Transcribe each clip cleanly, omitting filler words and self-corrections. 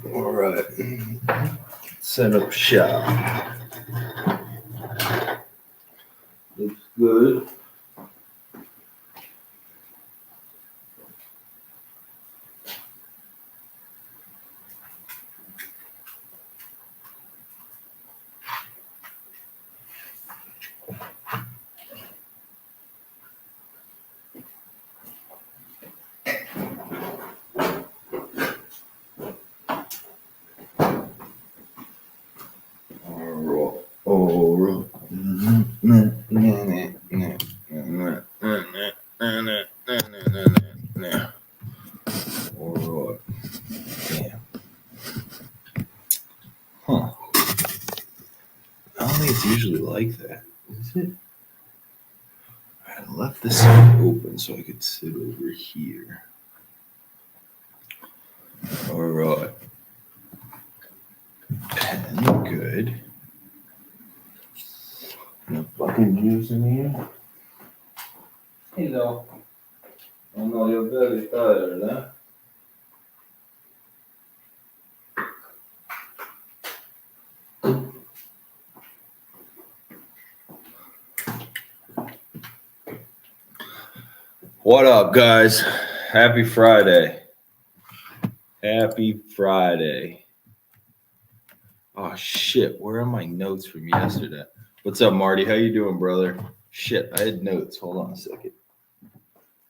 All right. Set up shop. Looks good. Huh. I don't think it's usually like that, is it? I left this open so I could sit over here. All right. Pen, good. No fucking juice in here. Hello. Oh no, you're very tired, huh? What up, guys? Happy Friday. Happy Friday. Oh, shit. Where are my notes from yesterday? What's up, Marty? How you doing, brother? Shit, I had notes. Hold on a second.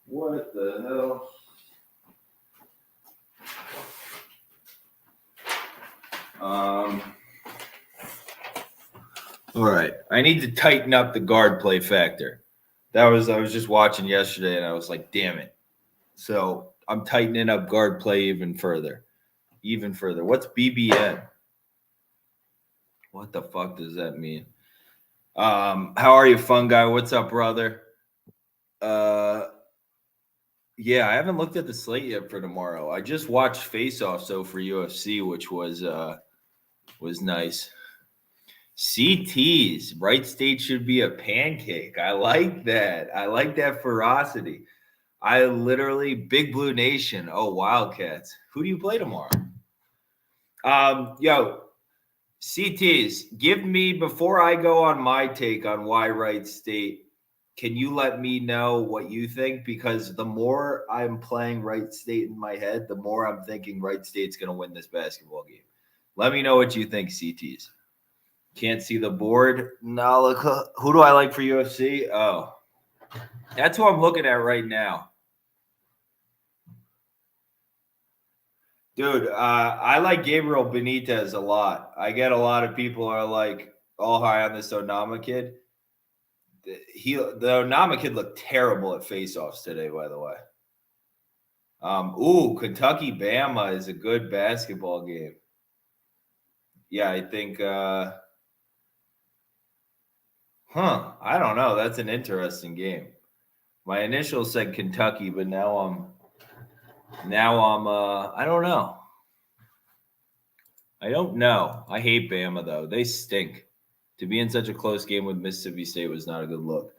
What the hell? All right. I need to tighten up the guard play factor. I was just watching yesterday, and I was like, damn it. So I'm tightening up guard play even further. What's BBN? What the fuck does that mean? How are you, fun guy? What's up, brother? Yeah, I haven't looked at the slate yet for tomorrow. I just watched Face Off for UFC, which was nice. CTs, right state should be a pancake. I like that. I like that ferocity. I literally, Big Blue Nation. Oh, Wildcats. Who do you play tomorrow? Yo, CTs, give me, before I go on my take on why Wright State, can you let me know what you think? Because the more I'm playing Wright State in my head, the more I'm thinking Wright State's going to win this basketball game. Let me know what you think, CTs. Can't see the board. No, look, who do I like for UFC? Oh, that's who I'm looking at right now. Dude, I like Gabriel Benitez a lot. I get a lot of people are like all high on this Onama kid. The Onama kid looked terrible at face-offs today, by the way. Kentucky Bama is a good basketball game. Yeah, I think I don't know. That's an interesting game. My initials said Kentucky, but now I'm I don't know. I hate Bama though. They stink. To be in such a close game with Mississippi State was not a good look.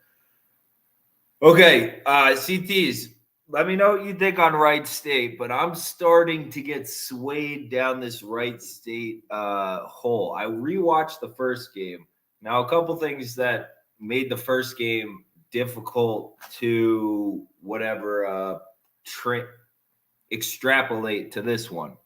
Okay, CTs, let me know what you think on Wright State, but I'm starting to get swayed down this Wright State hole. I rewatched the first game. Now, a couple things that made the first game difficult to extrapolate to this one.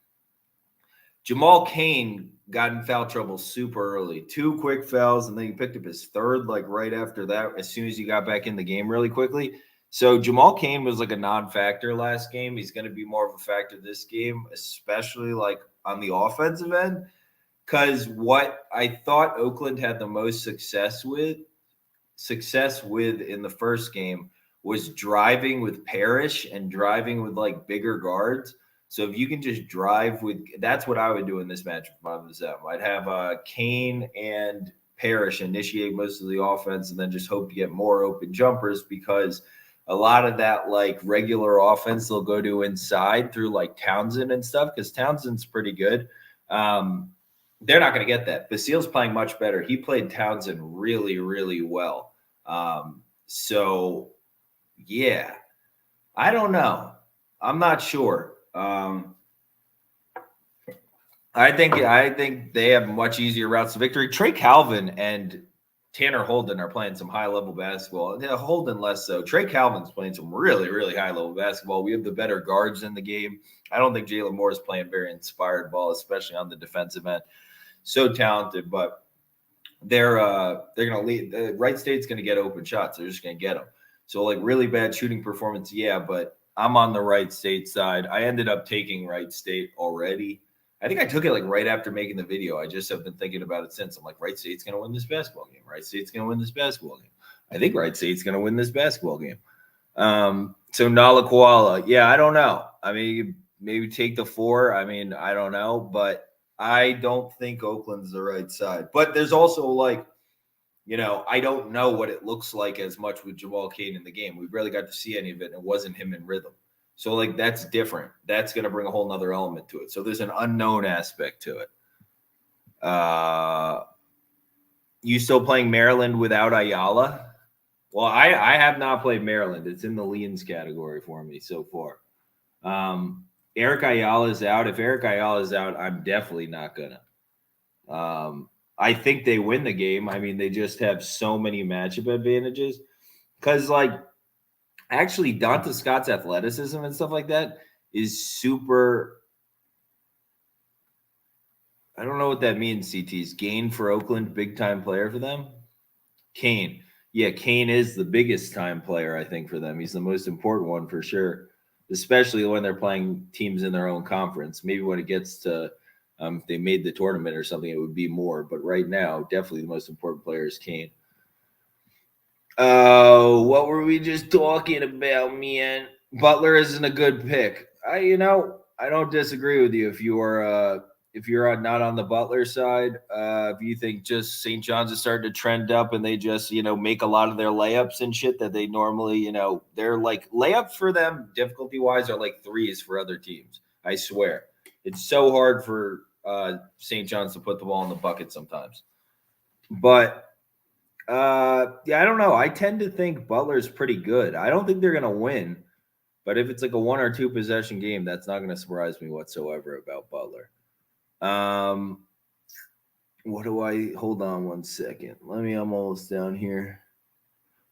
Jamal Cain got in foul trouble super early. 2 quick fouls, and then he picked up his third, like right after that, as soon as he got back in the game really quickly. So Jamal Cain was like a non-factor last game. He's going to be more of a factor this game, especially like on the offensive end. Because what I thought Oakland had the most success with in the first game was driving with Parrish and driving with like bigger guards. So if you can just drive with, that's what I would do in this match if I was them. I'd have Kane and Parrish initiate most of the offense and then just hope to get more open jumpers, because a lot of that like regular offense they'll go to inside through like Townsend and stuff, because Townsend's pretty good. They're not going to get that. Basile's playing much better. He played Townsend really, really well. So, yeah, I don't know. I'm not sure. I think they have much easier routes to victory. Trey Calvin and Tanner Holden are playing some high level basketball. Holden less so. Trey Calvin's playing some really, really high level basketball. We have the better guards in the game. I don't think Jalen Moore is playing very inspired ball, especially on the defensive end. So talented, but they're going to lead. The Wright State's going to get open shots. They're just going to get them. So like really bad shooting performance, yeah. But I'm on the Wright State side. I ended up taking Wright State already. I think I took it like right after making the video. I just have been thinking about it since. I'm like, Wright State's going to win this basketball game. Wright State's going to win this basketball game. I think Wright State's going to win this basketball game. So Nala Koala, yeah, I don't know. I mean, maybe take the 4. I mean, I don't know, but I don't think Oakland's the right side. But there's also like, I don't know what it looks like as much with Jamal Cain in the game. We barely got to see any of it, and it wasn't him in rhythm. So, like, that's different. That's going to bring a whole nother element to it. So there's an unknown aspect to it. You still playing Maryland without Ayala? Well, I have not played Maryland. It's in the leans category for me so far. Eric Ayala is out. If Eric Ayala is out, I'm definitely not going to. I think they win the game. I mean, they just have so many matchup advantages. Because, like, actually, Donta Scott's athleticism and stuff like that is super. I don't know what that means, CT's. Gain for Oakland, big time player for them? Kane. Yeah, Kane is the biggest time player, I think, for them. He's the most important one for sure, especially when they're playing teams in their own conference. Maybe when it gets to if they made the tournament or something, it would be more. But right now, definitely the most important player is Kane. Oh, what were we just talking about, man? Butler isn't a good pick. I don't disagree with you if you're not on the Butler side. If you think just St. John's is starting to trend up and they just make a lot of their layups and shit that they normally they're like layups for them difficulty wise are like threes for other teams. I swear it's so hard for St. John's to put the ball in the bucket sometimes, but. Yeah, I don't know. I tend to think Butler's pretty good. I don't think they're going to win, but if it's like a 1 or 2 possession game, that's not going to surprise me whatsoever about Butler. Hold on one second. I'm almost down here.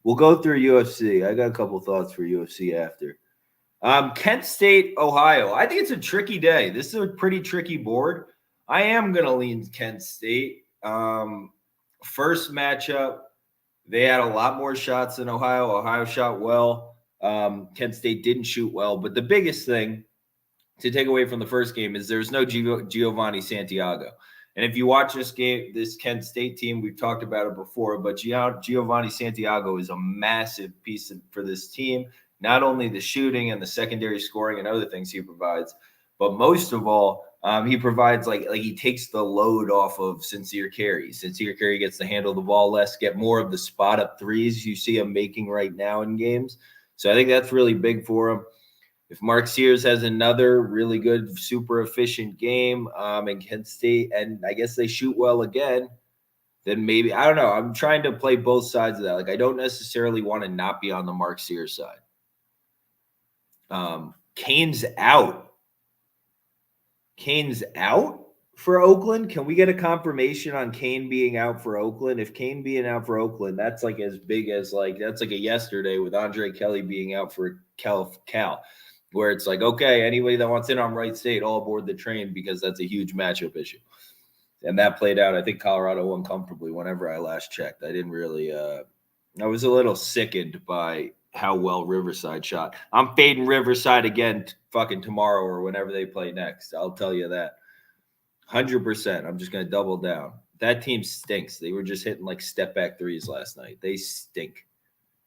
We'll go through UFC. I got a couple thoughts for UFC after. Kent State, Ohio. I think it's a tricky day. This is a pretty tricky board. I am going to lean Kent State. First matchup, they had a lot more shots than Ohio. Ohio shot well. Kent State didn't shoot well. But the biggest thing to take away from the first game is there's no Giovanni Santiago. And if you watch this Kent State team, we've talked about it before, but Giovanni Santiago is a massive piece for this team. Not only the shooting and the secondary scoring and other things he provides, but most of all, he provides like he takes the load off of Sincere Carey. Sincere Carey gets to handle the ball less, get more of the spot up threes you see him making right now in games. So I think that's really big for him. If Mark Sears has another really good, super efficient game in Kent State, and I guess they shoot well again, then maybe, I don't know. I'm trying to play both sides of that. Like, I don't necessarily want to not be on the Mark Sears side. Kane's out. Kane's out for Oakland? Can we get a confirmation on Kane being out for Oakland? If Kane being out for Oakland, that's like as big as that's like a yesterday with Andre Kelly being out for Cal, where it's like, okay, anybody that wants in on Wright State, all aboard the train because that's a huge matchup issue. And that played out. I think Colorado won comfortably whenever I last checked. I didn't really I was a little sickened by how well Riverside shot. I'm fading Riverside again fucking tomorrow or whenever they play next. I'll tell you that. 100%. I'm just going to double down. That team stinks. They were just hitting like step back threes last night. They stink.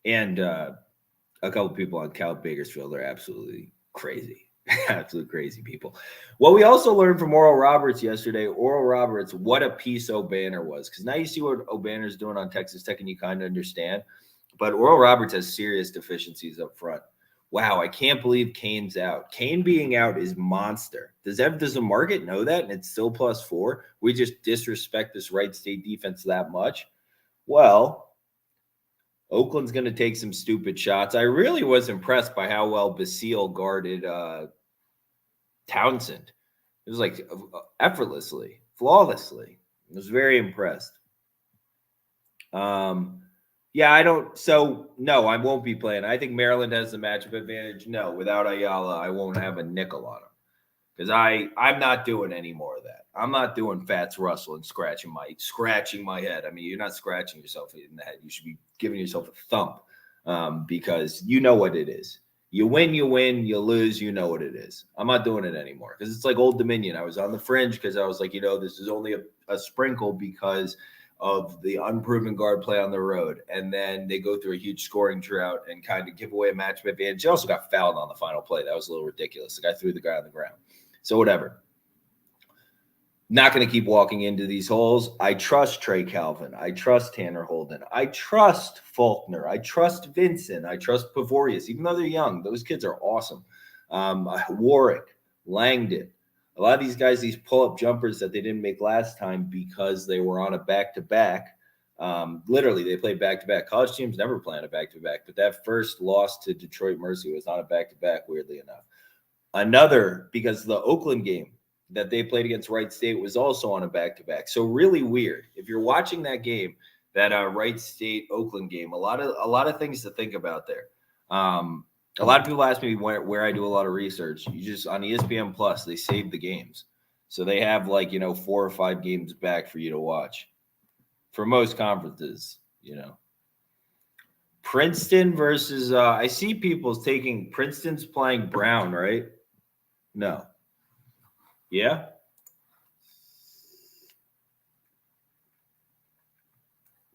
And a couple people on Cal Bakersfield are absolutely crazy. Absolute crazy people. What we also learned from Oral Roberts yesterday, what a piece O'Banner was. Because now you see what O'Banner's doing on Texas Tech and you kind of understand. But Oral Roberts has serious deficiencies up front. Wow, I can't believe Kane's out. Kane being out is monster. Does the market know that? And it's still +4. We just disrespect this Wright State defense that much. Well, Oakland's going to take some stupid shots. I really was impressed by how well Basile guarded Townsend. It was like effortlessly, flawlessly. I was very impressed. Yeah, I don't. So no, I won't be playing. I think Maryland has the matchup advantage. No, without Ayala, I won't have a nickel on him because I'm not doing any more of that. I'm not doing Fats Russell and scratching my head. I mean, you're not scratching yourself in the head. You should be giving yourself a thump because you know what it is. You win, you win. You lose, you know what it is. I'm not doing it anymore because it's like Old Dominion. I was on the fringe because I was like, this is only a sprinkle because of the unproven guard play on the road. And then they go through a huge scoring drought and kind of give away a matchup advantage. They also got fouled on the final play. That was a little ridiculous. The guy threw the guy on the ground. So whatever. Not going to keep walking into these holes. I trust Trey Calvin. I trust Tanner Holden. I trust Faulkner. I trust Vincent. I trust Pavorius. Even though they're young, those kids are awesome. Warwick, Langdon. A lot of these guys, these pull-up jumpers that they didn't make last time because they were on a back-to-back. Literally, they played back-to-back. College teams never play on a back-to-back, but that first loss to Detroit Mercy was on a back-to-back, weirdly enough. Another, because the Oakland game that they played against Wright State was also on a back-to-back. So really weird. If you're watching that game, that Wright State Oakland game, a lot of things to think about there. A lot of people ask me where I do a lot of research. You just on ESPN Plus, they save the games. So they have 4 or 5 games back for you to watch. For most conferences, Princeton versus I see people taking Princeton's playing Brown, right? No. Yeah?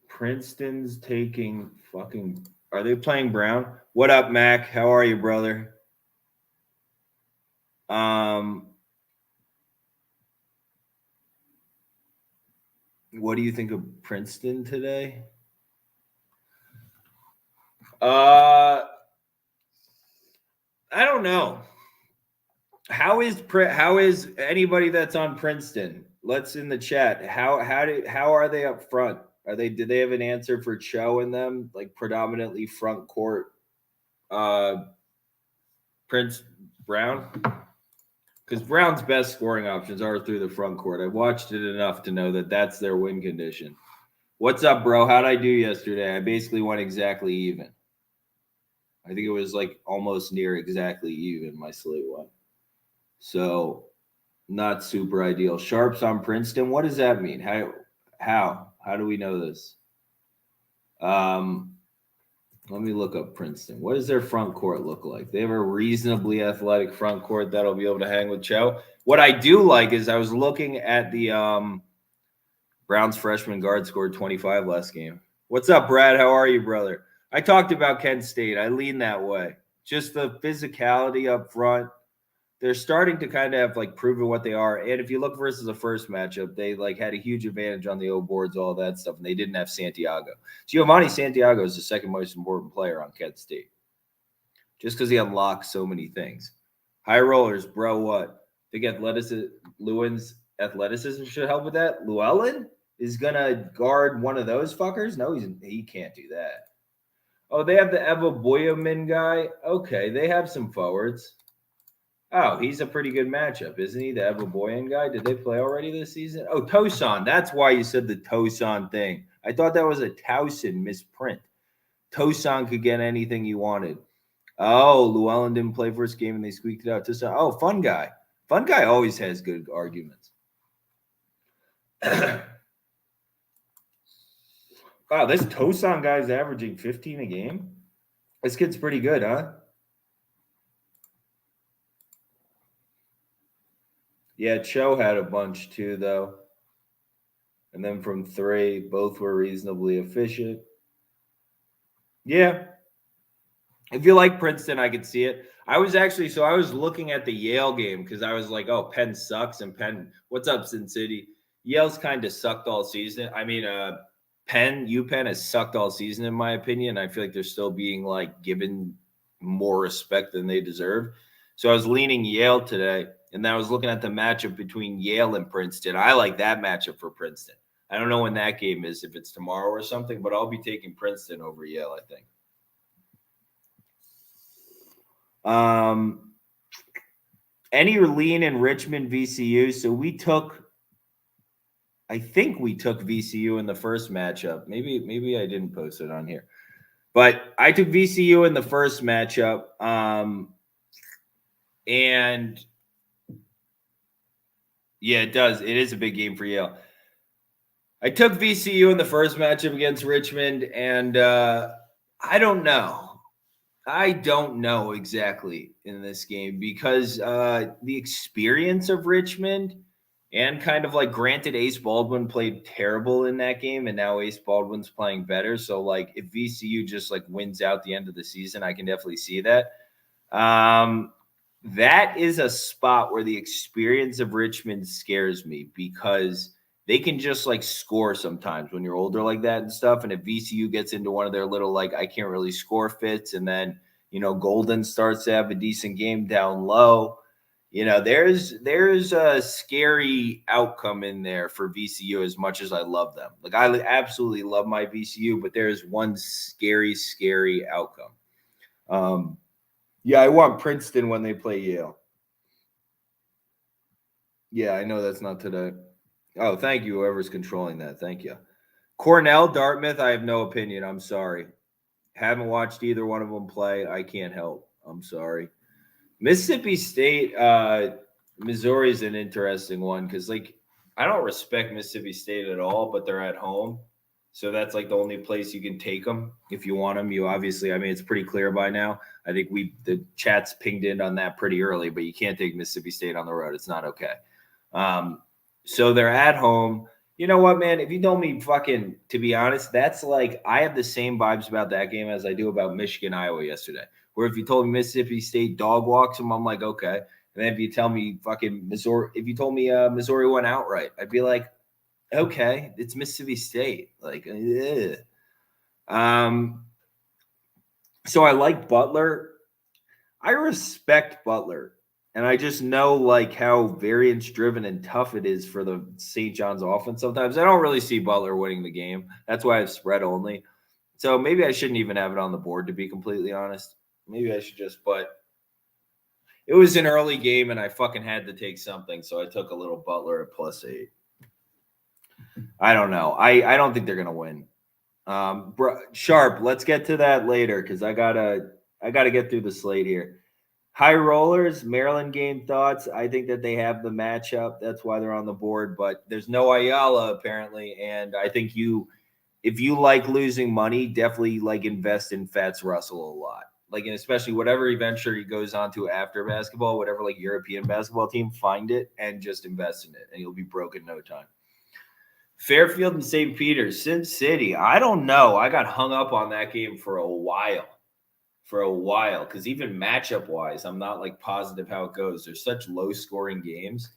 Princeton's taking fucking – are they playing Brown? What up, Mac? How are you, brother? What do you think of Princeton today? I don't know. How is anybody that's on Princeton? Let's in the chat. How are they up front? Did they have an answer for Cho in them? Like predominantly front court Prince Brown? Because Brown's best scoring options are through the front court. I watched it enough to know that that's their win condition. What's up, bro? How'd I do yesterday? I basically went exactly even. I think it was almost near exactly even, my slate went. So not super ideal. Sharps on Princeton. What does that mean? How do we know this? Let me look up Princeton. What does their front court look like? They have a reasonably athletic front court that'll be able to hang with Cho. What I do like is I was looking at the Browns freshman guard scored 25 last game. What's up, Brad? How are you, brother? I talked about Kent State. I lean that way. Just the physicality up front. They're starting to kind of have proven what they are. And if you look versus the first matchup, they had a huge advantage on the O boards, all that stuff, and they didn't have Santiago. Giovanni Santiago is the second most important player on Kent State, just because he unlocks so many things. High rollers, bro. What? Think Lewin's athleticism should help with that. Llewellyn is gonna guard one of those fuckers. No, he can't do that. Oh, they have the Eva Boyamin guy. Okay, they have some forwards. Oh, he's a pretty good matchup, isn't he? The Eva Boyan guy. Did they play already this season? Oh, Tosan. That's why you said the Tosan thing. I thought that was a Towson misprint. Tosan could get anything you wanted. Oh, Llewellyn didn't play first game and they squeaked it out. Tosan. Oh, fun guy. Fun guy always has good arguments. Wow, this Tosan guy's averaging 15 a game. This kid's pretty good, huh? Yeah, Cho had a bunch too, though. And then from 3, both were reasonably efficient. Yeah. If you like Princeton, I could see it. I was looking at the Yale game because I was like, oh, Penn sucks. And Penn, what's up, Sin City? Yale's kind of sucked all season. I mean, UPenn has sucked all season, in my opinion. I feel like they're still being given more respect than they deserve. So I was leaning Yale today. And then I was looking at the matchup between Yale and Princeton. I like that matchup for Princeton. I don't know when that game is, if it's tomorrow or something, but I'll be taking Princeton over Yale, I think. Any lean in Richmond VCU. So I think we took VCU in the first matchup. Maybe I didn't post it on here, but I took VCU in the first matchup. And yeah, it does. It is a big game for Yale. I took VCU in the first matchup against Richmond, and I don't know. I don't know exactly in this game because the experience of Richmond and kind of like granted Ace Baldwin played terrible in that game and now Ace Baldwin's playing better. So like if VCU just like wins out the end of the season, I can definitely see that. That is a spot where the experience of Richmond scares me because they can just like score sometimes when you're older like that and stuff. And if VCU gets into one of their little like I can't really score fits, and then Golden starts to have a decent game down low, there's a scary outcome in there for VCU as much as I love them. Like I absolutely love my VCU, but there's one scary outcome. Yeah, I want Princeton when they play Yale. Yeah, I know that's not today. Oh, thank you, whoever's controlling that. Thank you. Cornell, Dartmouth, I have no opinion. I'm sorry. Haven't watched either one of them play. I can't help. I'm sorry. Mississippi State, Missouri is an interesting one because, like, I don't respect Mississippi State at all, but they're at home. So that's like the only place you can take them if you want them. You obviously, I mean, it's pretty clear by now. I think the chat's pinged in on that pretty early, but you can't take Mississippi State on the road. It's not okay. So they're at home. You know what, man? If you told me to be honest, that's like I have the same vibes about that game as I do about Michigan, Iowa yesterday. Where if you told me Mississippi State dog walks them, I'm like, okay. And then if you tell me Missouri, if you told me Missouri went outright, I'd be like, okay, it's Mississippi State. Like, ugh. So I like Butler. I respect Butler. And I just know like how variance driven and tough it is for the St. John's offense sometimes. I don't really see Butler winning the game. That's why I have spread only. So maybe I shouldn't even have it on the board, to be completely honest. Maybe I should but it was an early game and I fucking had to take something. So I took a little Butler at +8. I don't know. I don't think they're going to win. Sharp, let's get to that later because I gotta get through the slate here. High rollers, Maryland game thoughts. I think that they have the matchup. That's why they're on the board, but there's no Ayala apparently. And I think if you like losing money, definitely like invest in Fats Russell a lot. Like, and especially whatever venture he goes on to after basketball, whatever like European basketball team, find it and just invest in it and you'll be broke in no time. Fairfield and St. Peter's, Sin City. I don't know. I got hung up on that game for a while. Because even matchup wise, I'm not like positive how it goes. There's such low scoring games.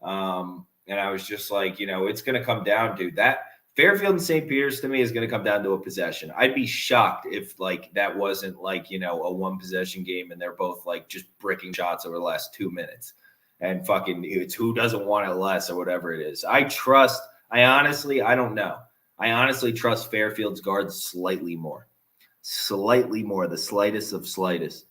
And I was just like, it's going to come down to that. Fairfield and St. Peter's to me is going to come down to a possession. I'd be shocked if like that wasn't like, a one possession game and they're both like just bricking shots over the last 2 minutes. And fucking it's who doesn't want it less or whatever it is. I don't know. I honestly trust Fairfield's guards slightly more, the slightest of slightest.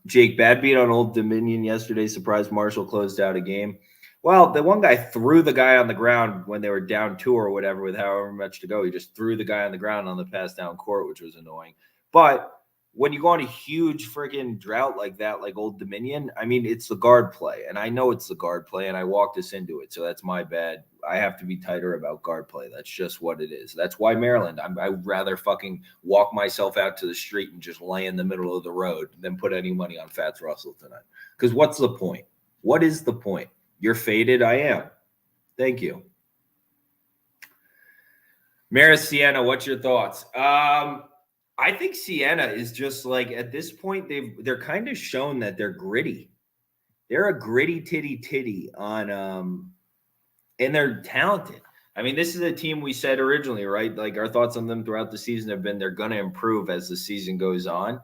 Jake, bad beat on Old Dominion yesterday. Surprised Marshall closed out a game. Well, the one guy threw the guy on the ground when they were down 2 or whatever with however much to go. He just threw the guy on the ground on the pass down court, which was annoying. But when you go on a huge freaking drought like that, like Old Dominion, I mean, it's the guard play. And I know it's the guard play, and I walked us into it. So that's my bad. I have to be tighter about guard play. That's just what it is. That's why Maryland, I'd rather fucking walk myself out to the street and just lay in the middle of the road than put any money on Fats Russell tonight. Because what's the point? What is the point? You're faded. I am. Thank you. Maris Sienna, what's your thoughts? I think Sienna is just like at this point they're kind of shown that they're gritty. They're a gritty titty on and they're talented. I mean, this is a team we said originally, right? Like our thoughts on them throughout the season have been they're going to improve as the season goes on.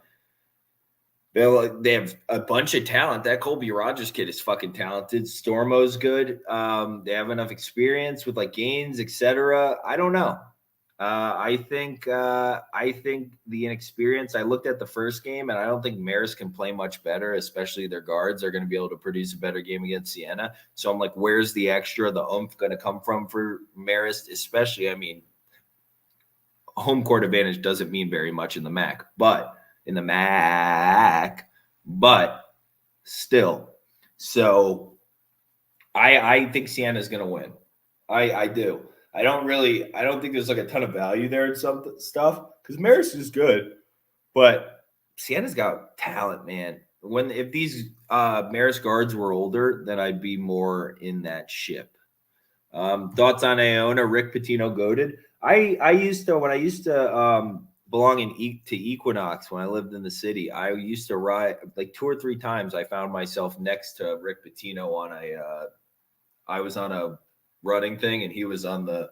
They have a bunch of talent. That Colby Rogers kid is fucking talented. Stormo's good. They have enough experience with like Gaines, etc. I don't know. I think the inexperience. I looked at the first game, and I don't think Marist can play much better, especially their guards are going to be able to produce a better game against Siena. So I'm like, where's the extra, the oomph going to come from for Marist? Especially, I mean, home court advantage doesn't mean very much in the MAC, but still. So I think Siena is going to win. I do. I don't think there's like a ton of value there in some stuff because Marist is good, but Siena's got talent, man. If these Marist guards were older, then I'd be more in that ship. Thoughts on Iona? Rick Pitino goated. I used to belong to Equinox when I lived in the city. I used to ride like 2 or 3 times. I found myself next to Rick Pitino on I was on a running thing, and he was on the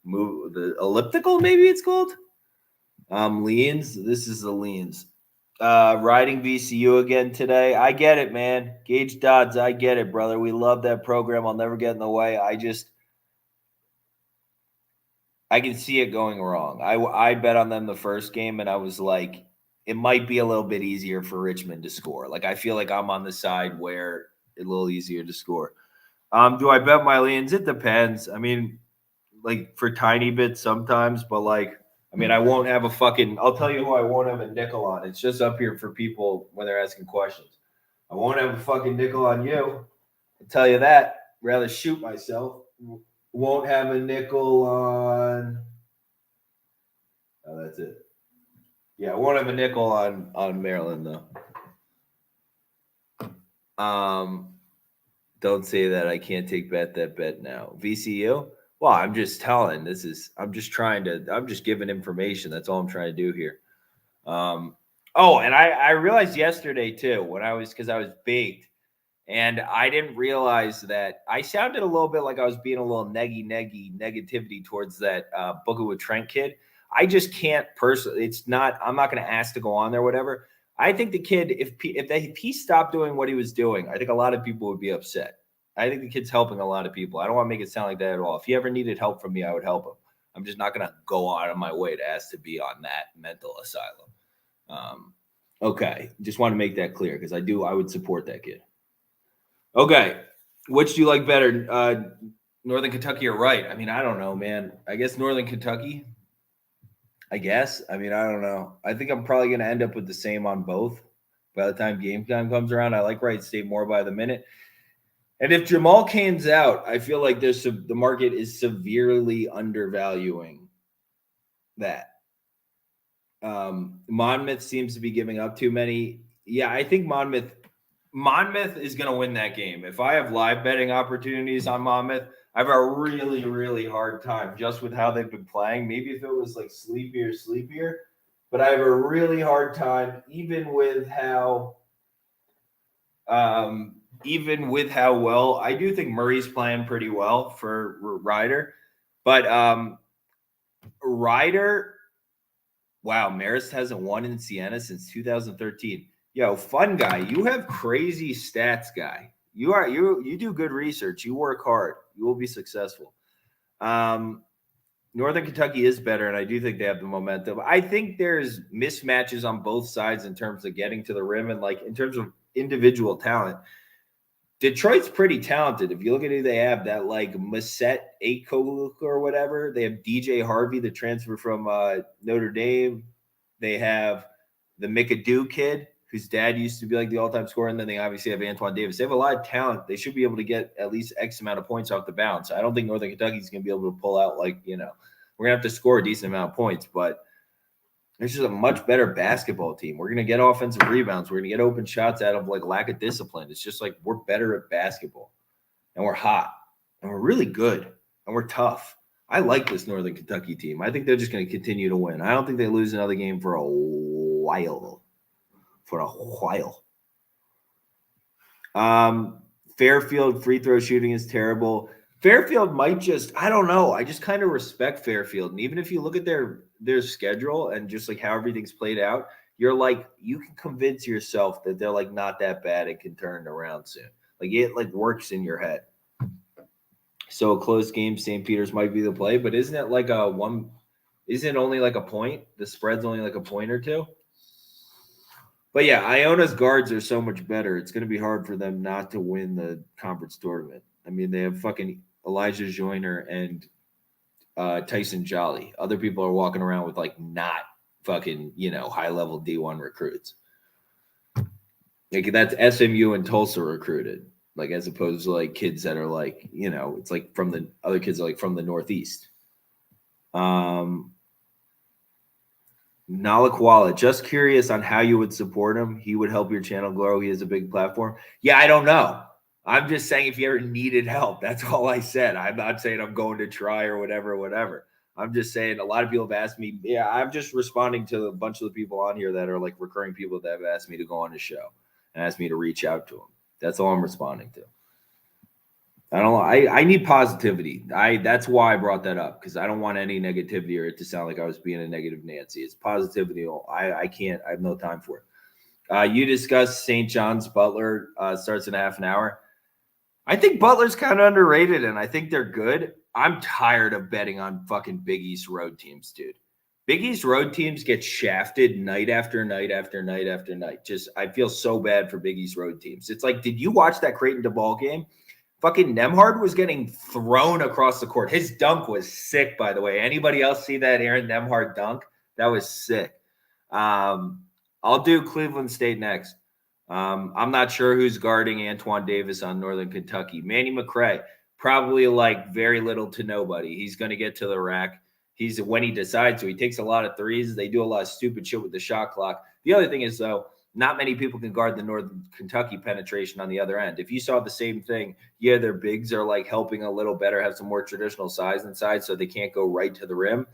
elliptical, maybe it's called. Leans. This is the Leans. Riding VCU again today. I get it, man. Gage Dodds, I get it, brother. We love that program. I'll never get in the way. I can see it going wrong. I bet on them the first game, and I was like, it might be a little bit easier for Richmond to score. Like, I feel like I'm on the side where it's a little easier to score. Do I bet my Leans? It depends. I mean, like for tiny bits sometimes, but like, I mean, I won't have I'll tell you who I won't have a nickel on. It's just up here for people when they're asking questions. I won't have a fucking nickel on you. I'll tell you that. Rather shoot myself. Won't have a nickel on. Oh, that's it. Yeah, I won't have a nickel on Maryland though. Don't say that. I can't take that bet now. VCU? Well, I'm just telling. I'm just giving information. That's all I'm trying to do here. And I realized yesterday too, because I was baked, and I didn't realize that I sounded a little bit like I was being a little negativity towards that Booker with Trent kid. I just can't personally. I'm not going to ask to go on there, whatever. I think the kid, if he stopped doing what he was doing, I think a lot of people would be upset. I think the kid's helping a lot of people. I don't want to make it sound like that at all. If he ever needed help from me, I would help him. I'm just not going to go out of my way to ask to be on that mental asylum. Okay. Just want to make that clear because I would support that kid. Okay. Which do you like better? Northern Kentucky or Wright? I mean, I don't know, man. I guess Northern Kentucky. I guess. I mean, I don't know. I think I'm probably going to end up with the same on both. By the time game time comes around, I like Wright State more by the minute. And if Jamal Cain's out, I feel like the market is severely undervaluing that. Monmouth seems to be giving up too many. Yeah, I think Monmouth is going to win that game. If I have live betting opportunities on Monmouth, I have a really, really hard time just with how they've been playing. Maybe if it was like sleepier, but I have a really hard time even with how well. I do think Murray's playing pretty well for Ryder, but Ryder, wow, Marist hasn't won in Siena since 2013. Yo, fun guy, you have crazy stats, guy. You do good research. You work hard. You will be successful. Northern Kentucky is better, and I do think they have the momentum. I think there's mismatches on both sides in terms of getting to the rim and like in terms of individual talent. Detroit's pretty talented. If you look at who they have, that like Massette Akok or whatever, they have DJ Harvey, the transfer from Notre Dame. They have the McAdoo kid, whose dad used to be like the all-time scorer, and then they obviously have Antoine Davis. They have a lot of talent. They should be able to get at least X amount of points off the bounce. I don't think Northern Kentucky's going to be able to pull out we're going to have to score a decent amount of points, but it's just a much better basketball team. We're going to get offensive rebounds. We're going to get open shots out of like lack of discipline. It's just like we're better at basketball, and we're hot, and we're really good, and we're tough. I like this Northern Kentucky team. I think they're just going to continue to win. I don't think they lose another game for a while. Fairfield free throw shooting is terrible. Fairfield might I don't know. I just kind of respect Fairfield. And even if you look at their schedule and just like how everything's played out, you're like, you can convince yourself that they're like not that bad and can turn it around soon. Like it like works in your head. So a close game, St. Peter's might be the play, but isn't it like a one? Isn't it only like a point? The spread's only like a point or two. But yeah, Iona's guards are so much better. It's going to be hard for them not to win the conference tournament. I mean, they have fucking Elijah Joyner and Tyson Jolly. Other people are walking around with like not fucking, high level D1 recruits. Like that's SMU and Tulsa recruited, like as opposed to like kids that are like, it's like from the other kids are like from the Northeast. Nalakwala, just curious on how you would support him. He would help your channel grow. He has a big platform. Yeah, I don't know. I'm just saying if you ever needed help, that's all I said. I'm not saying I'm going to try or whatever. I'm just saying a lot of people have asked me. Yeah, I'm just responding to a bunch of the people on here that are like recurring people that have asked me to go on the show and asked me to reach out to them. That's all I'm responding to. I don't know. I need positivity. That's why I brought that up, because I don't want any negativity or it to sound like I was being a negative Nancy. It's positivity. I can't. I have no time for it. You discussed St. John's Butler starts in half an hour. I think Butler's kind of underrated, and I think they're good. I'm tired of betting on fucking Big East road teams, dude. Big East road teams get shafted night after night after night after night. Just I feel so bad for Big East road teams. It's like, did you watch that Creighton DeBall game? Fucking Nembhard was getting thrown across the court. His dunk was sick, by the way. Anybody else see that Aaron Nembhard dunk? That was sick. I'll do Cleveland State next. I'm not sure who's guarding Antoine Davis on Northern Kentucky. Manny McRae, probably like very little to nobody. He's going to get to the rack. He's when he decides to. He takes a lot of threes. They do a lot of stupid shit with the shot clock. The other thing is, though, not many people can guard the Northern Kentucky penetration on the other end. If you saw the same thing, yeah, their bigs are like helping a little better, have some more traditional size inside, so they can't go right to the rim.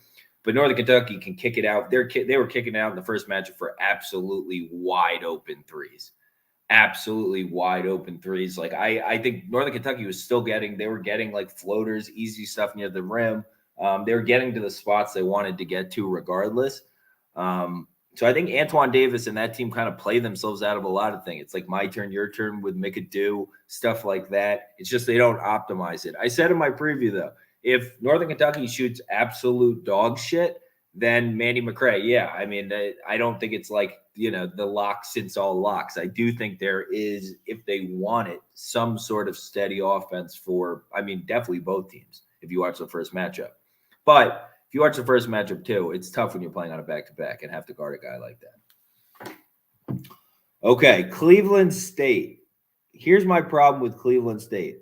But Northern Kentucky can kick it out. They were kicking it out in the first matchup for absolutely wide open threes. Absolutely wide open threes. Like I think Northern Kentucky was still they were getting like floaters, easy stuff near the rim. They were getting to the spots they wanted to get to regardless. So I think Antoine Davis and that team kind of play themselves out of a lot of things. It's like my turn, your turn with McAdoo, stuff like that. It's just they don't optimize it. I said in my preview, though, if Northern Kentucky shoots absolute dog shit, then Manny McRae, yeah. I mean, I don't think it's like, the lock since all locks. I do think there is, if they want it, some sort of steady offense for, definitely both teams if you watch the first matchup. But if you watch the first matchup too, it's tough when you're playing on a back-to-back and have to guard a guy like that. Okay, Cleveland State. Here's my problem with Cleveland State.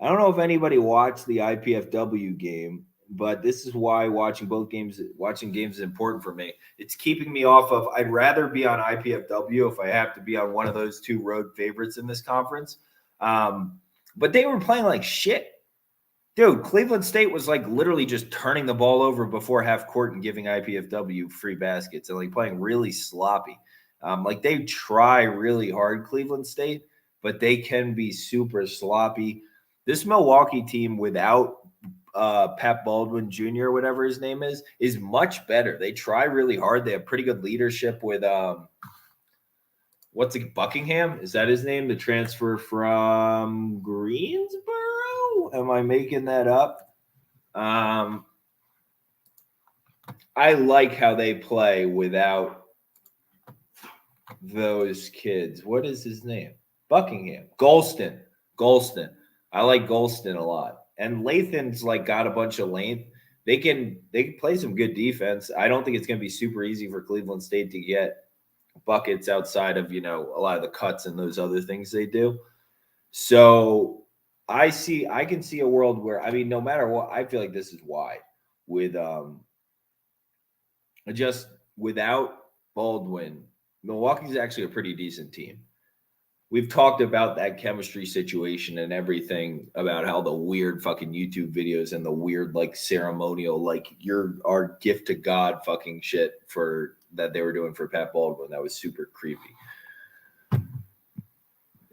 I don't know if anybody watched the IPFW game, but this is why watching games is important for me. It's keeping me off of, I'd rather be on IPFW if I have to be on one of those two road favorites in this conference. But they were playing like shit. Dude, Cleveland State was like literally just turning the ball over before half court and giving IPFW free baskets and like playing really sloppy. Like they try really hard, Cleveland State, but they can be super sloppy. This Milwaukee team without Pat Baldwin Jr., whatever his name is much better. They try really hard. They have pretty good leadership with Buckingham? Is that his name? The transfer from Greensboro? Am I making that up? I like how they play without those kids. What is his name? Buckingham. Golston. I like Golston a lot. And Lathan's like got a bunch of length. They can play some good defense. I don't think it's going to be super easy for Cleveland State to get buckets outside of, a lot of the cuts and those other things they do. So I can see a world where, no matter what, I feel like this is why with just without Baldwin, Milwaukee's actually a pretty decent team. We've talked about that chemistry situation and everything about how the weird fucking YouTube videos and the weird like ceremonial, like you're our gift to God fucking shit for that they were doing for Pat Baldwin. That was super creepy.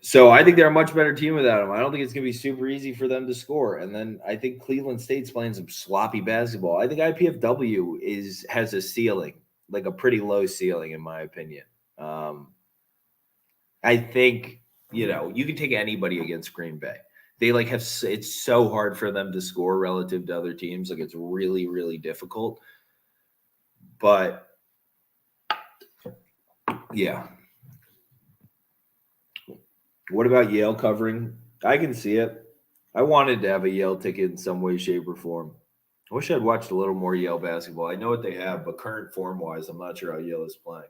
So I think they're a much better team without him. I don't think it's going to be super easy for them to score. And then I think Cleveland State's playing some sloppy basketball. I think IPFW has a ceiling, like a pretty low ceiling in my opinion. I think, you can take anybody against Green Bay. they like have, it's so hard for them to score relative to other teams. Like it's really, really difficult. But yeah. What about Yale covering? I can see it. I wanted to have a Yale ticket in some way, shape, or form. I wish I'd watched a little more Yale basketball. I know what they have, but current form wise, I'm not sure how Yale is playing.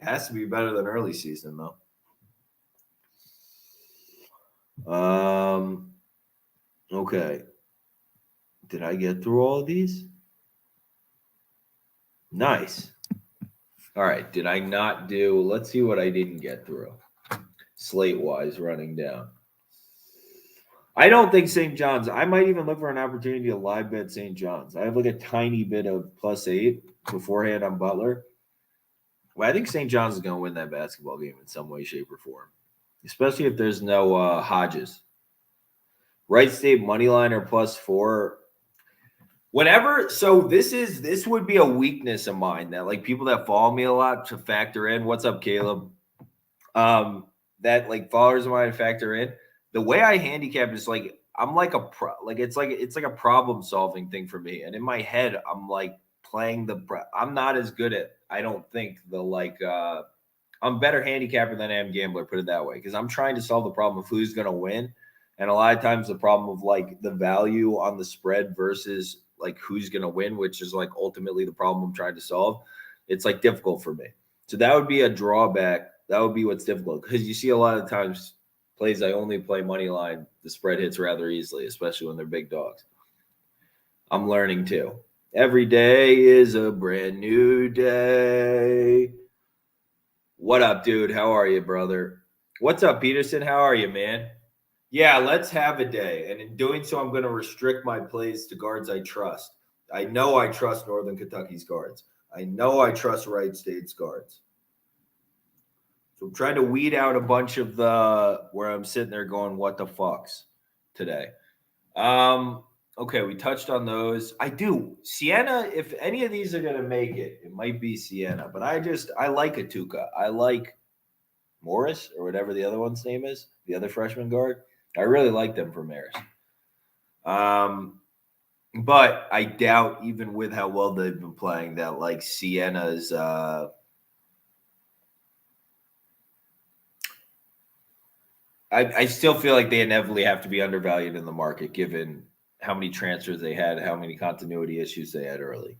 It has to be better than early season, though. Okay. Did I get through all of these? Nice. All right. Did I not do? Let's see what I didn't get through. Slate wise, running down. I don't think St. John's. I might even look for an opportunity to live bet St. John's. I have like a tiny bit of +8 beforehand on Butler. Well, I think St. John's is going to win that basketball game in some way, shape, or form, especially if there's no Hodges. Wright State money line or +4. Whenever, so this would be a weakness of mine that like people that follow me a lot to factor in. What's up, Caleb? That like followers of mine factor in. The way I handicap is like I'm like it's like a problem solving thing for me. And in my head, I'm like playing I'm not as good at, I don't think I'm better handicapper than I am gambler, put it that way, because I'm trying to solve the problem of who's going to win. And a lot of times the problem of like the value on the spread versus like who's going to win, which is like ultimately the problem I'm trying to solve. It's like difficult for me. So that would be a drawback. That would be what's difficult, because you see a lot of times plays I only play money line, the spread hits rather easily, especially when they're big dogs. I'm learning too. Every day is a brand new day. What up, dude? How are you, brother? What's up, Peterson? How are you, man? Yeah, let's have a day. And in doing so, I'm going to restrict my plays to guards I trust. I know I trust Northern Kentucky's guards. I know I trust Wright State's guards. So I'm trying to weed out a bunch of where I'm sitting there going, what the fucks today. Okay, we touched on those. I do. Siena, if any of these are going to make it, it might be Siena. But I like Atuka. I like Morris or whatever the other one's name is, the other freshman guard. I really like them for Marist. But I doubt, even with how well they've been playing, that like Siena's I still feel like they inevitably have to be undervalued in the market given how many transfers they had, how many continuity issues they had early.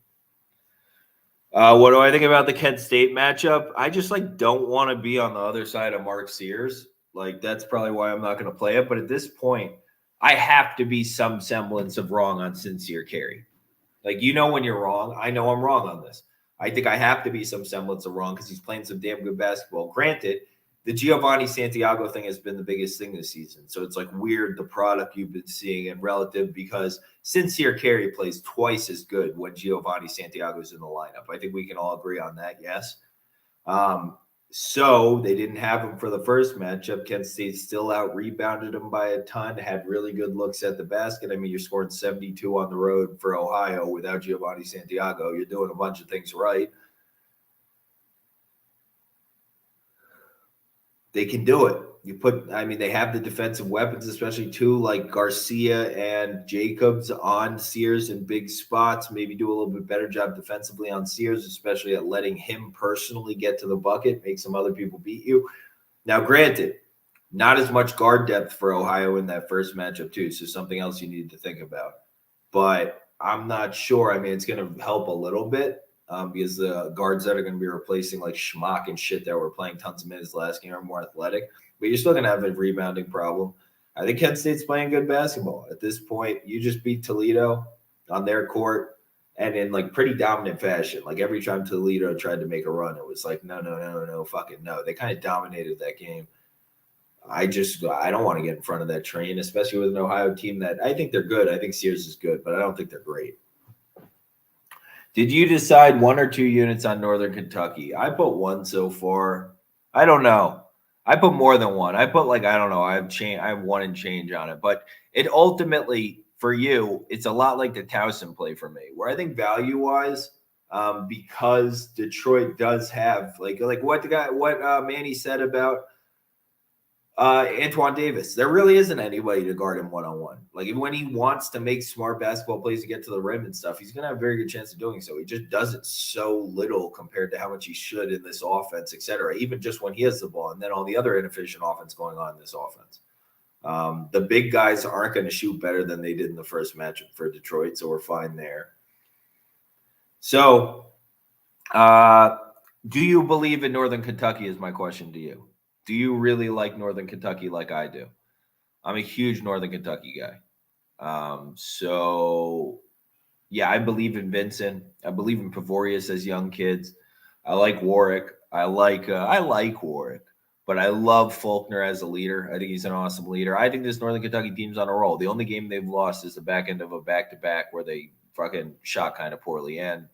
What do I think about the Kent State matchup? I just like don't want to be on the other side of Mark Sears. Like that's probably why I'm not going to play it. But at this point, I have to be some semblance of wrong on Sincere Carey. Like, you know, when you're wrong, I know I'm wrong on this. I think I have to be some semblance of wrong because he's playing some damn good basketball. Granted, the Giovanni Santiago thing has been the biggest thing this season. So it's like weird the product you've been seeing and relative, because Sincere Carey plays twice as good when Giovanni Santiago is in the lineup. I think we can all agree on that, yes. So they didn't have him for the first matchup. Kent State still out-rebounded him by a ton, had really good looks at the basket. I mean, you're scoring 72 on the road for Ohio without Giovanni Santiago. You're doing a bunch of things right. They can do it. They have the defensive weapons, especially two like Garcia and Jacobs on Sears in big spots. Maybe do a little bit better job defensively on Sears, especially at letting him personally get to the bucket, make some other people beat you. Now, granted, not as much guard depth for Ohio in that first matchup too, so something else you need to think about. But I'm not sure. I mean, it's going to help a little bit. Because the guards that are going to be replacing like Schmock and shit that were playing tons of minutes last game are more athletic, but you're still going to have a rebounding problem. I think Kent State's playing good basketball. At this point, you just beat Toledo on their court and in like pretty dominant fashion. Like every time Toledo tried to make a run, it was like, no, fucking no. They kind of dominated that game. I don't want to get in front of that train, especially with an Ohio team that I think they're good. I think Sears is good, but I don't think they're great. Did you decide 1 or 2 units on Northern Kentucky? I put 1 so far. I don't know. I put more than 1. I put I don't know. I have 1 and change on it. But it ultimately, for you, it's a lot like the Towson play for me, where I think value-wise, because Detroit does have like what Manny said about Antoine Davis. There really isn't anybody to guard him one-on-one. Like, even when he wants to make smart basketball plays to get to the rim and stuff, he's going to have a very good chance of doing so. He just does it so little compared to how much he should in this offense, etc. Even just when he has the ball, and then all the other inefficient offense going on in this offense. The big guys aren't going to shoot better than they did in the first matchup for Detroit, so we're fine there. So, do you believe in Northern Kentucky is my question to you. Do you really like Northern Kentucky like I do? I'm a huge Northern Kentucky guy. So, yeah, I believe in Vincent. I believe in Pavorius as young kids. I like Warwick. I like Warwick, but I love Faulkner as a leader. I think he's an awesome leader. I think this Northern Kentucky team's on a roll. The only game they've lost is the back end of a back-to-back where they fucking shot kind of poorly. And,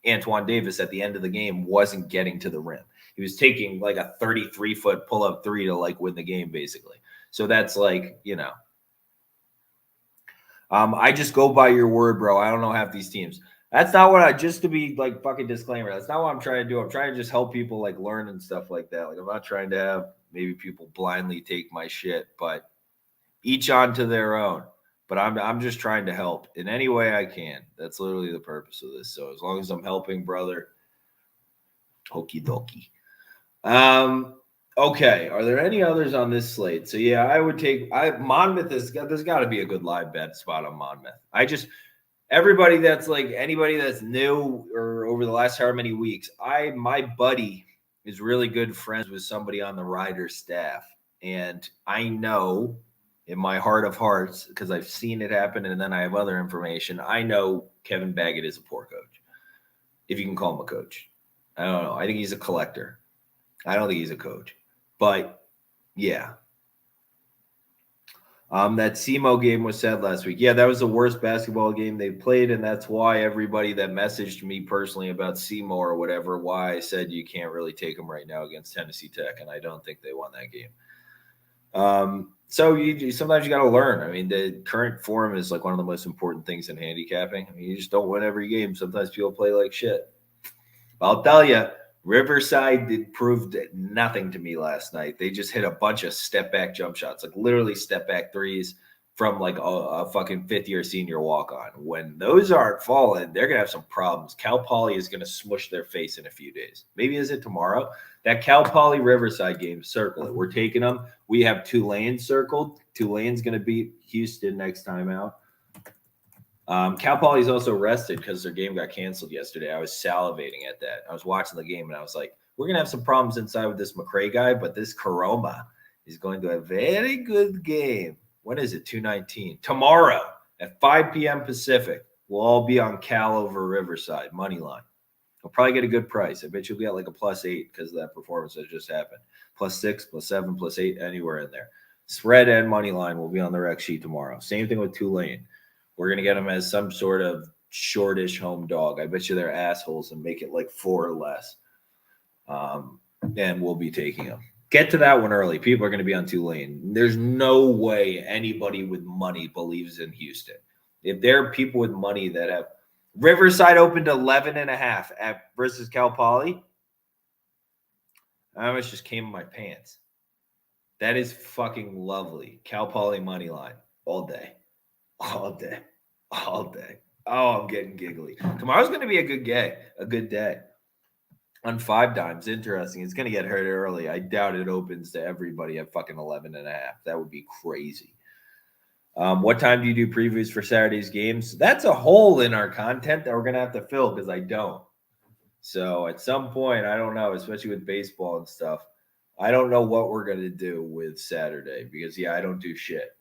Antoine Davis at the end of the game wasn't getting to the rim. He was taking like a 33-foot pull-up three to like win the game, basically. So that's like, I just go by your word, bro. I don't know half these teams. That's not what just to be like fucking disclaimer. That's not what I'm trying to do. I'm trying to just help people like learn and stuff like that. Like, I'm not trying to have maybe people blindly take my shit, but each on to their own. But I'm just trying to help in any way I can. That's literally the purpose of this. So as long as I'm helping, brother, okie dokie. Okay. Are there any others on this slate? So yeah, I would take Monmouth there's got to be a good live bet spot on Monmouth. Everybody that's like anybody that's new or over the last however many weeks, my buddy is really good friends with somebody on the Riders staff. And I know in my heart of hearts, because I've seen it happen and then I have other information, I know Kevin Baggett is a poor coach. If you can call him a coach. I don't know. I think he's a collector. I don't think he's a coach. But yeah. That SEMO game was said last week. Yeah, that was the worst basketball game they played, and that's why everybody that messaged me personally about SEMO or whatever, why I said you can't really take them right now against Tennessee Tech, and I don't think they won that game. So sometimes you got to learn. I mean, the current form is like one of the most important things in handicapping. I mean, you just don't win every game. Sometimes people play like shit. I'll tell you, Riverside proved nothing to me last night. They just hit a bunch of step-back jump shots, like literally step-back threes from like a fucking fifth-year senior walk-on. When those aren't falling, they're going to have some problems. Cal Poly is going to smush their face in a few days. Maybe is it tomorrow? That Cal Poly Riverside game, circle it. We're taking them. We have Tulane circled. Tulane's going to beat Houston next time out. Cal Poly's also rested because their game got canceled yesterday. I was salivating at that. I was watching the game and I was like, we're going to have some problems inside with this McCray guy, but this Karoma is going to have a very good game. When is it? 2/19. Tomorrow at 5 p.m. Pacific, we'll all be on Cal over Riverside, Moneyline. I'll probably get a good price. I bet you'll get like a +8 because of that performance that just happened. +6, +7, +8, anywhere in there. Spread and Moneyline will be on the rec sheet tomorrow. Same thing with Tulane. We're going to get them as some sort of shortish home dog. I bet you they're assholes and make it like 4 or less. And we'll be taking them. Get to that one early. People are going to be on Tulane. There's no way anybody with money believes in Houston. If there are people with money that have Riverside opened 11.5 versus Cal Poly, I almost just came in my pants. That is fucking lovely. Cal Poly money line all day. All day. Oh, I'm getting giggly. Tomorrow's going to be a good day. On 5 dimes. Interesting. It's going to get hurt early. I doubt it opens to everybody at fucking 11.5. That would be crazy. What time do you do previews for Saturday's games? That's a hole in our content that we're going to have to fill because I don't. So at some point, I don't know, especially with baseball and stuff, I don't know what we're going to do with Saturday because, I don't do shit.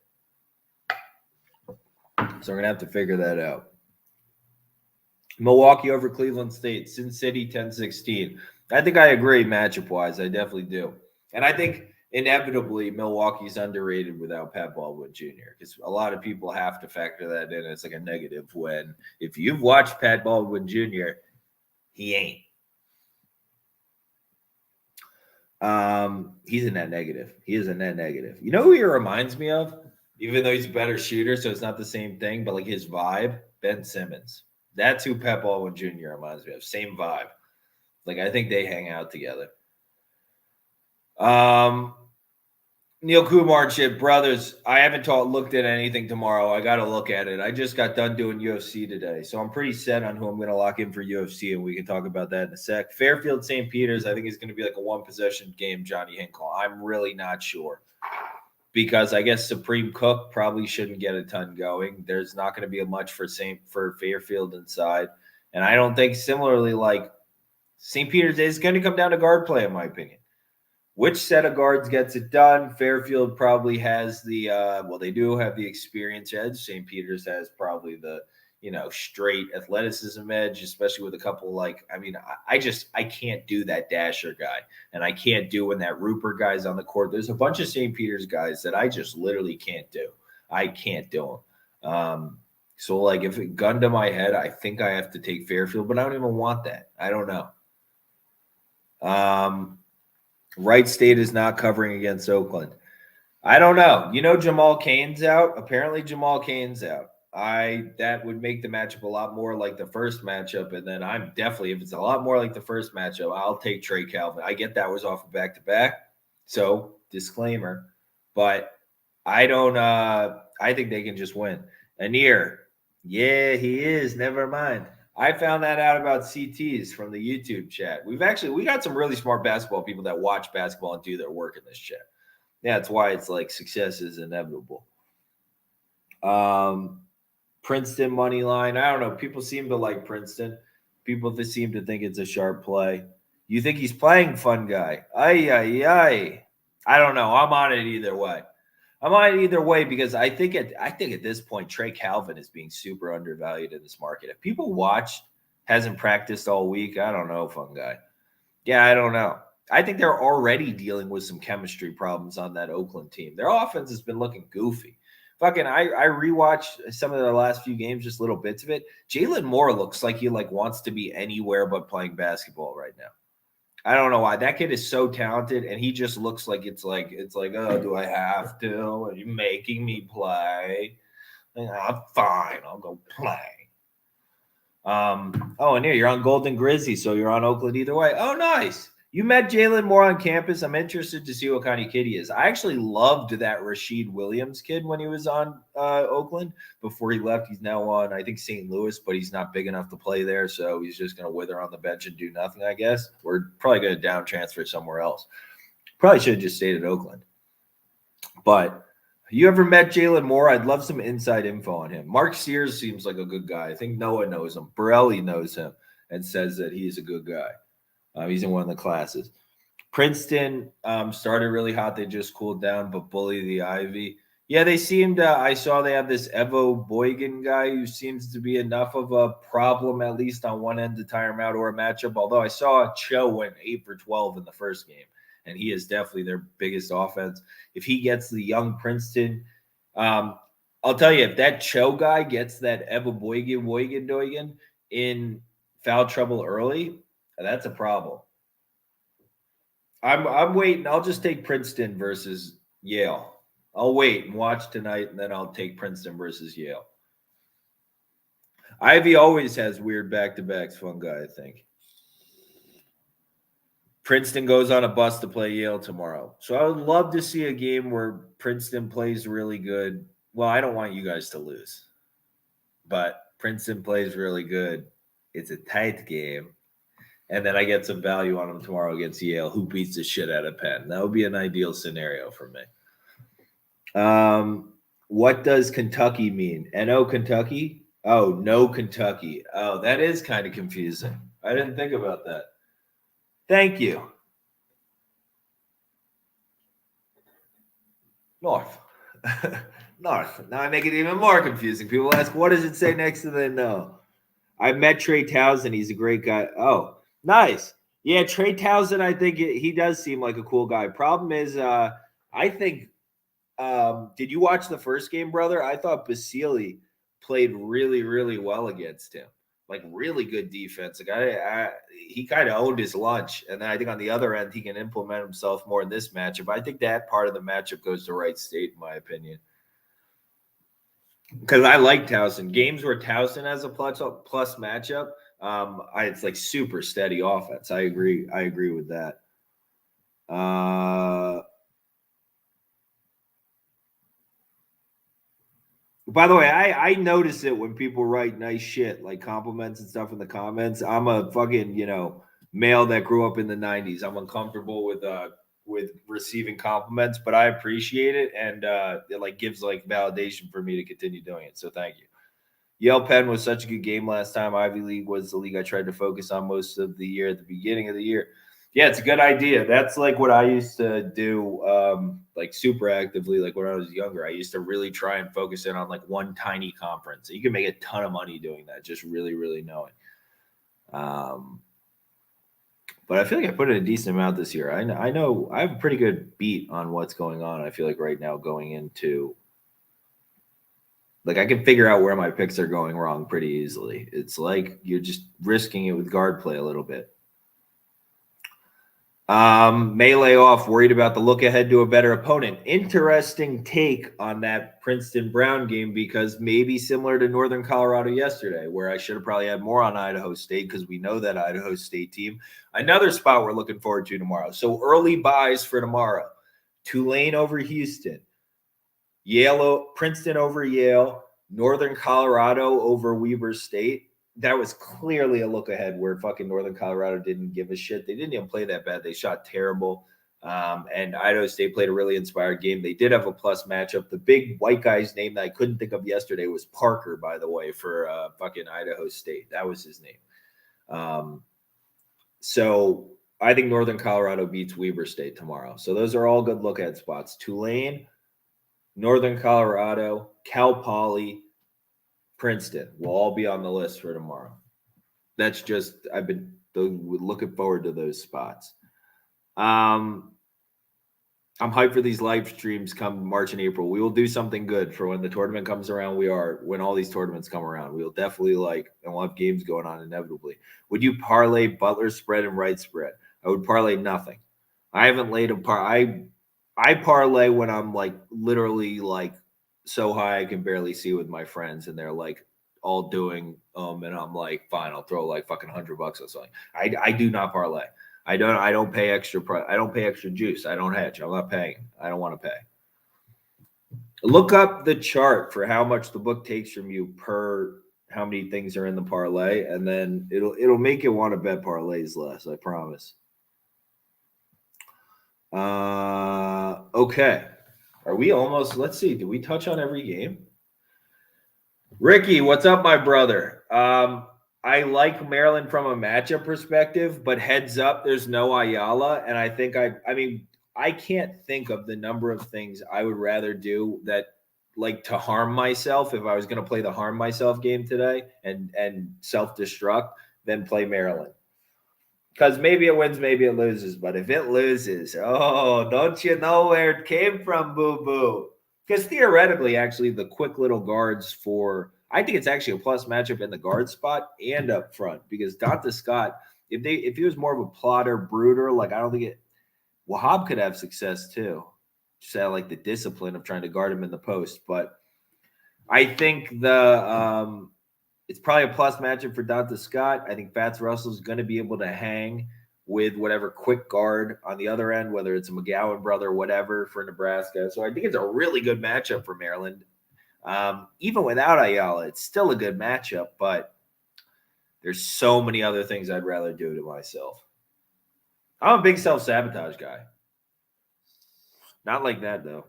So we're going to have to figure that out. Milwaukee over Cleveland State. Sin City 10-16. I think I agree matchup-wise. I definitely do. And I think inevitably Milwaukee's underrated without Pat Baldwin Jr. because a lot of people have to factor that in. It's like a negative when if you've watched Pat Baldwin Jr., he ain't. He's a net negative. He is a net negative. You know who he reminds me of? Even though he's a better shooter, so it's not the same thing, but like his vibe, Ben Simmons. That's who Pep Baldwin Jr. reminds me of. Same vibe. Like I think they hang out together. Neil Kumar shit, brothers. I haven't looked at anything tomorrow. I got to look at it. I just got done doing UFC today, so I'm pretty set on who I'm going to lock in for UFC, and we can talk about that in a sec. Fairfield St. Peter's, I think is going to be like a one possession game. Johnny Hinkle. I'm really not sure because I guess Supreme Cook probably shouldn't get a ton going. There's not going to be much for Fairfield inside, and I don't think similarly like St. Peter's is going to come down to guard play, in my opinion. Which set of guards gets it done? Fairfield probably has the they do have the experience edge. St. Peter's has probably the straight athleticism edge, especially with a couple I can't do that Dasher guy, and I can't do when that Rupert guy's on the court. There's a bunch of St. Peter's guys that I just literally can't do. I can't do them. So like if it gunned to my head, I think I have to take Fairfield, but I don't even want that. I don't know. Wright State is not covering against Oakland. I don't know. Jamal Cain's out. Apparently Jamal Cain's out. That would make the matchup a lot more like the first matchup. And then I'm definitely, if it's a lot more like the first matchup, I'll take Trey Calvin. I get that was off of back-to-back. So disclaimer, but I don't, I think they can just win. Anir. Yeah, he is. Never mind. I found that out about CTs from the YouTube chat. We got some really smart basketball people that watch basketball and do their work in this chat. Yeah, that's why it's like success is inevitable. Princeton Moneyline. I don't know. People seem to like Princeton. People seem to think it's a sharp play. You think he's playing fun guy? Ay. I don't know. I'm on it either way. Because I think at this point, Trey Calvin is being super undervalued in this market. If people watched, hasn't practiced all week, I don't know, fun guy. Yeah, I don't know. I think they're already dealing with some chemistry problems on that Oakland team. Their offense has been looking goofy. I rewatched some of their last few games, just little bits of it. Jalen Moore looks like he wants to be anywhere but playing basketball right now. I don't know why. That kid is so talented, and he just looks like it's like, oh, do I have to? Are you making me play? I'm fine. I'll go play. And here you're on Golden Grizzly, so you're on Oakland either way. Oh, nice. You met Jalen Moore on campus. I'm interested to see what kind of kid he is. I actually loved that Rashid Williams kid when he was on Oakland. Before he left, he's now on, I think, St. Louis, but he's not big enough to play there, so he's just going to wither on the bench and do nothing, I guess. We're probably going to down transfer somewhere else. Probably should have just stayed at Oakland. But you ever met Jalen Moore? I'd love some inside info on him. Mark Sears seems like a good guy. I think Noah knows him. Borelli knows him and says that he's a good guy. He's in one of the classes. Princeton started really hot. They just cooled down, but bully the Ivy. Yeah, they seemed I saw they have this Evo Boygan guy who seems to be enough of a problem, at least on one end, to tire him out or a matchup. Although I saw Cho went 8 for 12 in the first game, and he is definitely their biggest offense. If he gets the young Princeton, I'll tell you, if that Cho guy gets that Evo Boygan in foul trouble early, that's a problem. I'm waiting. I'll just take Princeton versus Yale. I'll wait and watch tonight, and then I'll take Princeton versus Yale. Ivy always has weird back-to-backs, fun guy, I think. Princeton goes on a bus to play Yale tomorrow. So I would love to see a game where Princeton plays really good. Well, I don't want you guys to lose, but Princeton plays really good. It's a tight game. And then I get some value on them tomorrow against Yale, who beats the shit out of Penn. That would be an ideal scenario for me. What does Kentucky mean? N-O Kentucky? Oh, no Kentucky. Oh, that is kind of confusing. I didn't think about that. Thank you. North. North. Now I make it even more confusing. People ask, what does it say next to the no? I met Trey Townsend. He's a great guy. Oh. Nice. Yeah, Trey Townsend, I think he does seem like a cool guy. Problem is, I think, did you watch the first game, brother? I thought Basili played really, really well against him. Like, really good defense. He kind of owned his lunch. And then I think on the other end, he can implement himself more in this matchup. I think that part of the matchup goes to Wright State, in my opinion. Because I like Towson. Games where Towson has a plus matchup, it's like super steady offense. I agree with that. By the way, I notice it when people write nice shit, like compliments and stuff in the comments. I'm a fucking, male that grew up in the 90s. I'm uncomfortable with receiving compliments, but I appreciate it, and it like gives like validation for me to continue doing it. So thank you. Yale Penn was such a good game last time. Ivy League was the league I tried to focus on most of the year at the beginning of the year. Yeah, it's a good idea. That's like what I used to do, like super actively. Like when I was younger, I used to really try and focus in on like one tiny conference. You can make a ton of money doing that, just really, really knowing. But I feel like I put in a decent amount this year. I know I have a pretty good beat on what's going on. I feel like right now going into, like, I can figure out where my picks are going wrong pretty easily. It's like you're just risking it with guard play a little bit. Melee off, worried about the look ahead to a better opponent. Interesting take on that Princeton Brown game, because maybe similar to Northern Colorado yesterday, where I should have probably had more on Idaho State because we know that Idaho State team. Another spot we're looking forward to tomorrow. So early buys for tomorrow: Tulane over Houston, Princeton over Yale, Northern Colorado over Weber State. That was clearly a look ahead where fucking Northern Colorado didn't give a shit. They didn't even play that bad. They shot terrible. And Idaho State played a really inspired game. They did have a plus matchup. The big white guy's name that I couldn't think of yesterday was Parker, by the way, for fucking Idaho State. That was his name. So I think Northern Colorado beats Weber State tomorrow. So those are all good look ahead spots. Tulane, Northern Colorado, Cal Poly, Princeton will all be on the list for tomorrow. That's just, I've been looking forward to those spots. I'm hyped for these live streams come March and April. We will do something good for when the tournament comes around. When all these tournaments come around, we'll definitely and we'll have games going on inevitably. Would you parlay Butler spread and Wright spread? I would parlay nothing. I haven't laid I parlay when I'm like literally like so high I can barely see with my friends, and they're like all doing and I'm like, fine, I'll throw like fucking $100 or something. I do not parlay. I don't pay extra I don't pay extra juice. I don't hedge. I'm not paying. I don't want to pay. Look up the chart for how much the book takes from you per how many things are in the parlay, and then it'll make you want to bet parlays less, I promise. Okay. Are we almost, let's see, did we touch on every game? Ricky, what's up, my brother? I like Maryland from a matchup perspective, but heads up, there's no Ayala. And I think I can't think of the number of things I would rather do that, like, to harm myself if I was going to play the harm myself game today and self-destruct than play Maryland. Because maybe it wins, maybe it loses. But if it loses, oh, don't you know where it came from, boo-boo? Because theoretically, actually, the quick little guards I think it's actually a plus matchup in the guard spot and up front. Because Dante Scott, if he was more of a plotter, brooder, like, I don't think Wahab could have success too. Just had like the discipline of trying to guard him in the post. But I think it's probably a plus matchup for Dante Scott. I think Fats Russell is going to be able to hang with whatever quick guard on the other end, whether it's a McGowan brother, whatever, for Nebraska. So I think it's a really good matchup for Maryland. Even without Ayala, it's still a good matchup, but there's so many other things I'd rather do to myself. I'm a big self-sabotage guy. Not like that, though.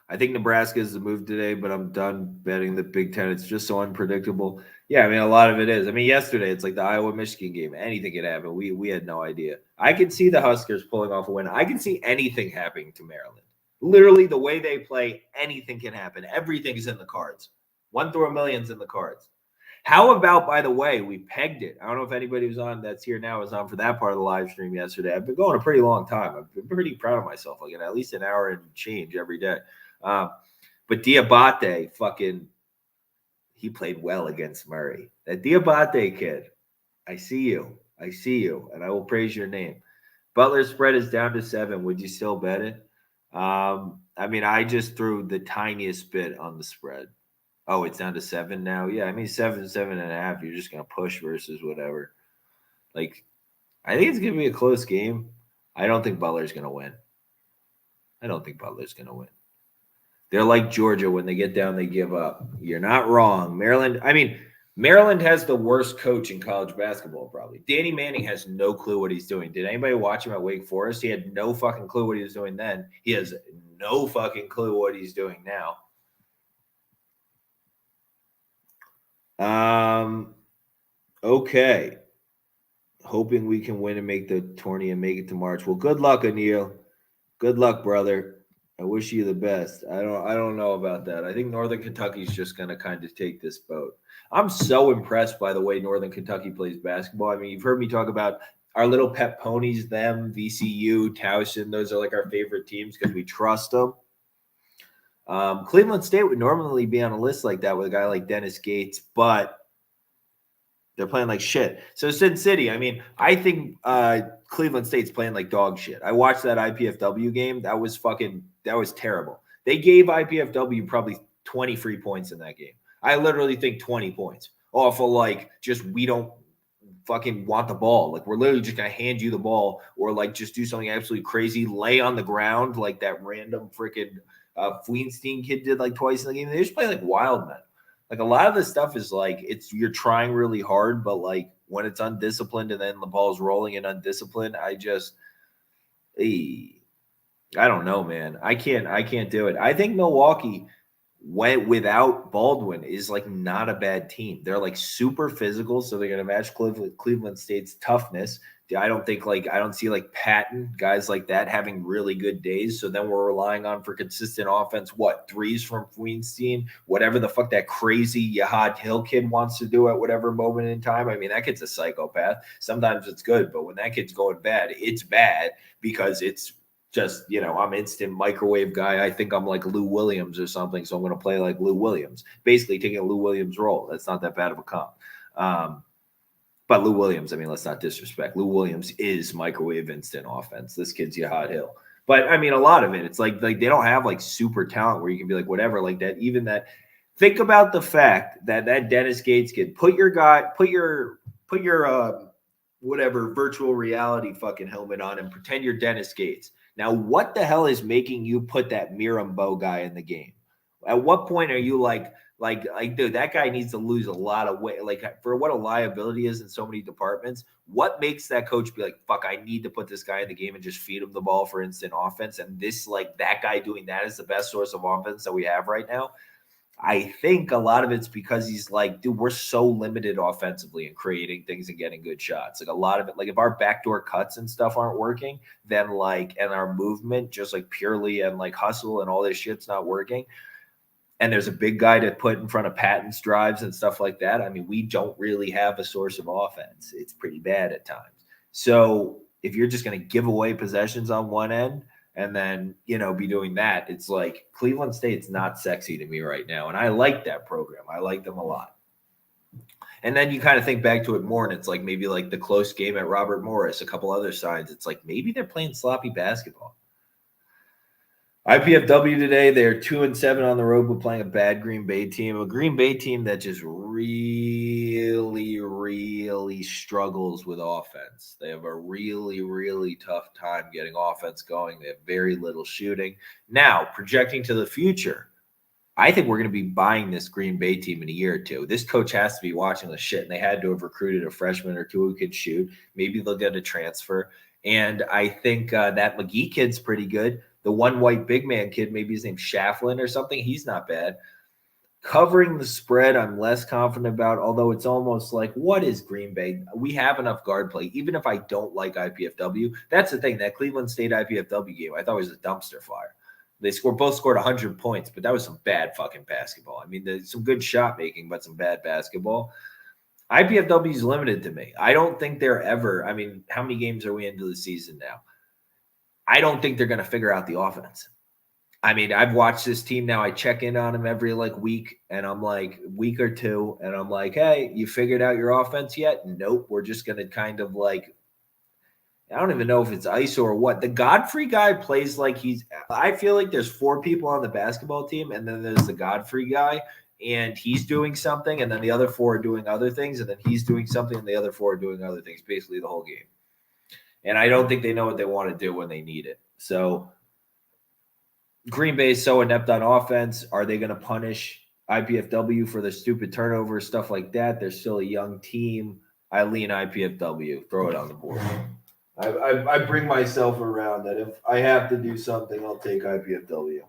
I think Nebraska is the move today, but I'm done betting the Big Ten. It's just so unpredictable. Yeah, I mean, a lot of it is. I mean, yesterday, it's like the Iowa-Michigan game. Anything could happen. We had no idea. I could see the Huskers pulling off a win. I can see anything happening to Maryland. Literally, the way they play, anything can happen. Everything's in the cards. 1 through a million's in the cards. How about, by the way, we pegged it. I don't know if anybody who's on that's here now was on for that part of the live stream yesterday. I've been going a pretty long time. I've been pretty proud of myself. Like at least an hour and change every day. But Diabate, he played well against Murray. That Diabate kid, I see you, and I will praise your name. Butler spread is down to 7. Would you still bet it? I mean, I just threw the tiniest bit on the spread. Oh, it's down to 7 now? Yeah, I mean, 7.5. You're just going to push versus whatever. Like, I think it's going to be a close game. I don't think Butler's going to win. They're like Georgia. When they get down, they give up. You're not wrong. Maryland has the worst coach in college basketball, probably. Danny Manning has no clue what he's doing. Did anybody watch him at Wake Forest? He had no fucking clue what he was doing then. He has no fucking clue what he's doing now. Okay. Hoping we can win and make the tourney and make it to March. Well, good luck, Anil. Good luck, brother. I wish you the best. I don't know about that. I think Northern Kentucky's just going to kind of take this boat. I'm so impressed by the way Northern Kentucky plays basketball. I mean, you've heard me talk about our little pet ponies, them, VCU, Towson. Those are like our favorite teams because we trust them. Cleveland State would normally be on a list like that with a guy like Dennis Gates, but they're playing like shit. So Sin City, I mean, I think Cleveland State's playing like dog shit. I watched that IPFW game. That was terrible. They gave IPFW probably 20 free points in that game. I literally think 20 points off of like just we don't fucking want the ball. Like we're literally just going to hand you the ball or like just do something absolutely crazy, lay on the ground like that random freaking Feinstein kid did like twice in the game. They just play like wild men. Like a lot of this stuff is like you're trying really hard, but like when it's undisciplined and then the ball's rolling and undisciplined, I don't know, man. I can't do it. I think Milwaukee went without Baldwin is like not a bad team. They're like super physical, so they're gonna match Cleveland State's toughness. I don't see like Patton, guys like that having really good days. So then we're relying on for consistent offense, threes from Feinstein, whatever the fuck that crazy Yahad Hill kid wants to do at whatever moment in time. I mean, that kid's a psychopath. Sometimes it's good, but when that kid's going bad, it's bad because it's just, I'm instant microwave guy. I think I'm like Lou Williams or something. So I'm going to play like Lou Williams, basically taking a Lou Williams role. That's not that bad of a comp. But Lou Williams, I mean, let's not disrespect. Lou Williams is microwave instant offense. This kid's Yahad Hill. But I mean, a lot of it, it's like they don't have like super talent where you can be like, whatever, like that. Even that, think about the fact that Dennis Gates kid, put your whatever virtual reality fucking helmet on and pretend you're Dennis Gates. Now, what the hell is making you put that Miram Bow guy in the game? At what point are you like, dude, that guy needs to lose a lot of weight. Like, for what a liability is in so many departments, what makes that coach be like, fuck, I need to put this guy in the game and just feed him the ball for instant offense? And this, like, that guy doing that is the best source of offense that we have right now. I think a lot of it's because he's like, dude, we're so limited offensively in creating things and getting good shots. Like a lot of it, like if our backdoor cuts and stuff aren't working, then like, and our movement just like purely and like hustle and all this shit's not working. And there's a big guy to put in front of Patton's drives and stuff like that. I mean, we don't really have a source of offense. It's pretty bad at times. So if you're just going to give away possessions on one end and then, be doing that, it's like Cleveland State's not sexy to me right now. And I like that program. I like them a lot. And then you kind of think back to it more and it's like maybe like the close game at Robert Morris, a couple other signs. It's like maybe they're playing sloppy basketball. IPFW today, they're 2-7 on the road, but playing a bad Green Bay team. A Green Bay team that just really, really struggles with offense. They have a really, really tough time getting offense going. They have very little shooting. Now, projecting to the future, I think we're going to be buying this Green Bay team in a year or two. This coach has to be watching the shit, and they had to have recruited a freshman or two who could shoot. Maybe they'll get a transfer. And I think that McGee kid's pretty good. The one white big man kid, maybe his name's Shaflin or something. He's not bad. Covering the spread, I'm less confident about, although it's almost like, what is Green Bay? We have enough guard play. Even if I don't like IPFW, that's the thing. That Cleveland State IPFW game, I thought was a dumpster fire. They both scored 100 points, but that was some bad fucking basketball. I mean, there's some good shot making, but some bad basketball. IPFW is limited to me. I don't think they're ever, I mean, how many games are we into the season now? I don't think they're going to figure out the offense. I mean, I've watched this team now. I check in on them every week, and I'm like week or two, and I'm like, hey, you figured out your offense yet? Nope. We're just going to kind of like, I don't even know if it's ISO or what. The Godfrey guy plays like I feel like there's 4 people on the basketball team, and then there's the Godfrey guy, and he's doing something, and then the other 4 are doing other things, and then he's doing something, and the other 4 are doing other things, basically the whole game. And I don't think they know what they want to do when they need it. So Green Bay is so inept on offense. Are they going to punish IPFW for the stupid turnovers, stuff like that? They're still a young team. I lean IPFW. Throw it on the board. I bring myself around that if I have to do something, I'll take IPFW.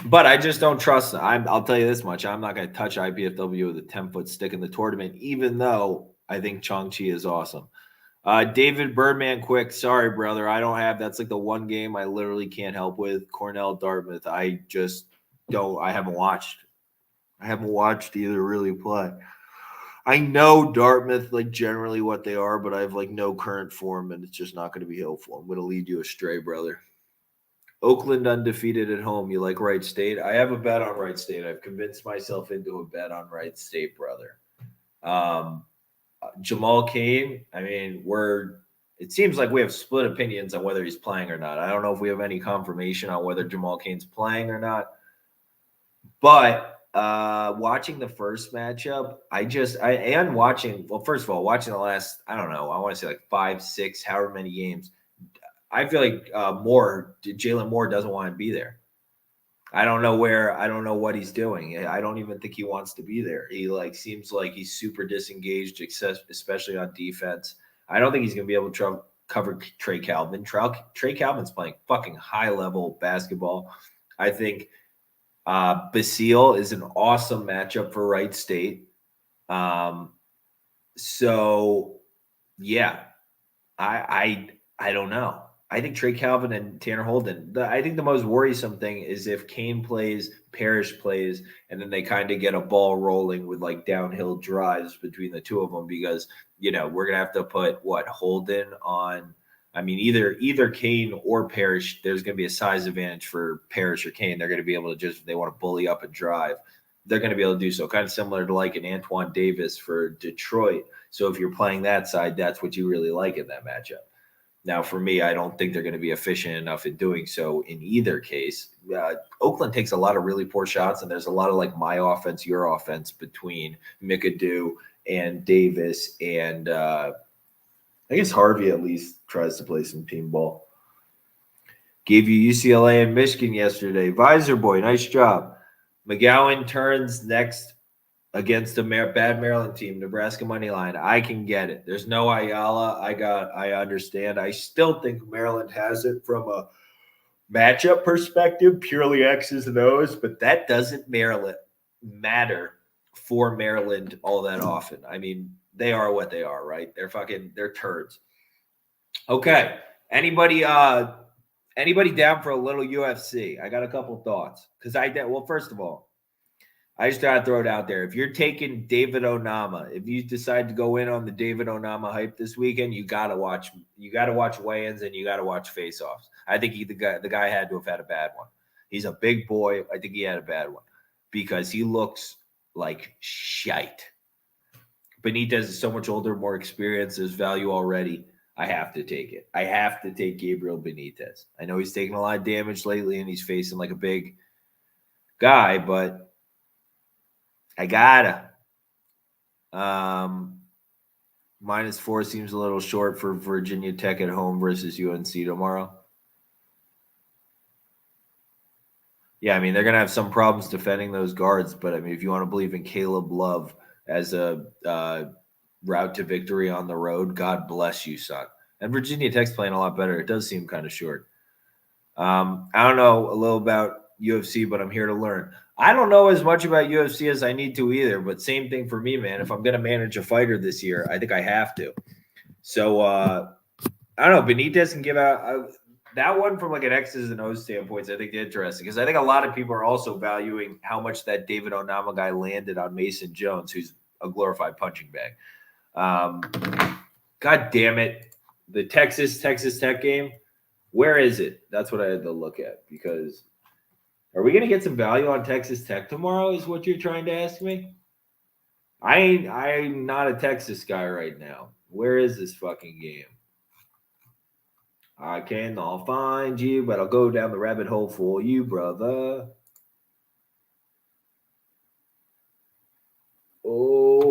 But I just don't trust them. I'll tell you this much. I'm not going to touch IPFW with a 10-foot stick in the tournament, even though I think Chong-Chi is awesome. David Birdman, quick. Sorry, brother. I don't have. That's like the one game I literally can't help with. Cornell, Dartmouth. I just don't. I haven't watched. I haven't watched either really play. I know Dartmouth, like generally what they are, but I have like no current form, and it's just not going to be helpful. I'm going to lead you astray, brother. Oakland undefeated at home. You like Wright State? I have a bet on Wright State. I've convinced myself into a bet on Wright State, brother. Jamal Cain, I mean, it seems like we have split opinions on whether he's playing or not. I don't know if we have any confirmation on whether Jamal Cain's playing or not. But watching the first matchup, first of all, watching the last, I don't know, I want to say like 5, 6, however many games, I feel like Jalen Moore doesn't want to be there. I don't know what he's doing. I don't even think he wants to be there. He seems like he's super disengaged, especially on defense. I don't think he's going to be able to cover Trey Calvin. Trey Calvin's playing fucking high level basketball. I think Basile is an awesome matchup for Wright State. So yeah, I don't know. I think Trey Calvin and Tanner Holden. I think the most worrisome thing is if Kane plays, Parrish plays, and then they kind of get a ball rolling with like downhill drives between the two of them because we're gonna have to put Holden on. I mean, either Kane or Parrish. There's gonna be a size advantage for Parrish or Kane. They're gonna be able to they want to bully up and drive. They're gonna be able to do so, kind of similar to like an Antoine Davis for Detroit. So if you're playing that side, that's what you really like in that matchup. Now, for me, I don't think they're going to be efficient enough in doing so in either case. Oakland takes a lot of really poor shots, and there's a lot of like my offense, your offense between McAdoo and Davis. And I guess Harvey at least tries to play some team ball. Gave you UCLA and Michigan yesterday. Visor boy, nice job. McGowan turns next against a bad Maryland team, Nebraska Moneyline. I can get it. There's no Ayala. I understand. I still think Maryland has it from a matchup perspective, purely X's and O's, but that doesn't matter for Maryland all that often. I mean, they are what they are, right? They're turds. Okay. Anybody down for a little UFC? I got a couple thoughts. First of all, I just gotta throw it out there. If you're taking David Onama, if you decide to go in on the David Onama hype this weekend, you gotta watch weigh-ins and you gotta watch face-offs. I think the guy had to have had a bad one. He's a big boy. I think he had a bad one because he looks like shite. Benitez is so much older, more experienced. There's value already. I have to take it. I have to take Gabriel Benitez. I know he's taking a lot of damage lately and he's facing like a big guy, but I gotta. -4 seems a little short for Virginia Tech at home versus UNC tomorrow. Yeah, I mean, they're going to have some problems defending those guards, but I mean, if you want to believe in Caleb Love as a route to victory on the road, God bless you, son. And Virginia Tech's playing a lot better. It does seem kind of short. I don't know a little about UFC, but I'm here to learn. I don't know as much about UFC as I need to either, but same thing for me, man. If I'm going to manage a fighter this year, I think I have to. So, I don't know. Benitez can give out that one from like an X's and O's standpoint. I think interesting because I think a lot of people are also valuing how much that David Onama guy landed on Mason Jones, who's a glorified punching bag. God damn it. The Texas Tech game. Where is it? That's what I had to look at because are we going to get some value on Texas Tech tomorrow is what you're trying to ask me? I'm not a Texas guy right now. Where is this fucking game? I cannot find you, but I'll go down the rabbit hole for you, brother. Oh.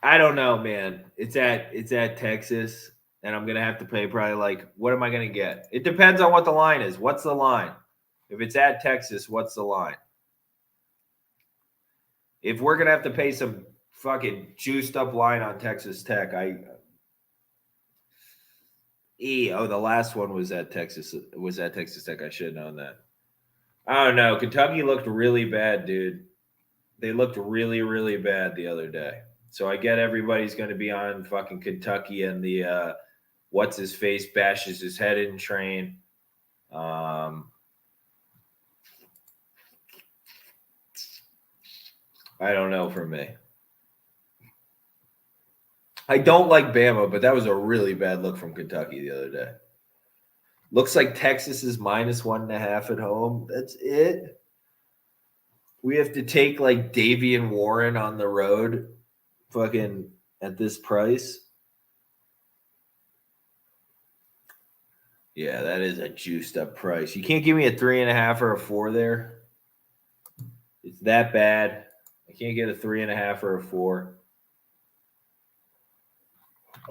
I don't don't know, man. It's at Texas, and I'm gonna have to pay probably like, what am I gonna get? It depends on what the line is. What's the line? If it's at Texas, what's the line? If we're gonna have to pay some fucking juiced up line on Texas Tech, the last one was at Texas. Was at Texas Tech. I should have known that. I don't know. Kentucky looked really bad, dude. They looked really, really bad the other day. So I get everybody's going to be on fucking Kentucky and the what's his face bashes his head in train. I don't know for me. I don't like Bama, but that was a really bad look from Kentucky the other day. Looks like Texas is -1.5 at home. That's it. We have to take like Davian Warren on the road fucking at this price. Yeah, that is a juiced up price. You can't give me a 3.5 or a 4 there. It's that bad. I can't get a 3.5 or a 4.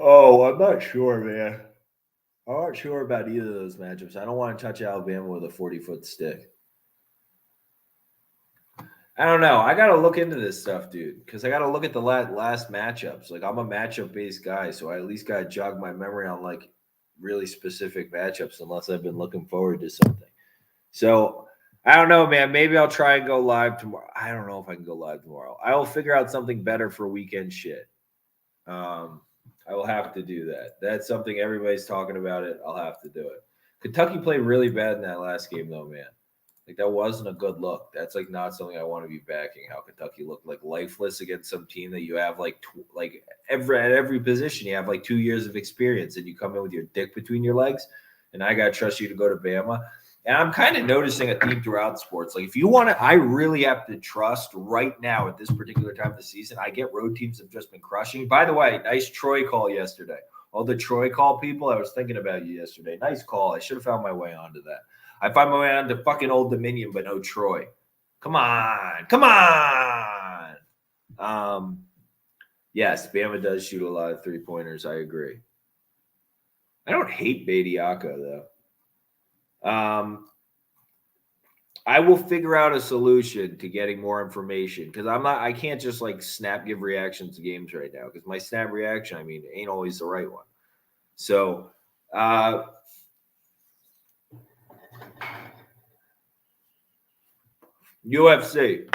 Oh, I'm not sure, man. I'm not sure about either of those matchups. I don't want to touch Alabama with a 40-foot stick. I don't know. I got to look into this stuff, dude, because I got to look at the last matchups. Like, I'm a matchup-based guy, so I at least got to jog my memory on, like, really specific matchups unless I've been looking forward to something. So, I don't know, man. Maybe I'll try and go live tomorrow. I don't know if I can go live tomorrow. I will figure out something better for weekend shit. I will have to do that. That's something everybody's talking about it. I'll have to do it. Kentucky played really bad in that last game, though, man. Like, that wasn't a good look. That's, like, not something I want to be backing, how Kentucky looked, like, lifeless against some team that you have, like, at every position, you have, like, 2 years of experience, and you come in with your dick between your legs, and I got to trust you to go to Bama. And I'm kind of noticing a theme throughout sports. Like, if you want to – I really have to trust right now at this particular time of the season. I get road teams have just been crushing. By the way, nice Troy call yesterday. All the Troy call people, I was thinking about you yesterday. Nice call. I should have found my way onto that. I find my way onto fucking Old Dominion, but no Troy. Come on. Yes, Bama does shoot a lot of three-pointers. I agree. I don't hate Bediako, though. I will figure out a solution to getting more information because I can't just like snap give reactions to games right now because my snap reaction, ain't always the right one. So, UFC.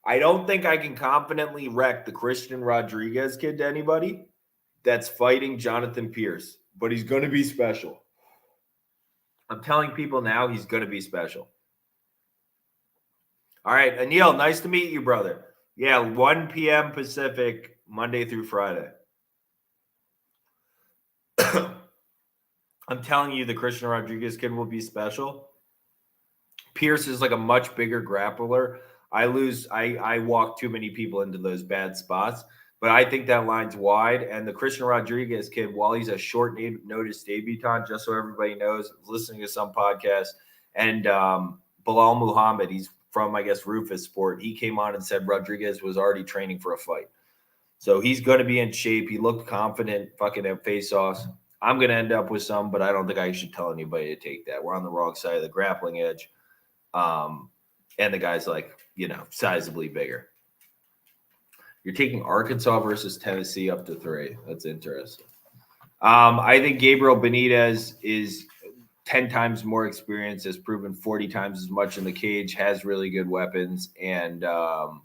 I don't think I can confidently wreck the Christian Rodriguez kid to anybody that's fighting Jonathan Pierce, but he's going to be special. I'm telling people now he's going to be special. All right, Anil, nice to meet you, brother. Yeah, 1 p.m. Pacific, Monday through Friday. I'm telling you the Christian Rodriguez kid will be special. Pierce is like a much bigger grappler. I walk too many people into those bad spots, but I think that line's wide. And the Christian Rodriguez kid, while he's a short notice debutant, just so everybody knows, listening to some podcasts, and Bilal Muhammad, he's from, I guess, Rufus Sport. He came on and said Rodriguez was already training for a fight. So he's going to be in shape. He looked confident fucking at face-offs. I'm going to end up with some, but I don't think I should tell anybody to take that. We're on the wrong side of the grappling edge. And the guy's like, sizably bigger. You're taking Arkansas versus Tennessee up to 3. That's interesting. I think Gabriel Benitez is 10 times more experienced, has proven 40 times as much in the cage, has really good weapons. And, the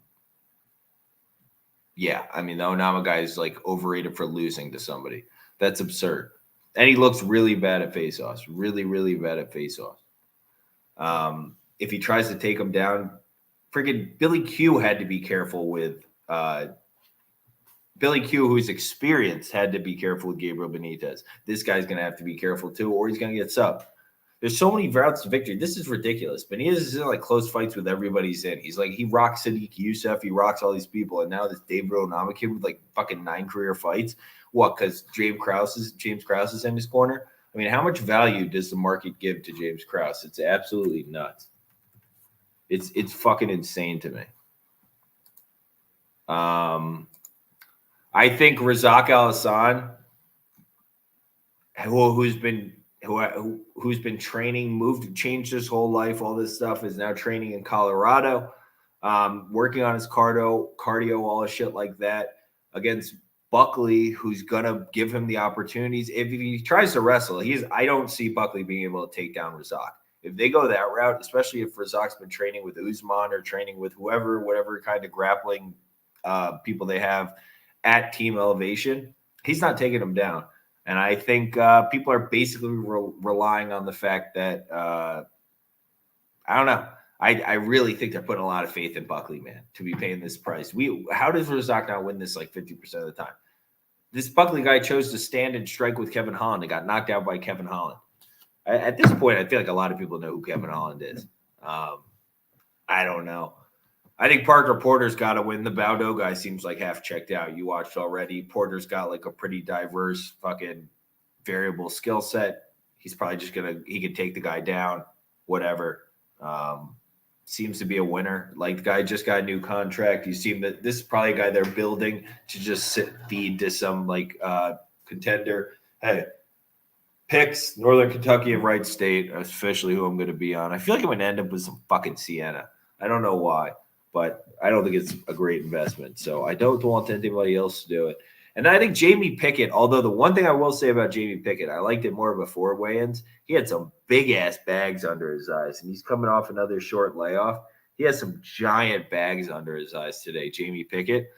Onama guy is like overrated for losing to somebody. That's absurd. And he looks really bad at face-offs. Really, really bad at face-offs. If he tries to take him down, freaking Billy Q had to be careful with Billy Q, who's experienced, had to be careful with Gabriel Benitez. This guy's going to have to be careful too, or he's going to get subbed. There's so many routes to victory. This is ridiculous. Benitez is in like close fights with everybody he's in. He's like, he rocks Sadiq Youssef, he rocks all these people, and now this David Onama kid with like fucking 9 career fights. What? Because James Krause is in his corner. How much value does the market give to James Krause? It's absolutely nuts. It's fucking insane to me. I think Razak Al-Hassan, who's been training, changed his whole life, all this stuff, is now training in Colorado, working on his cardio, all the shit like that, against Buckley, who's gonna give him the opportunities. If he tries to wrestle, I don't see Buckley being able to take down Razak. If they go that route, especially if Razak's been training with Usman or training with whatever kind of grappling people they have at Team Elevation, he's not taking them down. And I think people are basically relying on the fact that I don't know. I really think they're putting a lot of faith in Buckley, man, to be paying this price. How does Razak not win this like 50% of the time? This Buckley guy chose to stand and strike with Kevin Holland and got knocked out by Kevin Holland. At this point, I feel like a lot of people know who Kevin Holland is. I don't know. I think Parker Porter's got to win. The Baudo guy seems like half checked out. You watched already. Porter's got like a pretty diverse fucking variable skill set. He's probably just he could take the guy down, whatever. Seems to be a winner. Like, the guy just got a new contract. You see that this is probably a guy they're building to just feed to some like contender. Hey, picks Northern Kentucky and Wright State, officially who I'm going to be on. I feel like I'm going to end up with some fucking Siena. I don't know why, but I don't think it's a great investment. So I don't want anybody else to do it. And I think Jamie Pickett, although the one thing I will say about Jamie Pickett, I liked it more before weigh-ins. He had some big-ass bags under his eyes, and he's coming off another short layoff. He has some giant bags under his eyes today, Jamie Pickett.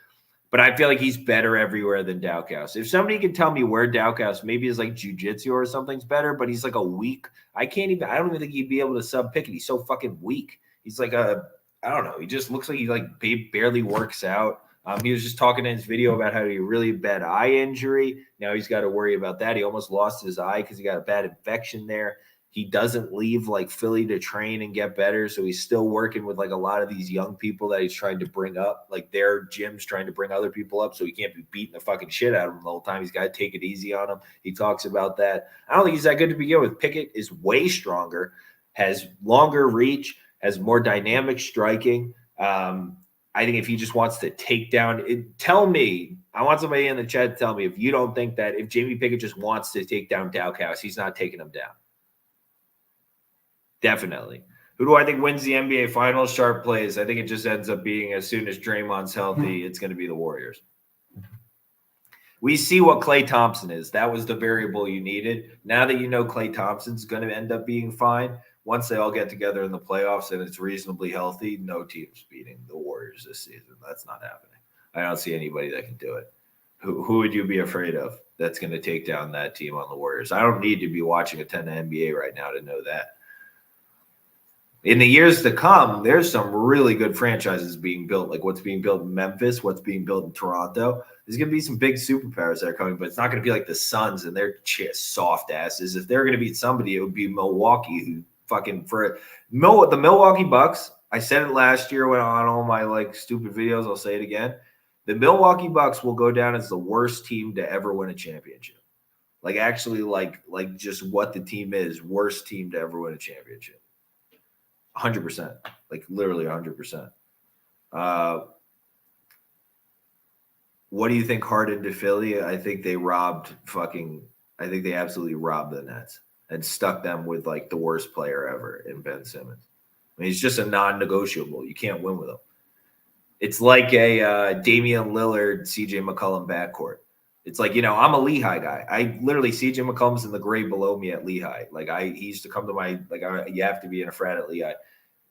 But I feel like he's better everywhere than Daukaus. If somebody can tell me where Daukaus maybe is like jiu-jitsu or something's better, but he's like a weak. I don't even think he'd be able to sub Pickett. He's so fucking weak. He's like I don't know. He just looks like he like barely works out. He was just talking in his video about how he had a really bad eye injury. Now he's got to worry about that. He almost lost his eye because he got a bad infection there. He doesn't leave like Philly to train and get better. So he's still working with like a lot of these young people that he's trying to bring up, like their gyms trying to bring other people up. So he can't be beating the fucking shit out of them the whole time. He's got to take it easy on them. He talks about that. I don't think he's that good to begin with. Pickett is way stronger, has longer reach, has more dynamic striking. I think if he just wants to take down tell me, I want somebody in the chat to tell me if you don't think that if Jamie Pickett just wants to take down Daukaus, he's not taking him down. Definitely. Who do I think wins the NBA Finals? Sharp plays. I think it just ends up being, as soon as Draymond's healthy, it's going to be the Warriors. We see what Klay Thompson is. That was the variable you needed. Now that you know Klay Thompson's going to end up being fine, once they all get together in the playoffs and it's reasonably healthy, no team's beating the Warriors this season. That's not happening. I don't see anybody that can do it. Who would you be afraid of that's going to take down that team on the Warriors? I don't need to be watching a ton of NBA right now to know that. In the years to come, there's some really good franchises being built, like what's being built in Memphis, what's being built in Toronto. There's going to be some big superpowers that are coming, but it's not going to be like the Suns and their soft asses. If they're going to beat somebody, it would be Milwaukee, who fucking the Milwaukee Bucks. I said it last year when on all my like stupid videos. I'll say it again. The Milwaukee Bucks will go down as the worst team to ever win a championship. Like actually, like just what the team is, worst team to ever win a championship. 100%, like literally 100%. What do you think Harden to Philly? I think they absolutely robbed the Nets and stuck them with like the worst player ever in Ben Simmons. I mean, he's just a non-negotiable. You can't win with him. It's like a Damian Lillard, CJ McCollum backcourt. It's like, I'm a Lehigh guy. I literally, CJ McCollum's in the grade below me at Lehigh. Like he used to come to you have to be in a frat at Lehigh.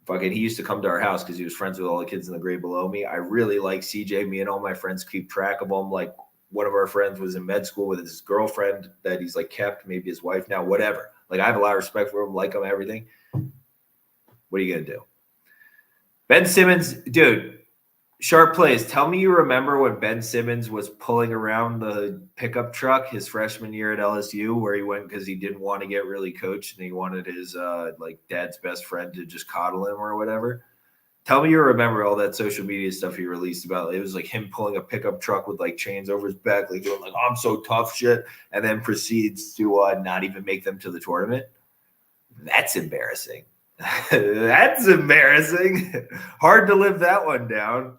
Fucking, he used to come to our house because he was friends with all the kids in the grade below me. I really like CJ. Me and all my friends keep track of him. Like one of our friends was in med school with his girlfriend that he's like kept, maybe his wife now, whatever. Like I have a lot of respect for him, like him, everything. What are you going to do? Ben Simmons, dude. Sharp plays. Tell me you remember when Ben Simmons was pulling around the pickup truck his freshman year at LSU, where he went because he didn't want to get really coached and he wanted his like dad's best friend to just coddle him or whatever. Tell me you remember all that social media stuff he released about. It was like him pulling a pickup truck with like chains over his back, like doing like I'm so tough shit, and then proceeds to not even make them to the tournament. That's embarrassing. That's embarrassing. Hard to live that one down.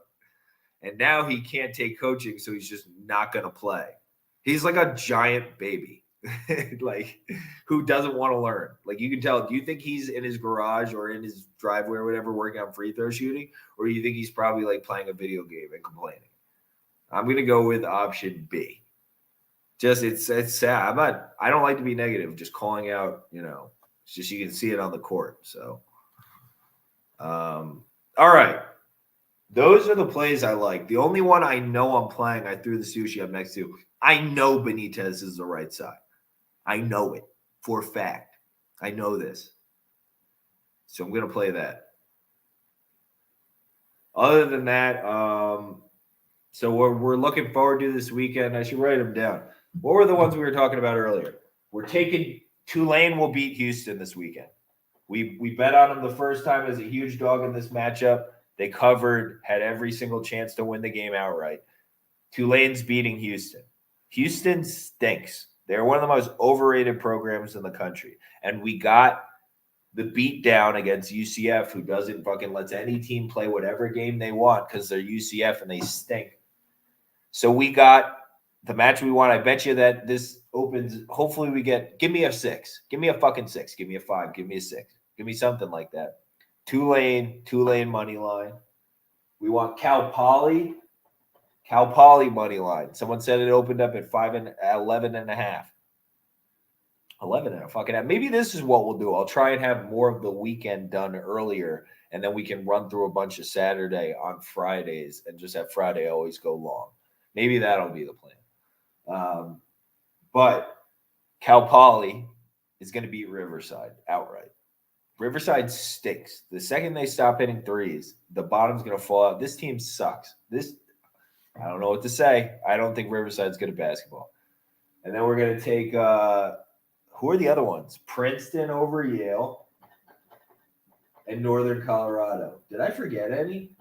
And now he can't take coaching, so he's just not going to play. He's like a giant baby, like who doesn't want to learn. Like you can tell. Do you think he's in his garage or in his driveway or whatever working on free throw shooting, or do you think he's probably like playing a video game and complaining? I'm going to go with option B. Just it's sad. I don't like to be negative. Just calling out, it's just you can see it on the court. So, all right. Those are the plays I like. The only one I know I'm playing, I threw the sushi up next to. I know Benitez is the right side. I know it for a fact. I know this. So I'm going to play that. Other than that, so we're looking forward to this weekend. I should write them down. What were the ones we were talking about earlier? We're taking Tulane will beat Houston this weekend. We bet on them the first time as a huge dog in this matchup. They covered, had every single chance to win the game outright. Tulane's beating Houston. Houston stinks. They're one of the most overrated programs in the country. And we got the beat down against UCF, who doesn't fucking lets any team play whatever game they want because they're UCF and they stink. So we got the match we want. I bet you that this opens. Hopefully we give me a 6. Give me a fucking 6. Give me a 5. Give me a 6. Give me something like that. Tulane money line. We want Cal Poly money line. Someone said it opened up at 11 and a half. 11 and a fucking half. Maybe this is what we'll do. I'll try and have more of the weekend done earlier, and then we can run through a bunch of Saturday on Fridays and just have Friday always go long. Maybe that'll be the plan. But Cal Poly is going to beat Riverside outright. Riverside stinks. The second they stop hitting threes, the bottom's going to fall out. This team sucks. I don't know what to say. I don't think Riverside's good at basketball. And then we're going to take who are the other ones? Princeton over Yale and Northern Colorado. Did I forget any?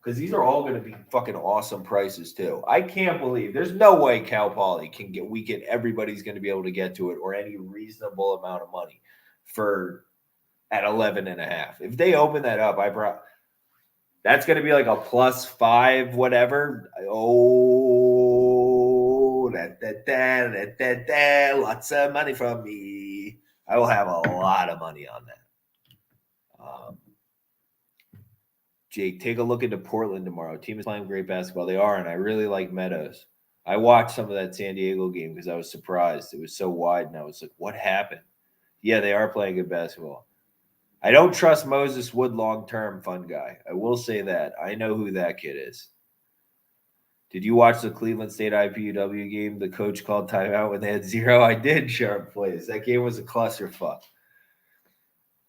Because these are all going to be fucking awesome prices too. I can't believe there's no way Cal Poly everybody's going to be able to get to it or any reasonable amount of money at 11 and a half. If they open that up, that's going to be like a +5, whatever. Oh, lots of money from me. I will have a lot of money on that. Jake, take a look into Portland tomorrow. Team is playing great basketball. They are, and I really like Meadows. I watched some of that San Diego game because I was surprised. It was so wide, and I was like, what happened? Yeah, they are playing good basketball. I don't trust Moses Wood long-term, fun guy. I will say that. I know who that kid is. Did you watch the Cleveland State IPUW game? The coach called timeout when they had 0. I did, sharp plays. That game was a clusterfuck.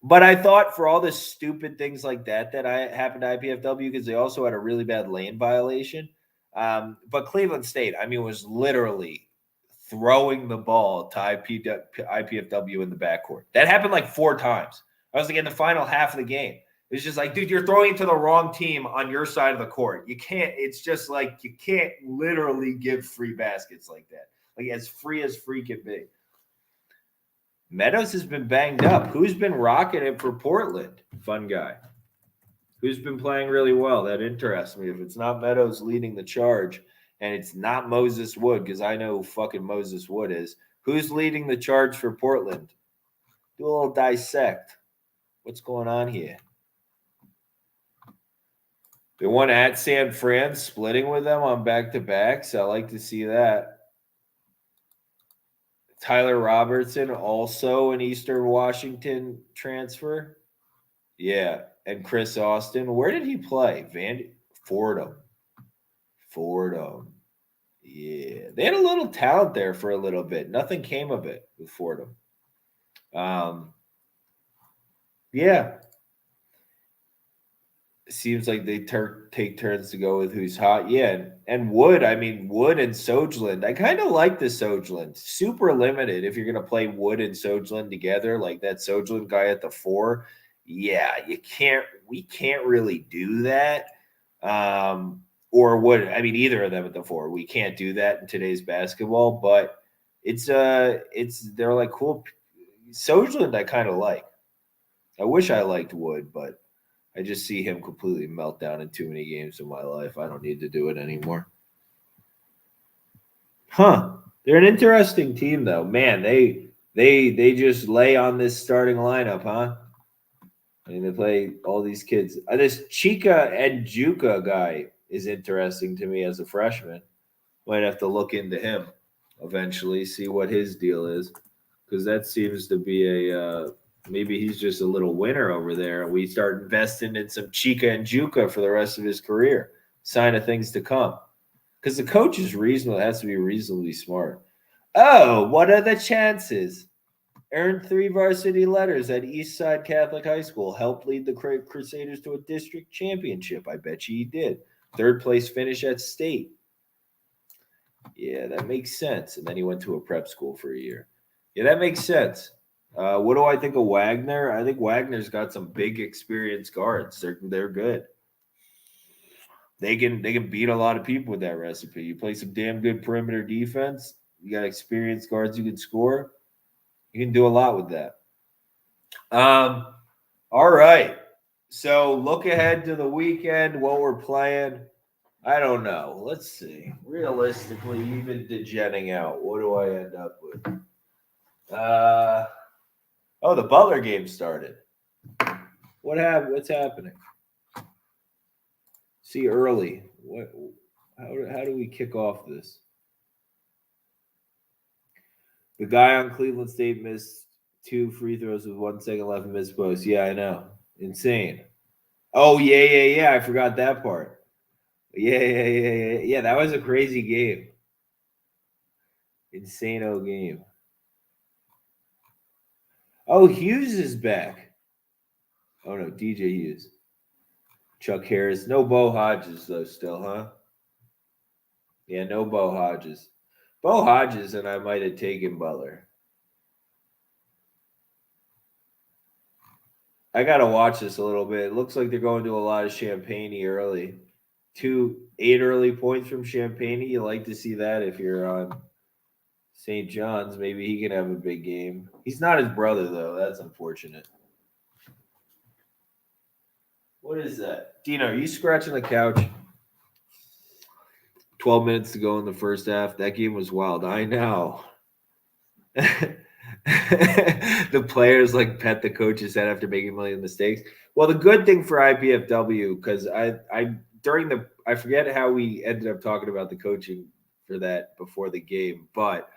But I thought for all the stupid things like that happened to IPFW because they also had a really bad lane violation. But Cleveland State, was literally throwing the ball to IPFW in the backcourt. That happened like 4 times. I was like in the final half of the game. It was just like, dude, you're throwing it to the wrong team on your side of the court. You can't. It's just like you can't literally give free baskets like that. Like as free can be. Meadows has been banged up. Who's been rocking it for Portland? Fun guy. Who's been playing really well? That interests me. If it's not Meadows leading the charge, and it's not Moses Wood, because I know who fucking Moses Wood is, who's leading the charge for Portland? Do a little dissect. What's going on here? They won at San Fran, splitting with them on back-to-backs. I like to see that. Tyler Robertson, also an Eastern Washington transfer. Yeah, and Chris Austin. Where did he play? Fordham. Yeah, they had a little talent there for a little bit. Nothing came of it with Fordham. Yeah. It seems like they take turns to go with who's hot. Yeah, and Wood, Wood and Sojland. I kind of like the Sojland. Super limited if you're going to play Wood and Sojland together, like that Sojland guy at the 4. Yeah, we can't really do that. Or Wood, either of them at the 4. We can't do that in today's basketball, but they're like cool. Sojland I kind of like. I wish I liked Wood, but I just see him completely melt down in too many games in my life. I don't need to do it anymore. Huh. They're an interesting team, though. Man, they just lay on this starting lineup, huh? I mean, they play all these kids. This Chica and Juca guy is interesting to me as a freshman. Might have to look into him eventually, see what his deal is, because that seems to be a maybe he's just a little winner over there. We start investing in some Chica and Juca for the rest of his career. Sign of things to come. Because the coach is reasonable, has to be reasonably smart. Oh, what are the chances? Earned 3 varsity letters at Eastside Catholic High School. Helped lead the Crusaders to a district championship. I bet you he did. 3rd place finish at state. Yeah, that makes sense. And then he went to a prep school for a year. Yeah, that makes sense. What do I think of Wagner? I think Wagner's got some big experienced guards. They're good. They can beat a lot of people with that recipe. You play some damn good perimeter defense. You got experienced guards who can score. You can do a lot with that. All right. So look ahead to the weekend. What we're playing. I don't know. Let's see. Realistically, even degenning out, what do I end up with? The Butler game started. What happened? What's happening? See early. How do we kick off this? The guy on Cleveland State missed 2 free throws with 1 second left and missed post. Yeah, I know. Insane. Oh, yeah. I forgot that part. Yeah. That was a crazy game. Insane-o game. Oh, Hughes is back. Oh, no, DJ Hughes. Chuck Harris. No Bo Hodges, though, still, huh? Yeah, no Bo Hodges. Bo Hodges, and I might have taken Butler. I got to watch this a little bit. It looks like they're going to a lot of Champagne early. 8 early points from Champagne. You like to see that if you're on St. John's. Maybe he can have a big game. He's not his brother, though. That's unfortunate. What is that? Dino, are you scratching the couch? 12 minutes to go in the first half. That game was wild. I know. The players like pet the coach's head after making a million mistakes. Well, the good thing for IPFW, because I forget how we ended up talking about the coaching for that before the game, but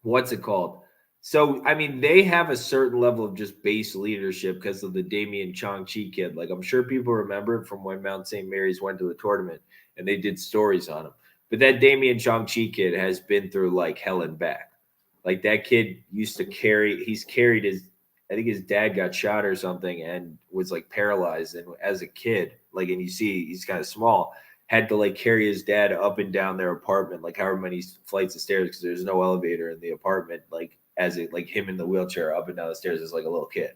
what's it called? So, I mean, they have a certain level of just base leadership because of the Damian Chong-Chi kid. Like, I'm sure people remember it from when Mount St. Mary's went to the tournament and they did stories on him. But that Damian Chong-Chi kid has been through, like, hell and back. Like, that kid used to he's carried I think his dad got shot or something and was, like, paralyzed. And as a kid, like, and you see he's kind of small, had to, like, carry his dad up and down their apartment, like, however many flights of stairs, because there's no elevator in the apartment, like him in the wheelchair up and down the stairs as like a little kid.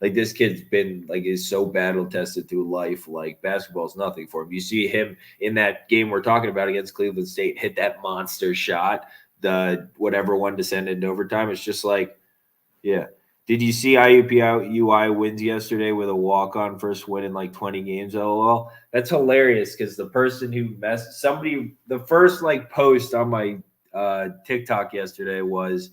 Like, this kid's been like is so battle tested through life. Like, basketball's nothing for him. You see him in that game we're talking about against Cleveland State hit that monster shot, the whatever one descended in overtime. It's just like, yeah. Did you see IUPUI wins yesterday with a walk-on first win in like 20 games? LOL. That's hilarious because the person who the first like post on my TikTok yesterday was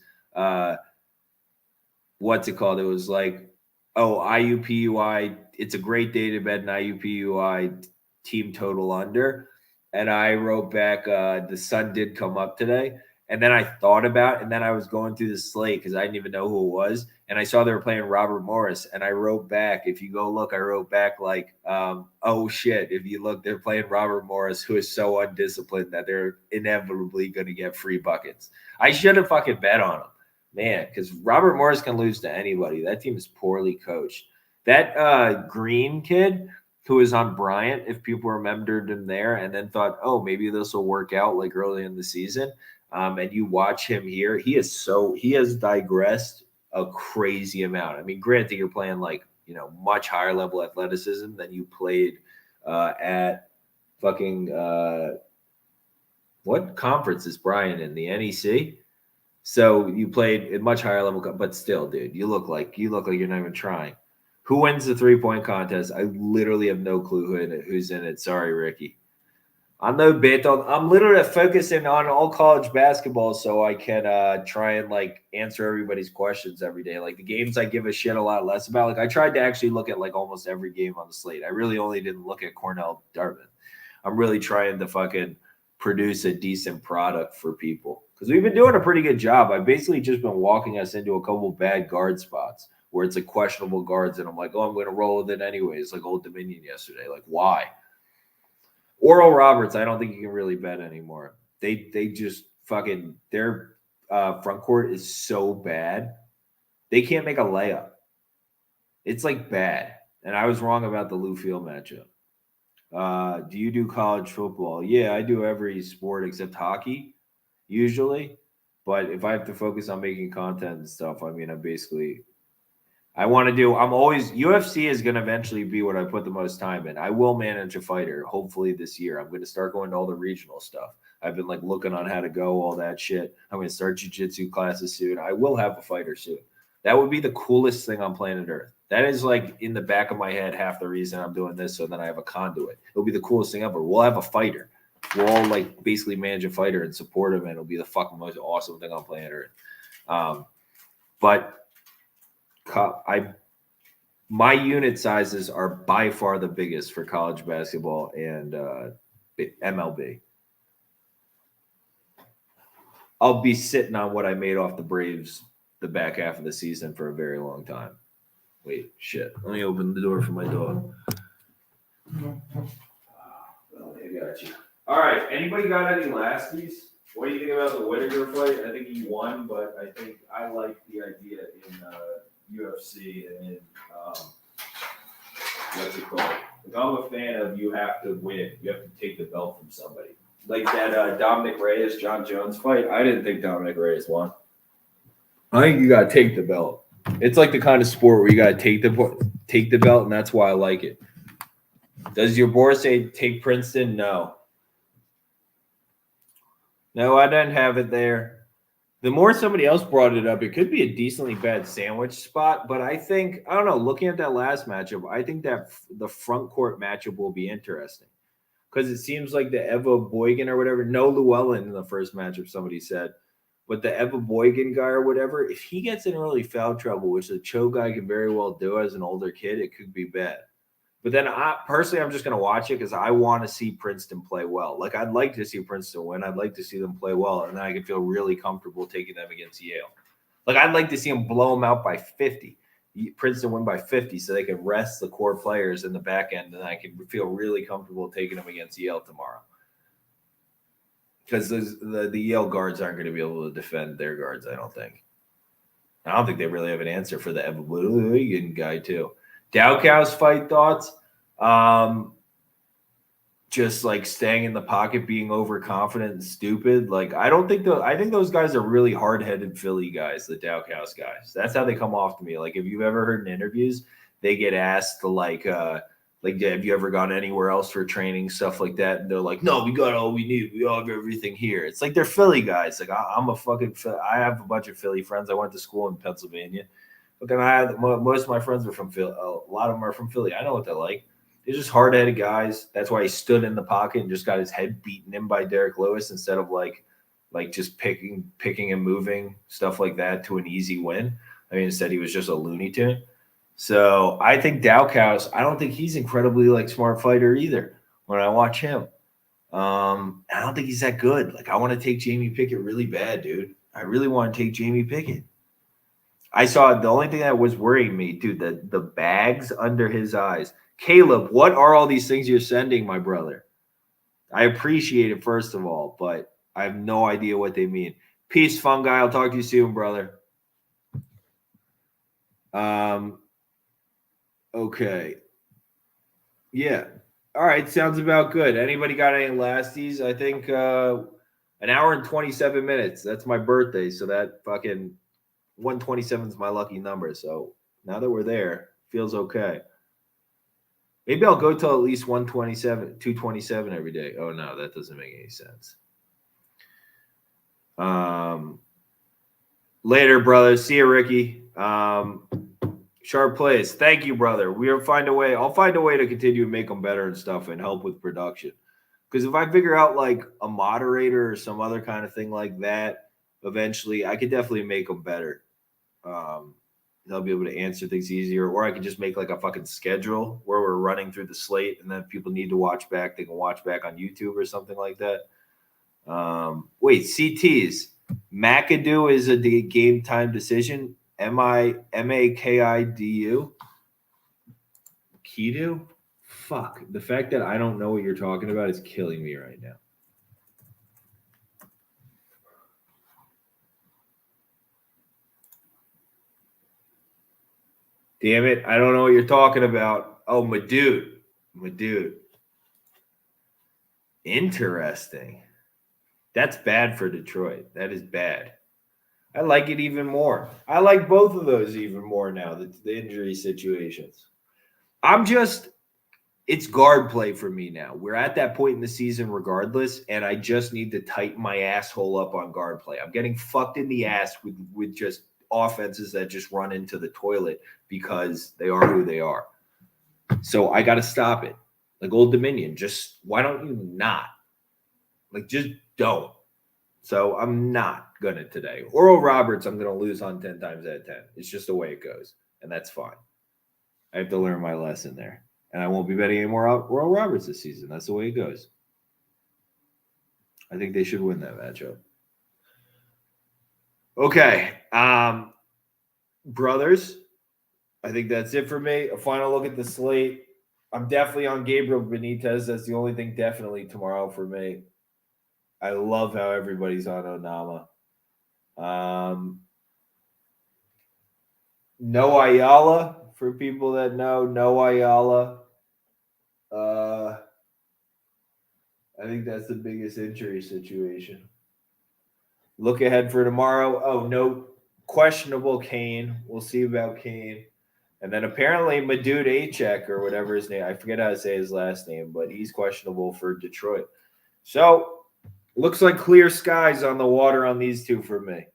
what's it called? It was like, oh, IUPUI, it's a great day to bet an IUPUI team total under. And I wrote back, the sun did come up today. And then I thought about it, and then I was going through the slate because I didn't even know who it was. And I saw they were playing Robert Morris. And I wrote back, if you go look, I wrote back like, oh shit, if you look, they're playing Robert Morris, who is so undisciplined that they're inevitably going to get free buckets. I should have fucking bet on them. Man, because Robert Morris can lose to anybody. That team is poorly coached. That Green kid who was on Bryant, if people remembered him there and then thought, oh, maybe this will work out like early in the season. And you watch him here, he has digressed a crazy amount. I mean, granted, you're playing like, much higher level athleticism than you played at fucking what conference is Bryant in, the NEC? So you played at much higher level, but still, dude, you look like you're not even trying. Who wins the 3-point contest? I literally have no clue who's in it. Sorry, Ricky. I'm no bit on. I'm literally focusing on all college basketball so I can try and like answer everybody's questions every day. Like the games I give a shit a lot less about. Like I tried to actually look at like almost every game on the slate. I really only didn't look at Cornell Dartmouth. I'm really trying to fucking produce a decent product for people because we've been doing a pretty good job. I've basically just been walking us into a couple bad guard spots where it's like questionable guards, and I'm like, oh, I'm going to roll with it anyways. Like Old Dominion yesterday. Like why? Oral Roberts, I don't think you can really bet anymore. They just fucking their front court is so bad. They can't make a layup. It's like bad. And I was wrong about the Lou Field matchup. Do you do college football? Yeah, I do every sport except hockey, usually. But if I have to focus on making content and stuff, I mean, I'm always, UFC is going to eventually be what I put the most time in. I will manage a fighter, hopefully this year. I'm going to start going to all the regional stuff. I've been like looking on how to go, all that shit. I'm going to start jiu-jitsu classes soon. I will have a fighter soon. That would be the coolest thing on planet Earth. That is like in the back of my head, half the reason I'm doing this. So then I have a conduit. It'll be the coolest thing ever. We'll have a fighter. We'll all like basically manage a fighter and support him. And it'll be the fucking most awesome thing on planet Earth. But my unit sizes are by far the biggest for college basketball and MLB. I'll be sitting on what I made off the Braves the back half of the season for a very long time. Wait, shit. Let me open the door for my dog. I got you. All right. Anybody got any lasties? What do you think about the Whittaker fight? I think he won, but I think I like the idea in UFC and what's it called? Like I'm a fan of you have to win. You have to take the belt from somebody. Like that Dominic Reyes, John Jones fight. I didn't think Dominic Reyes won. I think you got to take the belt. It's like the kind of sport where you got to take the belt, and that's why I like it. Does your board say take Princeton? No. No, I didn't have it there. The more somebody else brought it up, it could be a decently bad sandwich spot. But I think, I don't know, looking at that last matchup, I think that the front court matchup will be interesting. Because it seems like the Eva Boygan or whatever, no Llewellyn in the first matchup, somebody said. But the Eva Boygan guy or whatever, if he gets in early foul trouble, which the Cho guy can very well do as an older kid, it could be bad. But then I'm just going to watch it because I want to see Princeton play well. Like, I'd like to see Princeton win. I'd like to see them play well. And then I can feel really comfortable taking them against Yale. Like, I'd like to see them blow them out by 50. Princeton win by 50 so they can rest the core players in the back end. And I can feel really comfortable taking them against Yale tomorrow. Because the Yale guards aren't going to be able to defend their guards, I don't think. I don't think they really have an answer for the Evan Boygan guy, too. Dowcow's fight thoughts. Just like staying in the pocket, being overconfident and stupid. Like, I think those guys are really hard-headed Philly guys, the Dowcow's guys. That's how they come off to me. Like, if you've ever heard in interviews, they get asked to like, have you ever gone anywhere else for training, stuff like that? And they're like, no, we got all we need. We all have everything here. It's like they're Philly guys. Like, I have a bunch of Philly friends. I went to school in Pennsylvania. Look, most of my friends are from Philly. A lot of them are from Philly. I know what they're like. They're just hard-headed guys. That's why he stood in the pocket and just got his head beaten in by Derek Lewis instead of like just picking and moving, stuff like that to an easy win. I mean, instead he was just a Looney Tune. So I think Dowcow's, I don't think he's incredibly like smart fighter either when I watch him. I don't think he's that good. Like, I want to take Jamie Pickett really bad, dude. I really want to take Jamie Pickett. I saw the only thing that was worrying me, dude, the bags under his eyes. Caleb, what are all these things you're sending, my brother? I appreciate it, first of all, but I have no idea what they mean. Peace, Fungi. I'll talk to you soon, brother. Okay. Yeah. All right. Sounds about good. Anybody got any lasties? I think an hour and 27 minutes. That's my birthday. So that fucking 127 is my lucky number. So now that we're there, feels okay. Maybe I'll go till at least 227 every day. Oh, no, that doesn't make any sense. Later, brother. See you, Ricky. Sharp plays. Thank you, brother. We'll find a way. I'll find a way to continue to make them better and stuff and help with production. Because if I figure out like a moderator or some other kind of thing like that, eventually I could definitely make them better. They'll be able to answer things easier, or I could just make like a fucking schedule where we're running through the slate, and then if people need to watch back, they can watch back on YouTube or something like that. Wait, CTs. McAdoo is a game time decision. Makidu. Kidu? Fuck. The fact that I don't know what you're talking about is killing me right now. Damn it. I don't know what you're talking about. Oh, my dude. Interesting. That's bad for Detroit. That is bad. I like it even more. I like both of those even more now, the injury situations. It's guard play for me now. We're at that point in the season regardless, and I just need to tighten my asshole up on guard play. I'm getting fucked in the ass with just offenses that just run into the toilet because they are who they are. So I got to stop it. Like Old Dominion, just why don't you not? Like, just don't. So I'm not going to today. Oral Roberts, I'm going to lose on 10 times out of 10. It's just the way it goes, and that's fine. I have to learn my lesson there. And I won't be betting any more Oral Roberts this season. That's the way it goes. I think they should win that matchup. Okay. Brothers, I think that's it for me. A final look at the slate. I'm definitely on Gabriel Benitez. That's the only thing definitely tomorrow for me. I love how everybody's on Onama. No Ayala, for people that know. No Ayala. I think that's the biggest injury situation. Look ahead for tomorrow. Oh, no. Questionable Kane. We'll see about Kane. And then apparently Madud Achek or whatever his name. I forget how to say his last name, but he's questionable for Detroit. So looks like clear skies on the water on these two for me.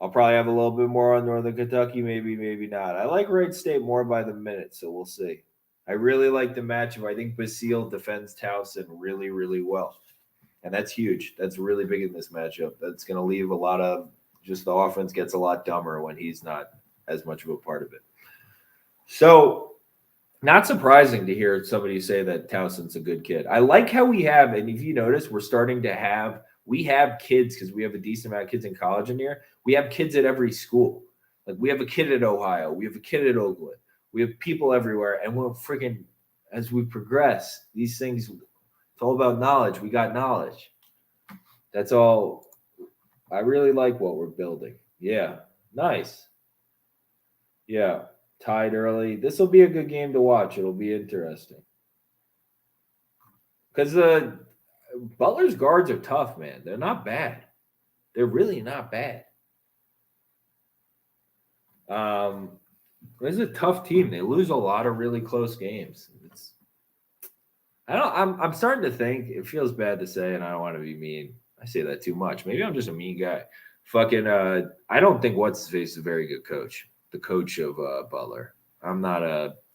I'll probably have a little bit more on Northern Kentucky, maybe not. I like Wright State more by the minute, so we'll see. I really like the matchup. I think Basile defends Towson really, really well. And that's huge. That's really big in this matchup. That's going to leave a lot of just the offense gets a lot dumber when he's not as much of a part of it. So not surprising to hear somebody say that Towson's a good kid. I like how we have, and if you notice, we're starting to have kids because we have a decent amount of kids in college in here. We have kids at every school. Like we have a kid at Ohio. We have a kid at Oakland. We have people everywhere. And we're freaking, as we progress, these things, it's all about knowledge. We got knowledge. That's all. I really like what we're building. Yeah. Nice. Yeah. Tied early. This will be a good game to watch. It'll be interesting. Because Butler's guards are tough, man. They're not bad. They're really not bad. This is a tough team. They lose a lot of really close games. I'm starting to think, it feels bad to say, and I don't want to be mean. I say that too much. Maybe I'm just a mean guy. Fucking I don't think what's-his-face is a very good coach. The coach of Butler. I'm not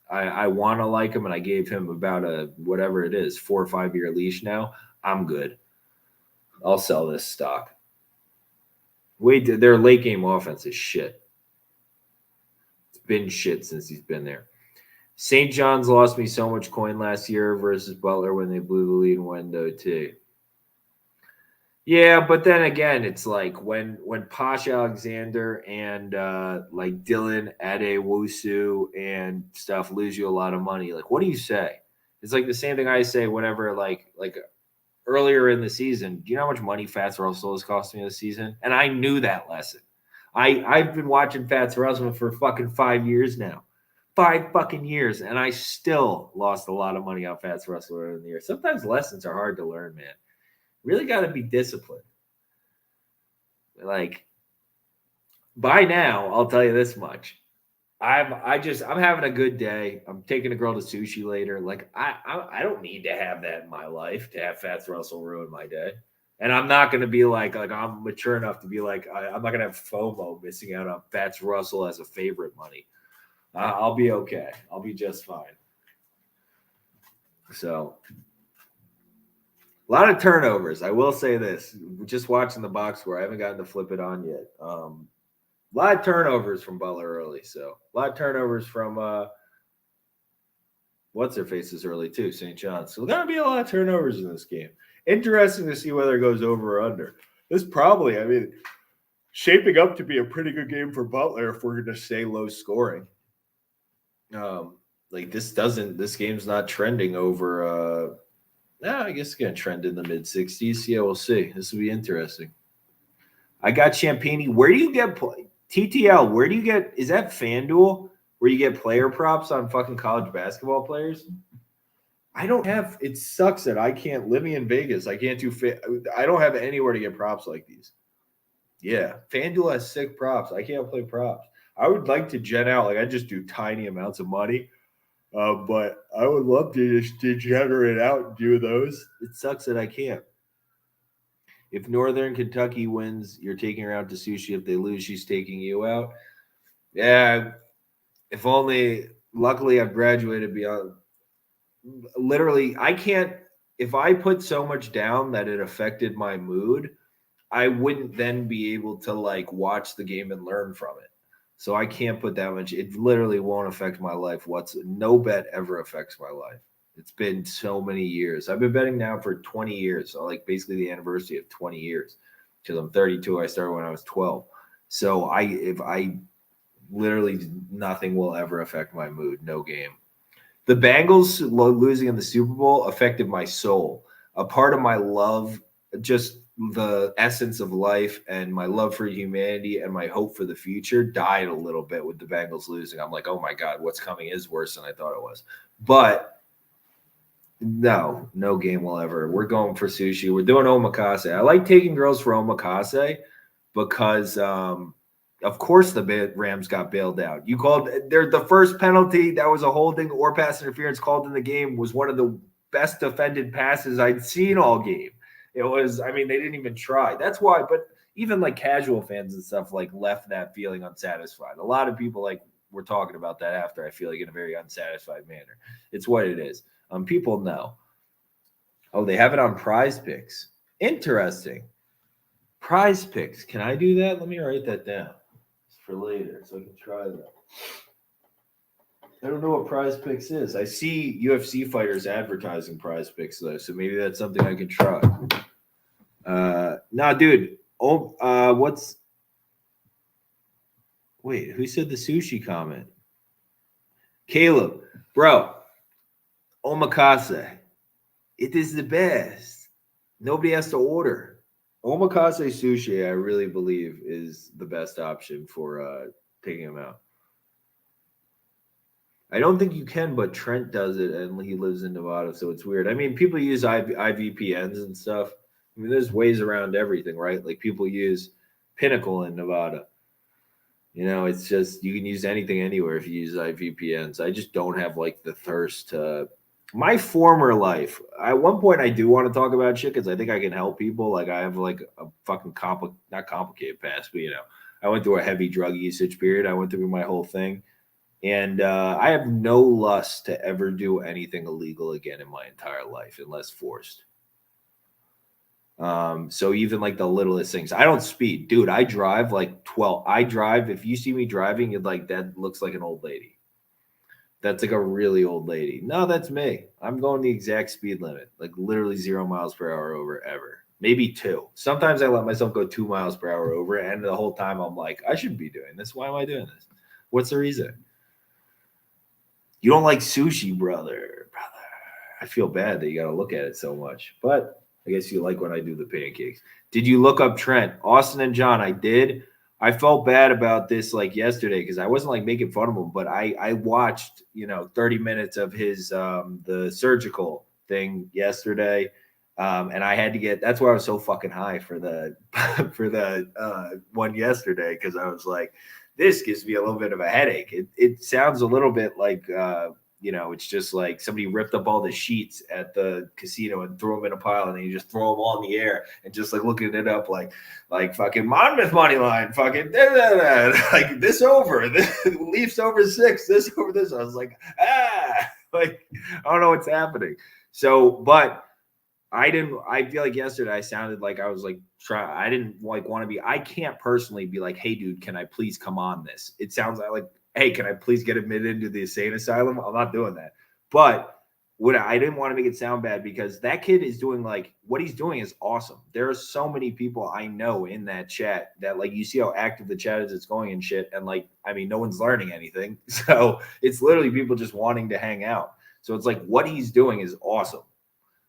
I want to like him, and I gave him about a whatever it is, 4 or 5 year leash now. I'm good. I'll sell this stock. Wait, their late game offense is shit. It's been shit since he's been there. St. John's lost me so much coin last year versus Butler when they blew the lead in window too. Yeah, but then again, it's like when Posh Alexander and like Dylan Adewusu and stuff lose you a lot of money. Like, what do you say? It's like the same thing I say whenever like earlier in the season. Do you know how much money Fats Russell has cost me this season? And I knew that lesson. I've been watching Fats Russell for fucking 5 years now. 5 fucking years, and I still lost a lot of money on Fats Russell earlier in the year. Sometimes lessons are hard to learn, man. Really got to be disciplined. Like, by now, I'll tell you this much. I'm having a good day. I'm taking a girl to sushi later. Like, I don't need to have that in my life to have Fats Russell ruin my day. And I'm not going to be like I'm mature enough to be like, I'm not going to have FOMO missing out on Fats Russell as a favorite money. I'll be okay. I'll be just fine. So, a lot of turnovers. I will say this. Just watching the box score, I haven't gotten to flip it on yet. A lot of turnovers from Butler early. So, a lot of turnovers from what's their faces early too, St. John's. So, there's going to be a lot of turnovers in this game. Interesting to see whether it goes over or under. This probably, I mean, shaping up to be a pretty good game for Butler if we're going to stay low scoring. Like this game's not trending over. I guess it's going to trend in the mid 60s. Yeah, we'll see. This will be interesting. I got Champagny. Where do you get TTL? Where do you get? Is that FanDuel where you get player props on fucking college basketball players? I don't have. It sucks that I can't. Living in Vegas, I can't do. I don't have anywhere to get props like these. Yeah, FanDuel has sick props. I can't play props. I would like to gen out. Like I just do tiny amounts of money. But I would love to just degenerate out and do those. It sucks that I can't. If Northern Kentucky wins, you're taking her out to sushi. If they lose, she's taking you out. Yeah. If only, luckily, I've graduated beyond. Literally, I can't. If I put so much down that it affected my mood, I wouldn't then be able to like watch the game and learn from it. So I can't put that much. It literally won't affect my life. No bet ever affects my life. It's been so many years. I've been betting now for 20 years. So like basically the anniversary of 20 years. Because I'm 32. I started when I was 12. So if I literally nothing will ever affect my mood. No game. The Bengals losing in the Super Bowl affected my soul. A part of my love, just the essence of life and my love for humanity and my hope for the future died a little bit with the Bengals losing. I'm like, oh my God, what's coming is worse than I thought it was. But no game will ever. We're going for sushi. We're doing omakase. I like taking girls for omakase because, of course, the Rams got bailed out. The first penalty that was a holding or pass interference called in the game was one of the best defended passes I'd seen all game. It was, I mean, they didn't even try. That's why, but even like casual fans and stuff like left that feeling unsatisfied. A lot of people like were talking about that after, I feel like in a very unsatisfied manner. It's what it is. People know. Oh, they have it on Prize Picks. Interesting. Prize Picks. Can I do that? Let me write that down for later so I can try that. I don't know what Prize Picks is. I see UFC fighters advertising Prize Picks though, so maybe that's something I can try. Nah, dude. Wait, who said the sushi comment? Caleb, bro. Omakase. It is the best. Nobody has to order. Omakase sushi, I really believe, is the best option for taking them out. I don't think you can, but Trent does it, and he lives in Nevada, so it's weird. I mean, people use IVPNs and stuff. I mean, there's ways around everything, right? Like people use Pinnacle in Nevada. You know, it's just you can use anything anywhere if you use IVPNs. I just don't have like the thirst to. My former life, at one point, I do want to talk about shit because I think I can help people. Like I have like a fucking not complicated past, but you know, I went through a heavy drug usage period. I went through my whole thing. And I have no lust to ever do anything illegal again in my entire life unless forced. So even like the littlest things. I don't speed. Dude, I drive like 12. I drive. If you see me driving, you're like, that looks like an old lady. That's like a really old lady. No, that's me. I'm going the exact speed limit. Like literally 0 miles per hour over ever. Maybe 2. Sometimes I let myself go 2 miles per hour over. And the whole time I'm like, I shouldn't be doing this. Why am I doing this? What's the reason? You don't like sushi, brother. I feel bad that you got to look at it so much. But I guess you like when I do the pancakes. Did you look up Trent? Austin and John, I did. I felt bad about this like yesterday because I wasn't like making fun of him, but I watched, 30 minutes of his the surgical thing yesterday. And I had to that's why I was so fucking high for the one yesterday, because I was like, this gives me a little bit of a headache. It sounds a little bit like it's just like somebody ripped up all the sheets at the casino and threw them in a pile, and then you just throw them all in the air and just like looking it up like fucking Monmouth money line, fucking like this over, this Leafs over 6, this over this. I was like, like I don't know what's happening. So, but I feel like yesterday I sounded like I was like I didn't like want to be. I can't personally be like, hey dude, can I please come on this? It sounds like hey, can I please get admitted into the insane asylum? I'm not doing that. But I didn't want to make it sound bad, because that kid is doing like what he's doing is awesome. There are so many people I know in that chat that like you see how active the chat is, it's going and shit. And like, I mean, no one's learning anything. So it's literally people just wanting to hang out. So it's like what he's doing is awesome.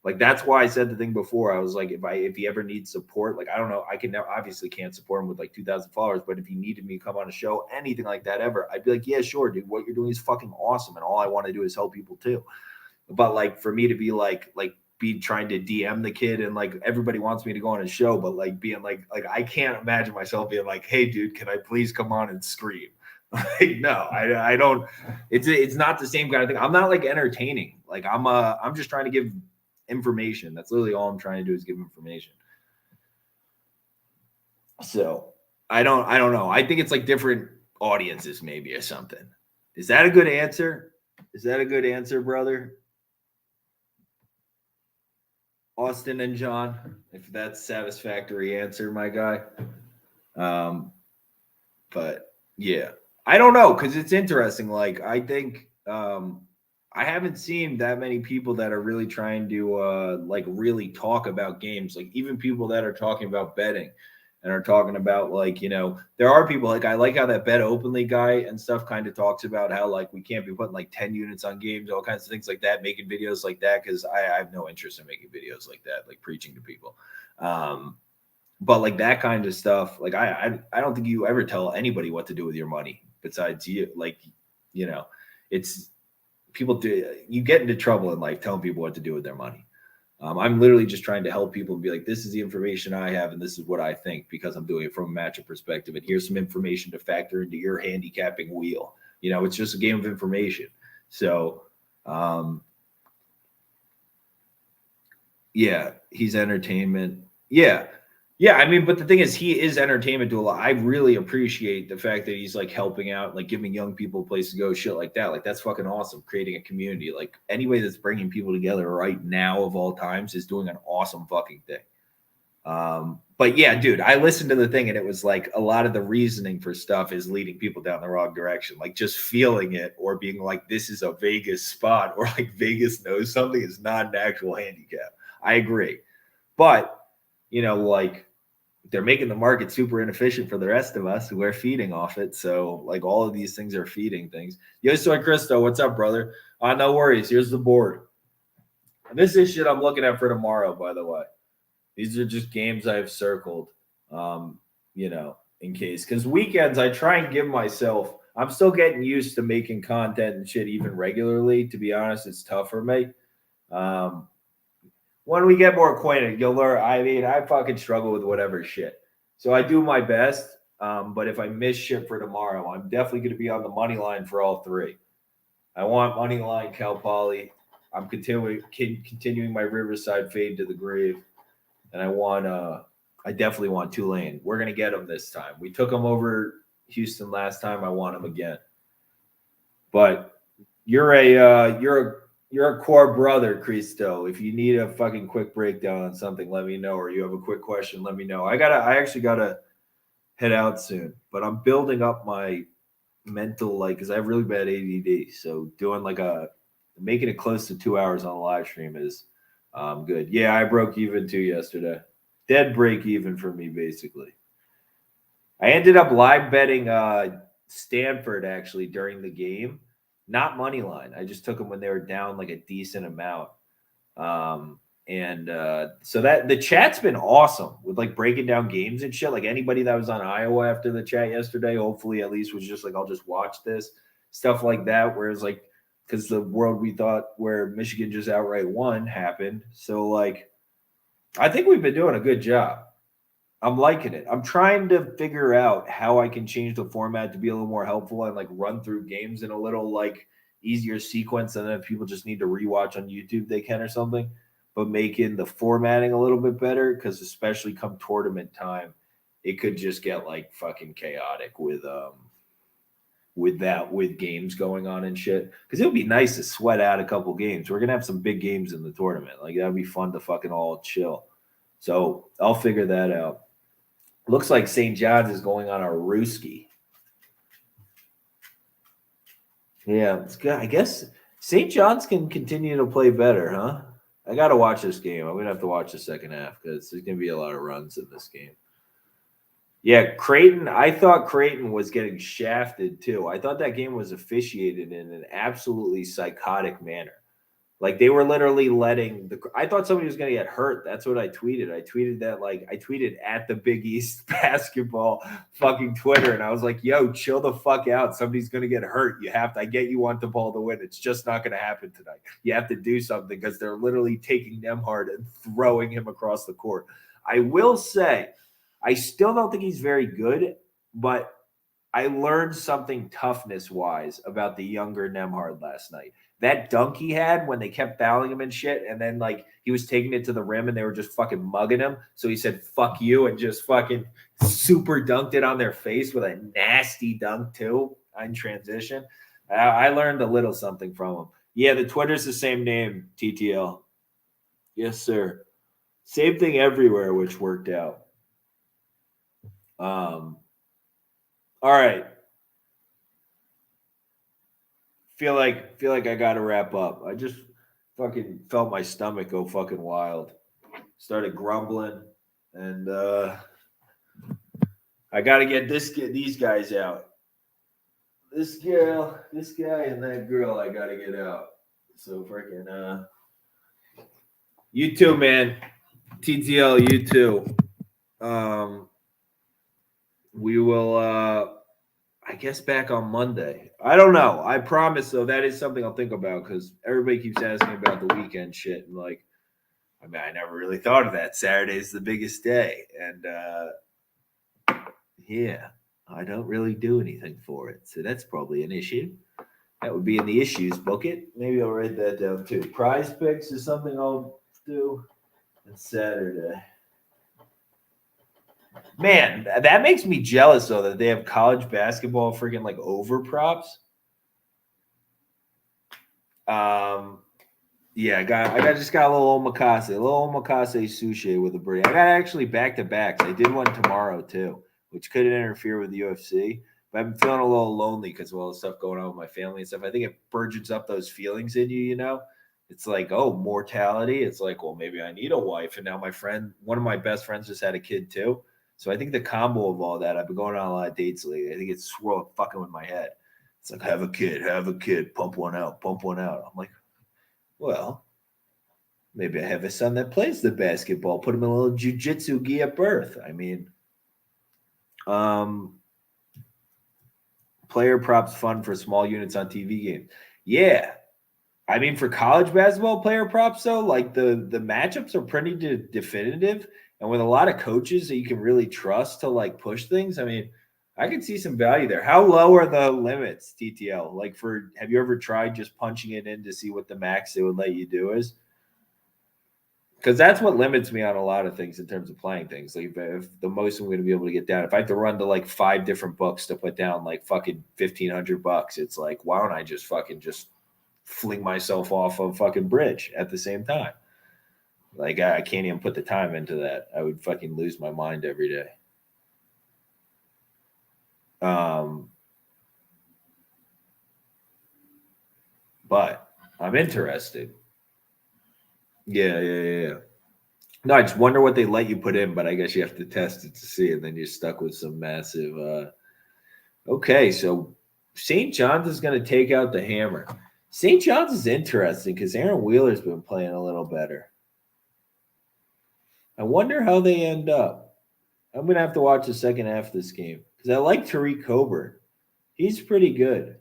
Like, that's why I said the thing before. I was like, if he ever needs support, like, I don't know, I can now obviously can't support him with like 2,000 followers, but if he needed me to come on a show, anything like that ever, I'd be like, yeah, sure, dude. What you're doing is fucking awesome, and all I want to do is help people too. But like, for me to be be trying to DM the kid, and like everybody wants me to go on a show, but like being like I can't imagine myself being like, hey, dude, can I please come on and scream? Like, no, I don't. It's not the same kind of thing. I'm not like entertaining. Like I'm just trying to give information. That's literally all I'm trying to do is give information. So I don't know. I think it's like different audiences maybe or something. Is that a good answer? Is that a good answer, brother? Austin and John, if that's satisfactory answer, my guy. But yeah, I don't know, because it's interesting. Like, I think I haven't seen that many people that are really trying to like really talk about games. Like, even people that are talking about betting and are talking about like, there are people like, I like how that Bet Openly guy and stuff kind of talks about how like we can't be putting like 10 units on games, all kinds of things like that, making videos like that, because I have no interest in making videos like that, like preaching to people. But like that kind of stuff, like I don't think you ever tell anybody what to do with your money besides you. Like, it's people do, you get into trouble in life telling people what to do with their money. I'm literally just trying to help people and be like, this is the information I have, and this is what I think, because I'm doing it from a matchup perspective. And here's some information to factor into your handicapping wheel. It's just a game of information. So, yeah, he's entertainment. Yeah. Yeah, I mean, but the thing is, he is entertainment to a lot. I really appreciate the fact that he's like helping out, like giving young people a place to go, shit like that. Like, that's fucking awesome. Creating a community, like anybody that's bringing people together right now of all times is doing an awesome fucking thing. But yeah, dude, I listened to the thing, and it was like a lot of the reasoning for stuff is leading people down the wrong direction. Like, just feeling it or being like, this is a Vegas spot, or like Vegas knows something, is not an actual handicap. I agree. But, like, they're making the market super inefficient for the rest of us who are feeding off it. So like all of these things are feeding things. Yo, Soy Cristo, what's up, brother? No worries. Here's the board. And this is shit I'm looking at for tomorrow, by the way. These are just games I've circled, in case. Because weekends, I try and give myself, I'm still getting used to making content and shit even regularly. To be honest, it's tough for me. When we get more acquainted, you'll learn. I mean, I fucking struggle with whatever shit. So I do my best. But if I miss shit for tomorrow, I'm definitely going to be on the money line for all three. I want money line, Cal Poly. I'm continuing my Riverside fade to the grave. And I definitely want Tulane. We're going to get them this time. We took them over Houston last time. I want them again. But you're a core brother, Cristo. If you need a fucking quick breakdown on something, let me know. Or you have a quick question, let me know. I actually gotta head out soon, but I'm building up my mental, because I have really bad ADD. So doing making it close to 2 hours on a live stream is good. Yeah, I broke even too yesterday. Dead break even for me, basically. I ended up live betting Stanford actually during the game. Not money line. I just took them when they were down like a decent amount. So that the chat's been awesome with like breaking down games and shit. Like anybody that was on Iowa after the chat yesterday, hopefully at least was just like, I'll just watch this, stuff like that. Whereas like, because the world we thought where Michigan just outright won happened. So like, I think we've been doing a good job. I'm liking it. I'm trying to figure out how I can change the format to be a little more helpful and like run through games in a little like easier sequence, and then if people just need to rewatch on YouTube, they can or something. But making the formatting a little bit better, because especially come tournament time, it could just get like fucking chaotic with games going on and shit. Because it would be nice to sweat out a couple games. We're gonna have some big games in the tournament. Like that'd be fun to fucking all chill. So I'll figure that out. Looks like St. John's is going on a Rooski. Yeah, it's good. I guess St. John's can continue to play better, huh? I got to watch this game. I'm going to have to watch the second half because there's going to be a lot of runs in this game. Yeah, Creighton. I thought Creighton was getting shafted too. I thought that game was officiated in an absolutely psychotic manner. Like they were literally I thought somebody was going to get hurt. That's what I tweeted. I tweeted at the Big East basketball fucking Twitter. And I was like, yo, chill the fuck out. Somebody's going to get hurt. I get you want the ball to win. It's just not going to happen tonight. You have to do something because they're literally taking Nembhard and throwing him across the court. I will say, I still don't think he's very good, but I learned something toughness-wise about the younger Nembhard last night. That dunk he had when they kept fouling him and shit, and then like he was taking it to the rim and they were just fucking mugging him. So he said, fuck you, and just fucking super dunked it on their face with a nasty dunk too in transition. I learned a little something from him. Yeah, the Twitter's the same name, TTL. Yes, sir. Same thing everywhere, which worked out. All right. Feel like I gotta wrap up. I just fucking felt my stomach go fucking wild. Started grumbling, and I gotta get these guys out. This guy, and that girl. I gotta get out. So freaking you too, man. TTL, you too. We will. I guess back on Monday. I don't know. I promise, though, that is something I'll think about because everybody keeps asking about the weekend shit. And, like, I mean, I never really thought of that. Saturday's the biggest day. And, yeah, I don't really do anything for it. So that's probably an issue. That would be in the issues bucket. Maybe I'll write that down, too. Prize picks is something I'll do on Saturday. Man, that makes me jealous though that they have college basketball freaking like over props. Yeah, I just got a little omakase sushi with a birdie. I got actually back to backs. I did one tomorrow too, which couldn't interfere with the UFC. But I've been feeling a little lonely because of all the stuff going on with my family and stuff. I think it burgeons up those feelings in you, you know. It's like, oh, mortality. It's like, well, maybe I need a wife. And now one of my best friends just had a kid too. So I think the combo of all that, I've been going on a lot of dates lately. I think it's fucking with my head. It's like, have a kid, pump one out. I'm like, well, maybe I have a son that plays the basketball, put him in a little jiu-jitsu gi at birth. I mean, player props fun for small units on TV games. Yeah. I mean, for college basketball player props, though, like the matchups are pretty definitive. And with a lot of coaches that you can really trust to like push things, I mean, I could see some value there. How low are the limits, TTL? Like have you ever tried just punching it in to see what the max they would let you do is? Because that's what limits me on a lot of things in terms of playing things. Like if the most I'm going to be able to get down, if I have to run to like 5 different books to put down like fucking $1,500, it's like, why don't I just fucking just fling myself off a fucking bridge at the same time? Like, I can't even put the time into that. I would fucking lose my mind every day. But I'm interested. Yeah. No, I just wonder what they let you put in, but I guess you have to test it to see, and then you're stuck with some massive. Okay, so St. John's is going to take out the hammer. St. John's is interesting because Aaron Wheeler's been playing a little better. I wonder how they end up. I'm going to have to watch the second half of this game because I like Tariq Coburn. He's pretty good.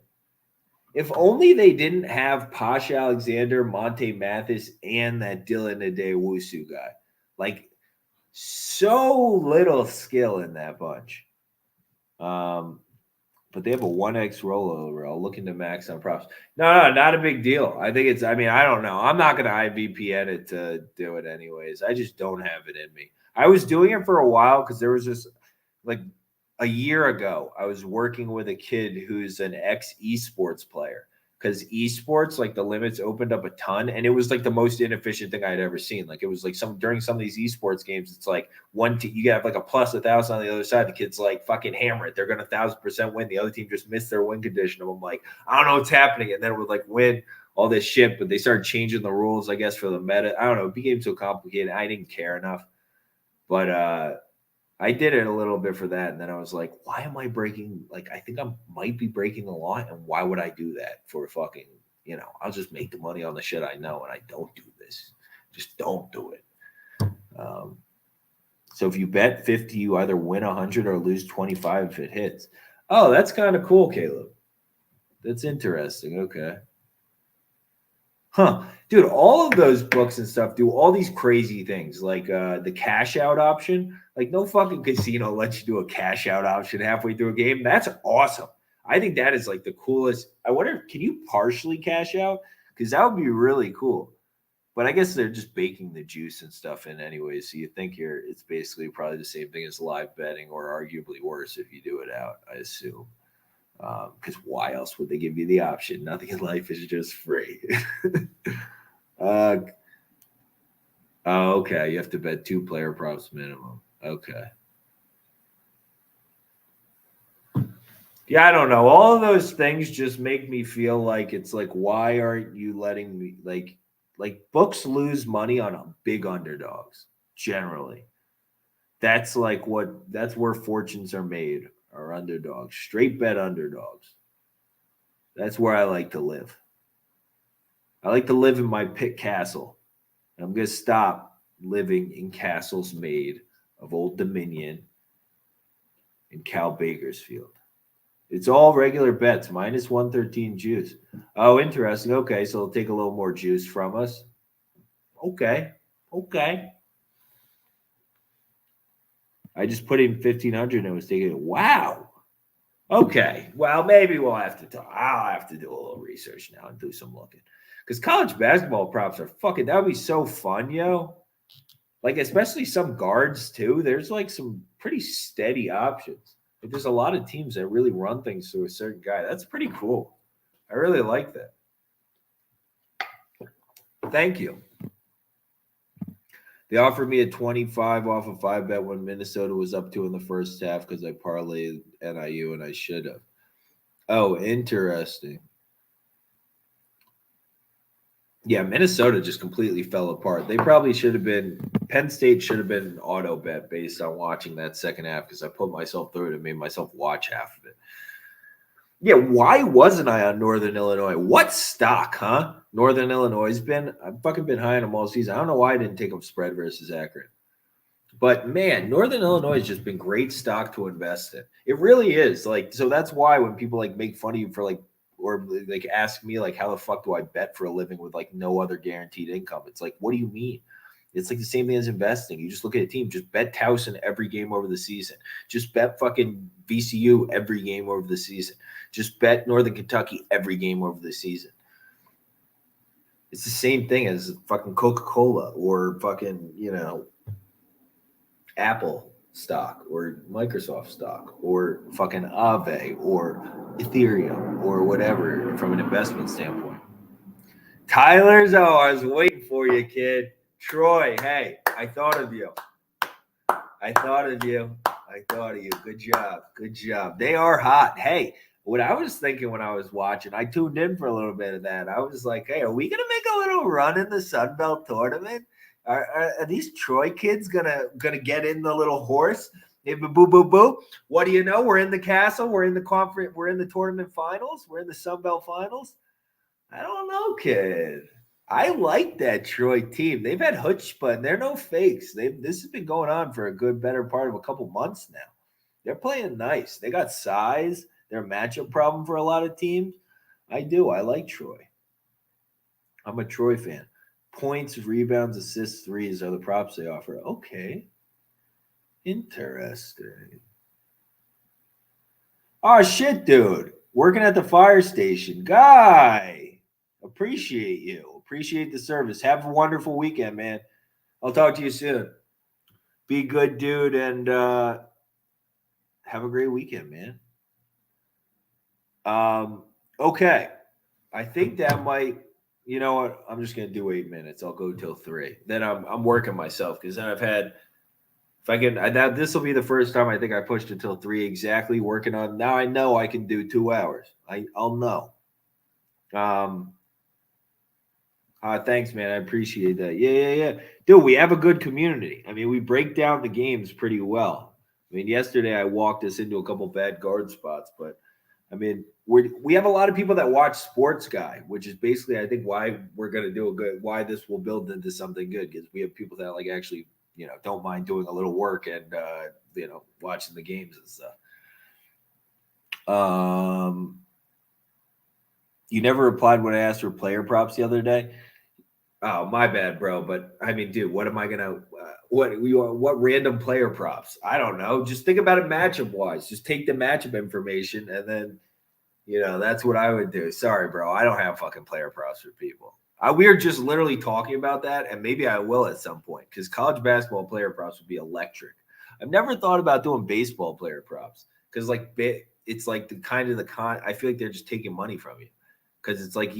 If only they didn't have Pasha Alexander, Monte Mathis, and that Dylan Adewusu guy. Like, so little skill in that bunch. but they have a 1x rollover. I'll look into max on props. No, not a big deal. I think it's, I mean, I don't know. I'm not going to IVPN it to do it anyways. I just don't have it in me. I was doing it for a while because there was just like a year ago, I was working with a kid who's an ex esports player because esports, like the limits opened up a ton, and it was like the most inefficient thing I'd ever seen. Like it was like during some of these esports games, it's like you have like a plus 1,000 on the other side. The kid's like fucking hammer it. They're gonna 1,000% win. The other team just missed their win condition. I'm like, I don't know what's happening, and then it would like win all this shit. But they started changing the rules, I guess, for the meta. I don't know. It became so complicated. I didn't care enough, but I did it a little bit for that, and then I was like, why am I breaking? Like, I think I might be breaking the law, and why would I do that for fucking, I'll just make the money on the shit I know, and I don't do this. Just don't do it. So if you bet 50, you either win 100 or lose 25 if it hits. Oh, that's kind of cool, Caleb. That's interesting. Okay. Huh. Dude, all of those books and stuff do all these crazy things, like the cash out option. Like, no fucking casino lets you do a cash out option halfway through a game. That's awesome. I think that is like the coolest. I wonder, can you partially cash out? Because that would be really cool. But I guess they're just baking the juice and stuff in anyway. So you think it's basically probably the same thing as live betting, or arguably worse if you do it out, I assume. Because why else would they give you the option? Nothing in life is just free. Oh, okay. You have to bet 2 player props minimum. Okay. Yeah, I don't know. All of those things just make me feel like it's like, why aren't you letting me like books lose money on big underdogs generally. That's where fortunes are made, are underdogs, straight bet underdogs. That's where I like to live. I like to live in my pit castle. And I'm going to stop living in castles made of Old Dominion and Cal Bakersfield. It's all regular bets, minus 113 juice. Oh, interesting. Okay, so it'll take a little more juice from us. Okay. I just put in 1,500 and it was taking. Wow. Okay. Well, maybe we'll have to talk. I'll have to do a little research now and do some looking. Because college basketball props are fucking, that would be so fun, yo. Like, especially some guards, too. There's like some pretty steady options. Like, there's a lot of teams that really run things through a certain guy. That's pretty cool. I really like that. Thank you. They offered me a 25 off a 5-bet when Minnesota was up 2 in the first half because I parlayed NIU and I should have. Oh, interesting. Yeah, Minnesota just completely fell apart. They probably should have been – Penn State should have been an auto bet based on watching that second half because I put myself through it and made myself watch half of it. Yeah, why wasn't I on Northern Illinois? What stock, huh? Northern Illinois has been – I've fucking been high on them all season. I don't know why I didn't take them spread versus Akron. But, man, Northern Illinois has just been great stock to invest in. It really is. Like, so that's why when people, like, make fun of you for, like, or like ask me like, how the fuck do I bet for a living with like no other guaranteed income? It's like, what do you mean? It's like the same thing as investing. You just look at a team, just bet Towson every game over the season. Just bet fucking VCU every game over the season. Just bet Northern Kentucky every game over the season. It's the same thing as fucking Coca-Cola or fucking, Apple stock or Microsoft stock or fucking Aave or Ethereum or whatever from an investment standpoint. Tyler's, I was waiting for you, kid. Troy, hey, I thought of you. Good job. They are hot. Hey, what I was thinking when I was watching, I tuned in for a little bit of that. I was like, hey, are we going to make a little run in the Sun Belt tournament? Are these Troy kids gonna get in the little horse? Boo. What do you know? We're in the castle. We're in the conference. We're in the tournament finals. We're in the Sun Belt finals. I don't know, kid. I like that Troy team. They've had chutzpah, and they're no fakes. This has been going on for a good, better part of a couple months now. They're playing nice. They got size. They're a matchup problem for a lot of teams. I do. I like Troy. I'm a Troy fan. Points, rebounds, assists, threes are the props they offer. Okay. Interesting. Oh, shit, dude. Working at the fire station. Guy, appreciate you. Appreciate the service. Have a wonderful weekend, man. I'll talk to you soon. Be good, dude, and have a great weekend, man. Okay. I think that might, you know what? I'm just gonna do 8 minutes. I'll go till 3. Then I'm working myself because then I've had, if I can, now this will be the first time I think I pushed it till 3 exactly working on. Now I know I can do 2 hours. I'll know. Thanks, man. I appreciate that. Yeah. Dude, we have a good community. I mean, we break down the games pretty well. I mean, yesterday I walked us into a couple bad guard spots, but I mean, we have a lot of people that watch Sports Guy, which is basically, I think, why we're going to do a good, why this will build into something good, because we have people that like actually, don't mind doing a little work and, watching the games and stuff. You never replied when I asked for player props the other day. Oh, my bad, bro. But I mean, dude, what am I gonna? What random player props? I don't know. Just think about it matchup wise. Just take the matchup information and then, that's what I would do. Sorry, bro. I don't have fucking player props for people. We are just literally talking about that, and maybe I will at some point because college basketball player props would be electric. I've never thought about doing baseball player props because it's like I feel like they're just taking money from you. Because it's like,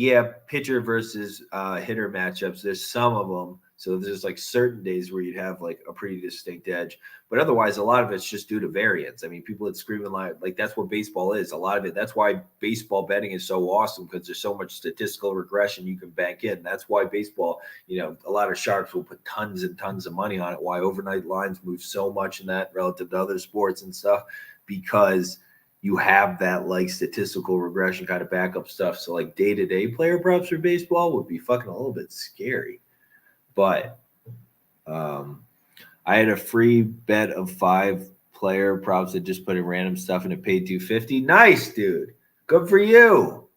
pitcher versus hitter matchups. There's some of them. So there's like certain days where you'd have like a pretty distinct edge. But otherwise, a lot of it's just due to variance. I mean, people that screaming like that's what baseball is. A lot of it. That's why baseball betting is so awesome because there's so much statistical regression you can bank in. That's why baseball, a lot of sharps will put tons and tons of money on it. Why overnight lines move so much in that relative to other sports and stuff. Because you have that like statistical regression kind of backup stuff. So like day-to-day player props for baseball would be fucking a little bit scary. But I had a free bet of 5 player props that just put in random stuff and it paid $250. Nice, dude. Good for you.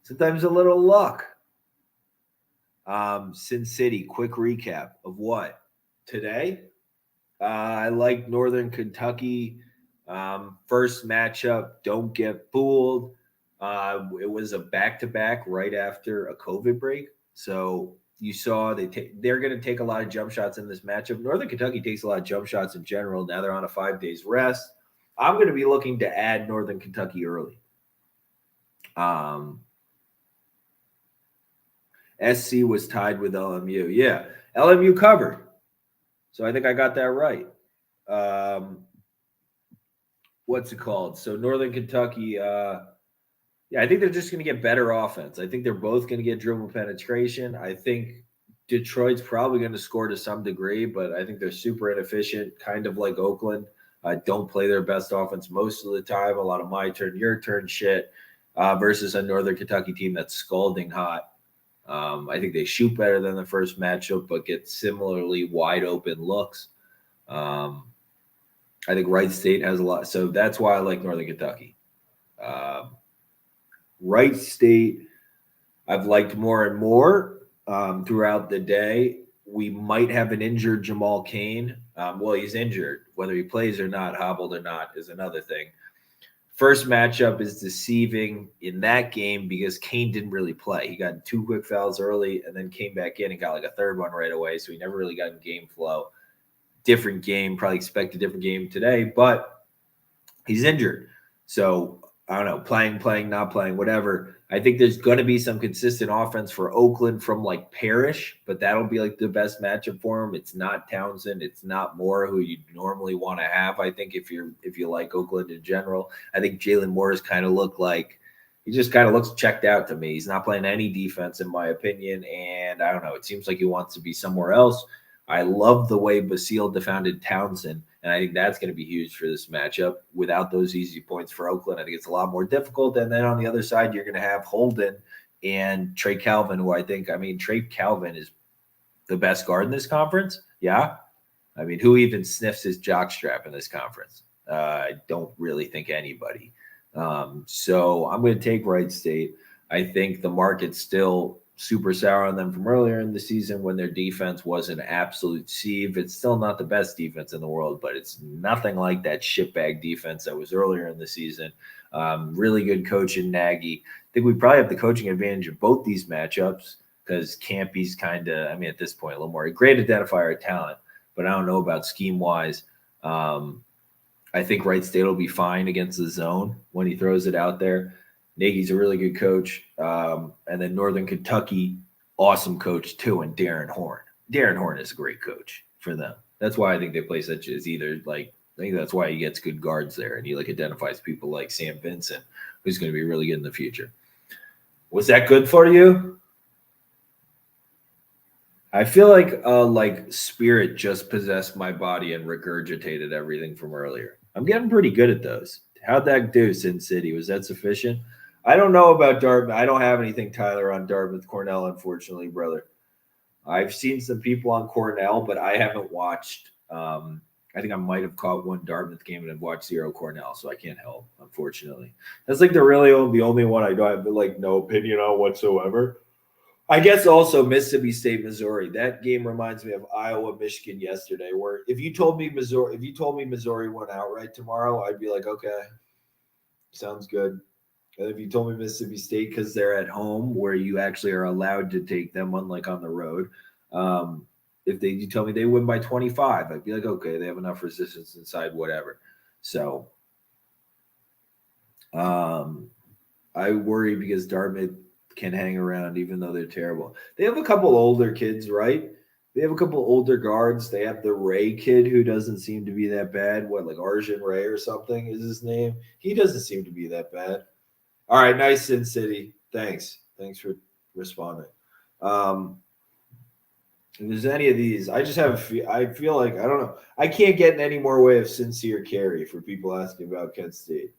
Sometimes a little luck. Sin City, quick recap of what? Today? I like Northern Kentucky. First matchup, don't get fooled. It was a back-to-back right after a COVID break. So you saw they're going to take a lot of jump shots in this matchup. Northern Kentucky takes a lot of jump shots in general. Now they're on a 5 days rest. I'm going to be looking to add Northern Kentucky early. SC was tied with LMU. Yeah, LMU covered. So I think I got that right. What's it called? So Northern Kentucky, I think they're just going to get better offense. I think they're both going to get dribble penetration. I think Detroit's probably going to score to some degree, but I think they're super inefficient, kind of like Oakland. Don't play their best offense most of the time. A lot of my turn, your turn shit versus a Northern Kentucky team that's scalding hot. I think they shoot better than the first matchup, but get similarly wide open looks. I think Wright State has a lot. So that's why I like Northern Kentucky. Wright State, I've liked more and more throughout the day. We might have an injured Jamal Cain. Well, he's injured. Whether he plays or not, hobbled or not, is another thing. First matchup is deceiving in that game because Cain didn't really play. He got 2 quick fouls early and then came back in and got like a third one right away. So he never really got in game flow. Different game, probably expect a different game today, but he's injured. So I don't know, playing, not playing, whatever. I think there's going to be some consistent offense for Oakland from like Parrish, but that'll be like the best matchup for him. It's not Townsend. It's not Moore, who you normally want to have. I think if you like Oakland in general, I think Jalen Moore's kind of he just kind of looks checked out to me. He's not playing any defense in my opinion. And I don't know, it seems like he wants to be somewhere else. I love the way Basile defended Townsend, and I think that's going to be huge for this matchup. Without those easy points for Oakland, I think it's a lot more difficult. And then on the other side, you're going to have Holden and Trey Calvin, who Trey Calvin is the best guard in this conference. Yeah. I mean, who even sniffs his jockstrap in this conference? I don't really think anybody. So I'm going to take Wright State. I think the market's still super sour on them from earlier in the season when their defense was an absolute sieve. It's still not the best defense in the world, but it's nothing like that shitbag defense that was earlier in the season. Really good coach in Nagy. I think we probably have the coaching advantage of both these matchups because Campy's kind of, I mean, at this point, a little more a great identifier of talent, but I don't know about scheme-wise. I think Wright State will be fine against the zone when he throws it out there. Nagy's a really good coach. And then Northern Kentucky, awesome coach too, and Darren Horn. Darren Horn is a great coach for them. That's why I think they play such as either like I think that's why he gets good guards there, and he like identifies people like Sam Vincent, who's going to be really good in the future. Was that good for you? I feel like spirit just possessed my body and regurgitated everything from earlier. I'm getting pretty good at those. How'd that do, Sin City? Was that sufficient? I don't know about Dartmouth. I don't have anything, Tyler, on Dartmouth Cornell, unfortunately, brother. I've seen some people on Cornell, but I haven't watched. I think I might have caught one Dartmouth game and have watched 0 Cornell, so I can't help, unfortunately. That's like the only one I don't have like no opinion on whatsoever. I guess also Mississippi State, Missouri. That game reminds me of Iowa, Michigan yesterday, where if you told me Missouri went outright tomorrow, I'd be like, okay, sounds good. And if you told me Mississippi State because they're at home, where you actually are allowed to take them, unlike on the road, if you tell me they win by 25, I'd be like, okay, they have enough resistance inside, whatever. So, I worry because Dartmouth can hang around even though they're terrible. They have a couple older kids, right? They have a couple older guards. They have the Ray kid who doesn't seem to be that bad. What, like Arjun Ray or something is his name? He doesn't seem to be that bad. All right, nice, Sin City. Thanks for responding. If there's any of these, I feel like, I don't know. I can't get in any more way of sincere carry for people asking about Kent State.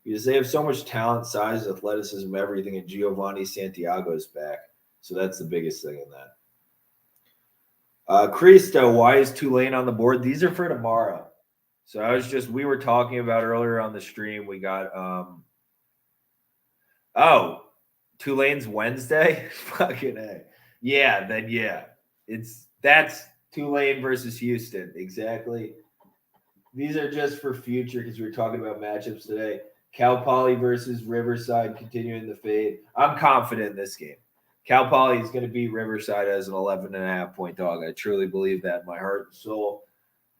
Because they have so much talent, size, athleticism, everything, and Giovanni Santiago is back. So that's the biggest thing in that. Cristo, why is Tulane on the board? These are for tomorrow. So we were talking about earlier on the stream, we got, Tulane's Wednesday? Fucking A. Yeah, then yeah. That's Tulane versus Houston. Exactly. These are just for future because we were talking about matchups today. Cal Poly versus Riverside continuing the fade. I'm confident in this game. Cal Poly is going to beat Riverside as an 11.5 point dog. I truly believe that in my heart and soul.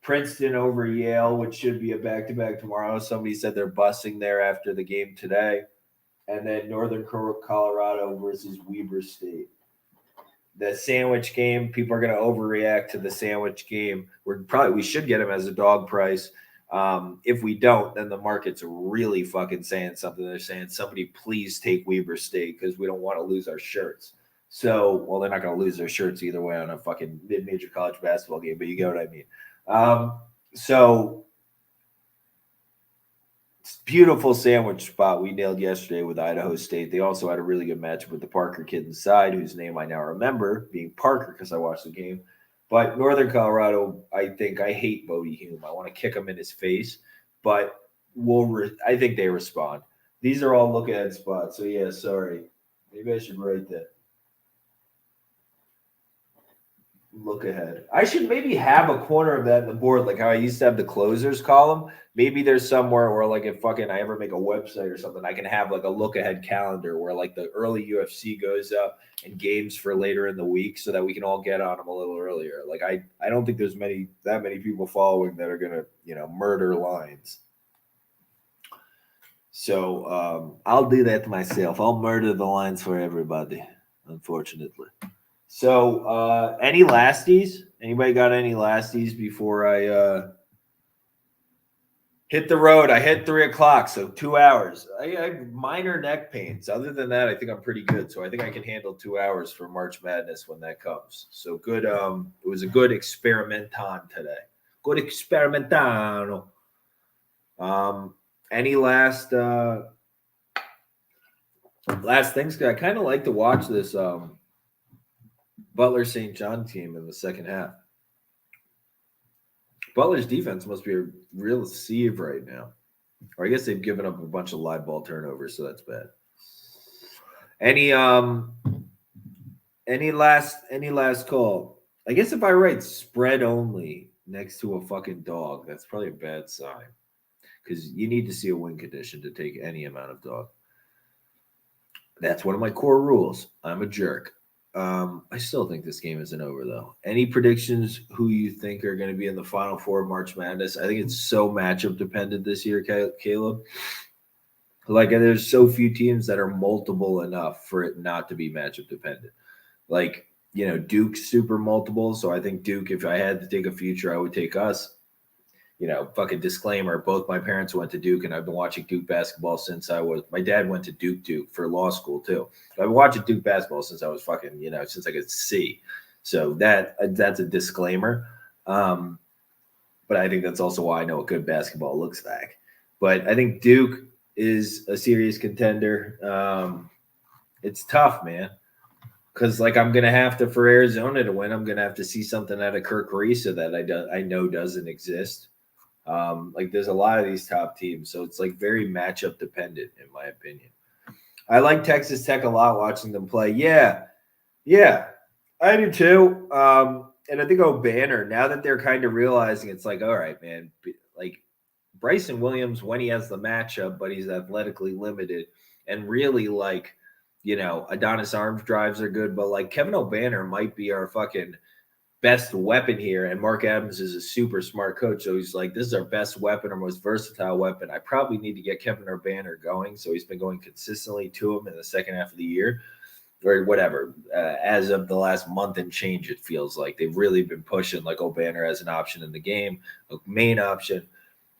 Princeton over Yale, which should be a back-to-back tomorrow. Somebody said they're busting there after the game today. And then Northern Colorado versus Weber State. The sandwich game, people are going to overreact to the sandwich game. We should get them as a dog price. If we don't, then the market's really fucking saying something. They're saying, somebody please take Weber State because we don't want to lose our shirts. So, well, they're not going to lose their shirts either way on a fucking mid-major college basketball game, but you get what I mean. So, beautiful sandwich spot we nailed yesterday with Idaho State. They also had a really good matchup with the Parker kid inside, whose name I now remember being Parker because I watched the game. But Northern Colorado, I hate Bodie Hume. I want to kick him in his face, but I think they respond. These are all look-ahead spots. So, yeah, sorry. Maybe I should write that. Look ahead. I should maybe have a corner of that in the board, like how I used to have the closers column. Maybe there's somewhere where, like, if I ever make a website or something, I can have like a look ahead calendar where like the early UFC goes up and games for later in the week, so that we can all get on them a little earlier. Like I don't think there's that many people following that are gonna murder lines. So I'll do that myself. I'll murder the lines for everybody, unfortunately. So, any lasties? Anybody got any lasties before I hit the road? I hit 3:00, so 2 hours. I have minor neck pains. Other than that, I think I'm pretty good. So I think I can handle 2 hours for March Madness when that comes. So good. It was a good experimenton today. Good experimentano. Any last things? I kind of like to watch this. Butler St. John team in the second half. Butler's defense must be a real sieve right now. Or I guess they've given up a bunch of live ball turnovers, so that's bad. Any Any last call? I guess if I write spread only next to a fucking dog, that's probably a bad sign. Because you need to see a win condition to take any amount of dog. That's one of my core rules. I'm a jerk. I still think this game isn't over though. Any predictions who you think are going to be in the Final Four of March Madness? I think it's so matchup dependent this year, Caleb. Like there's so few teams that are multiple enough for it not to be matchup dependent. Like, Duke's super multiple. So I think Duke, if I had to take a future, I would take us. Fucking disclaimer, both my parents went to Duke and I've been watching Duke basketball since my dad went to Duke for law school too. I've been watching Duke basketball since I was fucking, since I could see. So that's a disclaimer. But I think that's also why I know what good basketball looks like. But I think Duke is a serious contender. It's tough, man. Because I'm gonna have to, for Arizona to win, I'm gonna have to see something out of Kirk Carissa that I know doesn't exist. There's a lot of these top teams, so it's very matchup dependent, in my opinion. I like Texas Tech a lot watching them play. Yeah, I do too. And I think Banner, now that they're kind of realizing it's all right, man, Bryson Williams, when he has the matchup, but he's athletically limited, and really Adonis Arms drives are good, but Kevin O'Banner might be our fucking best weapon here. And Mark Adams is a super smart coach. So he's this is our best weapon, our most versatile weapon. I probably need to get Kevin O'Banner going. So he's been going consistently to him in the second half of the year or whatever. As of the last month and change, it feels like they've really been pushing O'Banner as an option in the game, a main option.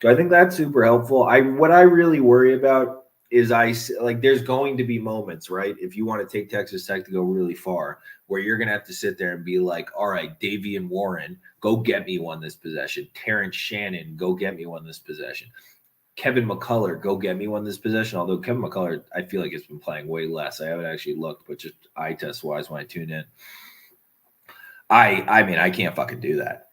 So I think that's super helpful. What I really worry about is there's going to be moments, right? If you want to take Texas Tech to go really far, where you're going to have to sit there and be all right, Davian Warren, go get me one this possession. Terrence Shannon, go get me one this possession. Kevin McCullough, go get me one this possession. Although Kevin McCullough, I feel like has been playing way less. I haven't actually looked, but just eye test wise when I tune in. I mean, I can't fucking do that.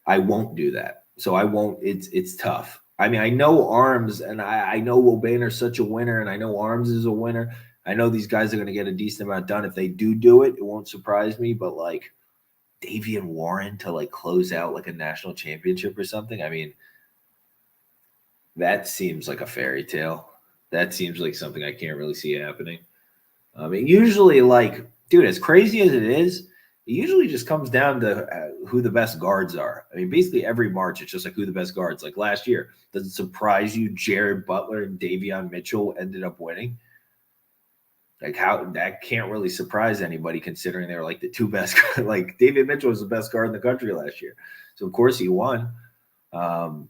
I won't do that. So I won't. It's tough. I mean, I know Arms, and I know O'Banner's such a winner, and I know Arms is a winner. I know these guys are going to get a decent amount done. If they do it, it won't surprise me. But Davian Warren to close out a national championship or something, I mean, that seems like a fairy tale. That seems like something I can't really see happening. I mean, usually, dude, as crazy as it is, it usually just comes down to who the best guards are. I mean, basically every March, it's just who the best guards. Last year, does it surprise you Jared Butler and Davion Mitchell ended up winning? How that can't really surprise anybody considering they were the two best. Davion Mitchell was the best guard in the country last year. So, of course, he won. Who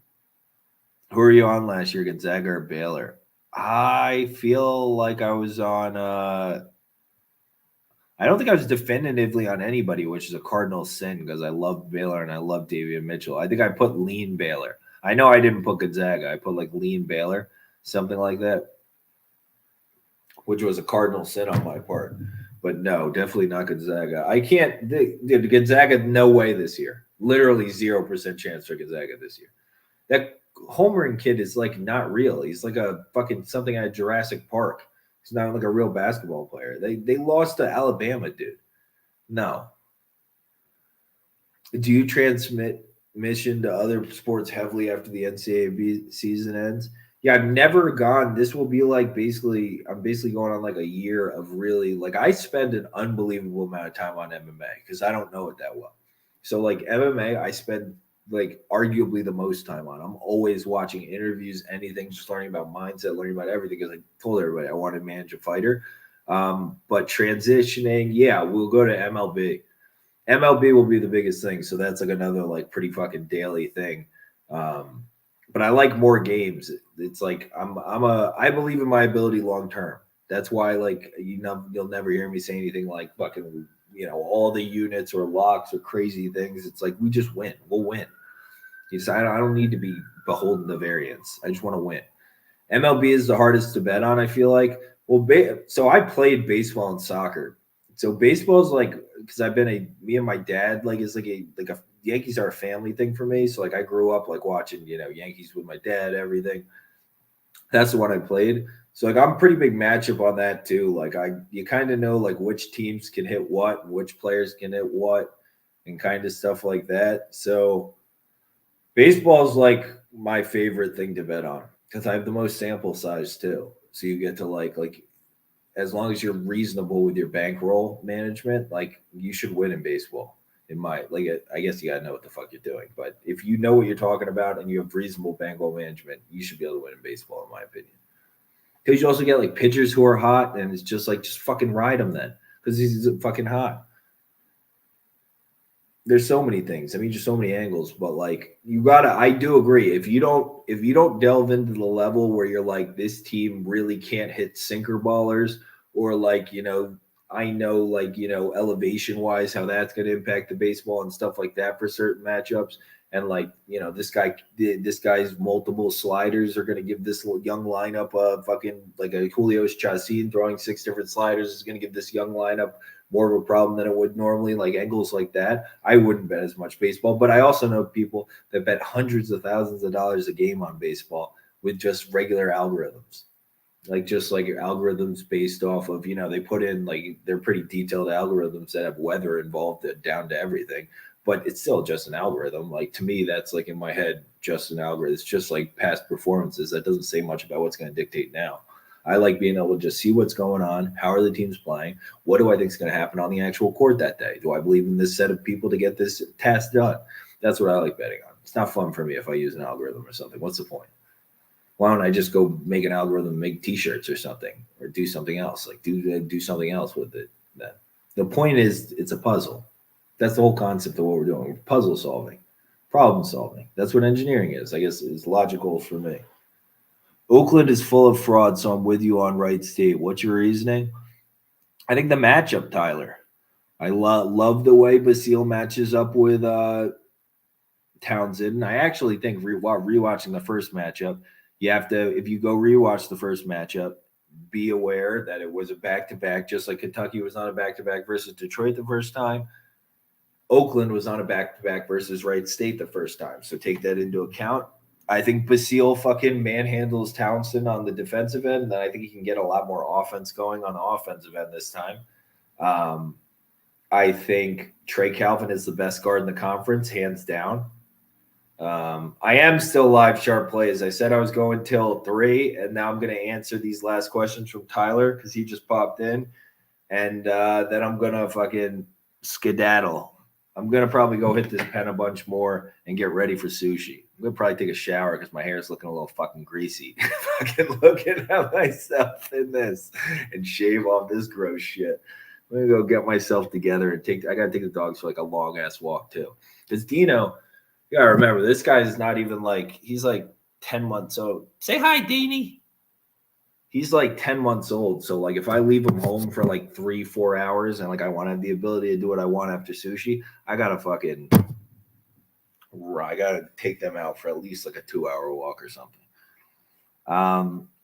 are you on last year, Gonzaga or Baylor? I feel like I was on I don't think I was definitively on anybody, which is a cardinal sin because I love Baylor and I love Davion Mitchell. I think I put lean Baylor. I know I didn't put Gonzaga. I put lean Baylor, something like that, which was a cardinal sin on my part. But no, definitely not Gonzaga. I can't. Gonzaga, no way this year. Literally 0% chance for Gonzaga this year. That Holmgren kid is not real. He's a fucking something out of Jurassic Park. He's not a real basketball player. They lost to Alabama, dude. No. Do you transmit mission to other sports heavily after the NCAAB season ends? Yeah, I've never gone. This will be I'm basically going on a year of really I spend an unbelievable amount of time on MMA because I don't know it that well. So MMA, I spend arguably the most time on. I'm always watching interviews, anything, just learning about mindset, learning about everything because I told everybody I want to manage a fighter. But transitioning, yeah, we'll go to MLB. MLB will be the biggest thing. So that's another pretty fucking daily thing. But I like more games. It's I believe in my ability long term. That's why you'll never hear me say anything fucking all the units or locks or crazy things. It's we just win. We'll win. I don't need to be beholden to variance. I just want to win. MLB is the hardest to bet on, I feel like. Well, so I played baseball and soccer. So baseball is because I've been me and my dad is a Yankees are a family thing for me. So I grew up watching Yankees with my dad, everything. That's the one I played. So like I'm pretty big matchup on that too. Like you kind of know like which teams can hit what, and which players can hit what, and kind of stuff like that. So baseball is like my favorite thing to bet on because I have the most sample size too. So you get to like as long as you're reasonable with your bankroll management, like you should win in baseball. In my like, I guess you gotta know what the fuck you're doing. But if you know what you're talking about and you have reasonable bankroll management, you should be able to win in baseball, in my opinion. Because you also get like pitchers who are hot, and it's just like just fucking ride them then, because he's fucking hot. There's so many things. I mean, just so many angles. But like, you gotta. I do agree. If you don't delve into the level where you're like, this team really can't hit sinker ballers, or like I know like elevation wise how that's going to impact the baseball and stuff like that for certain matchups. And like this guy's multiple sliders are going to give this young lineup a fucking like a Julio Chacin throwing 6 different sliders is going to give this young lineup more of a problem than it would normally. Like angles like that, I wouldn't bet as much baseball. But I also know people that bet hundreds of thousands of dollars a game on baseball with just regular algorithms. Like just like your algorithms based off of they put in like they're pretty detailed algorithms that have weather involved down to everything, but it's still just an algorithm. Like to me, that's like in my head just an algorithm. It's just like past performances. That doesn't say much about what's going to dictate now. I like being able to just see what's going on. How are the teams playing? What do I think is going to happen on the actual court that day? Do I believe in this set of people to get this task done? That's what I like betting on. It's not fun for me if I use an algorithm or something. What's the point? Why don't I just go make an algorithm, make T-shirts or something, or do something else? Like do something else with it. Then the point is, it's a puzzle. That's the whole concept of what we're doing. Puzzle solving, problem solving. That's what engineering is. I guess is logical for me. Oakland is full of fraud, so I'm with you on Wright State. What's your reasoning? I think the matchup, Tyler. I love the way Basile matches up with Townsend. I actually think while rewatching the first matchup, you have to, if you go rewatch the first matchup, be aware that it was a back-to-back, just like Kentucky was on a back-to-back versus Detroit the first time. Oakland was on a back-to-back versus Wright State the first time. So take that into account. I think Basile fucking manhandles Townsend on the defensive end, and then I think he can get a lot more offense going on the offensive end this time. I think Trey Calvin is the best guard in the conference, hands down. I am still live sharp plays. I said I was going till 3, and now I'm going to answer these last questions from Tyler because he just popped in, and then I'm going to fucking skedaddle. I'm going to probably go hit this pen a bunch more and get ready for sushi. I'm going to probably take a shower because my hair is looking a little fucking greasy. Fucking looking at myself in this and shave off this gross shit. I'm going to go get myself together and I got to take the dogs for like a long ass walk too. Because Dino, you got to remember, this guy is not even like, he's like 10 months old. Say hi, Deanie. He's like 10 months old. So like if I leave him home for like 3-4 hours and like I want to have the ability to do what I want after sushi, I gotta take them out for at least like a 2-hour walk or something.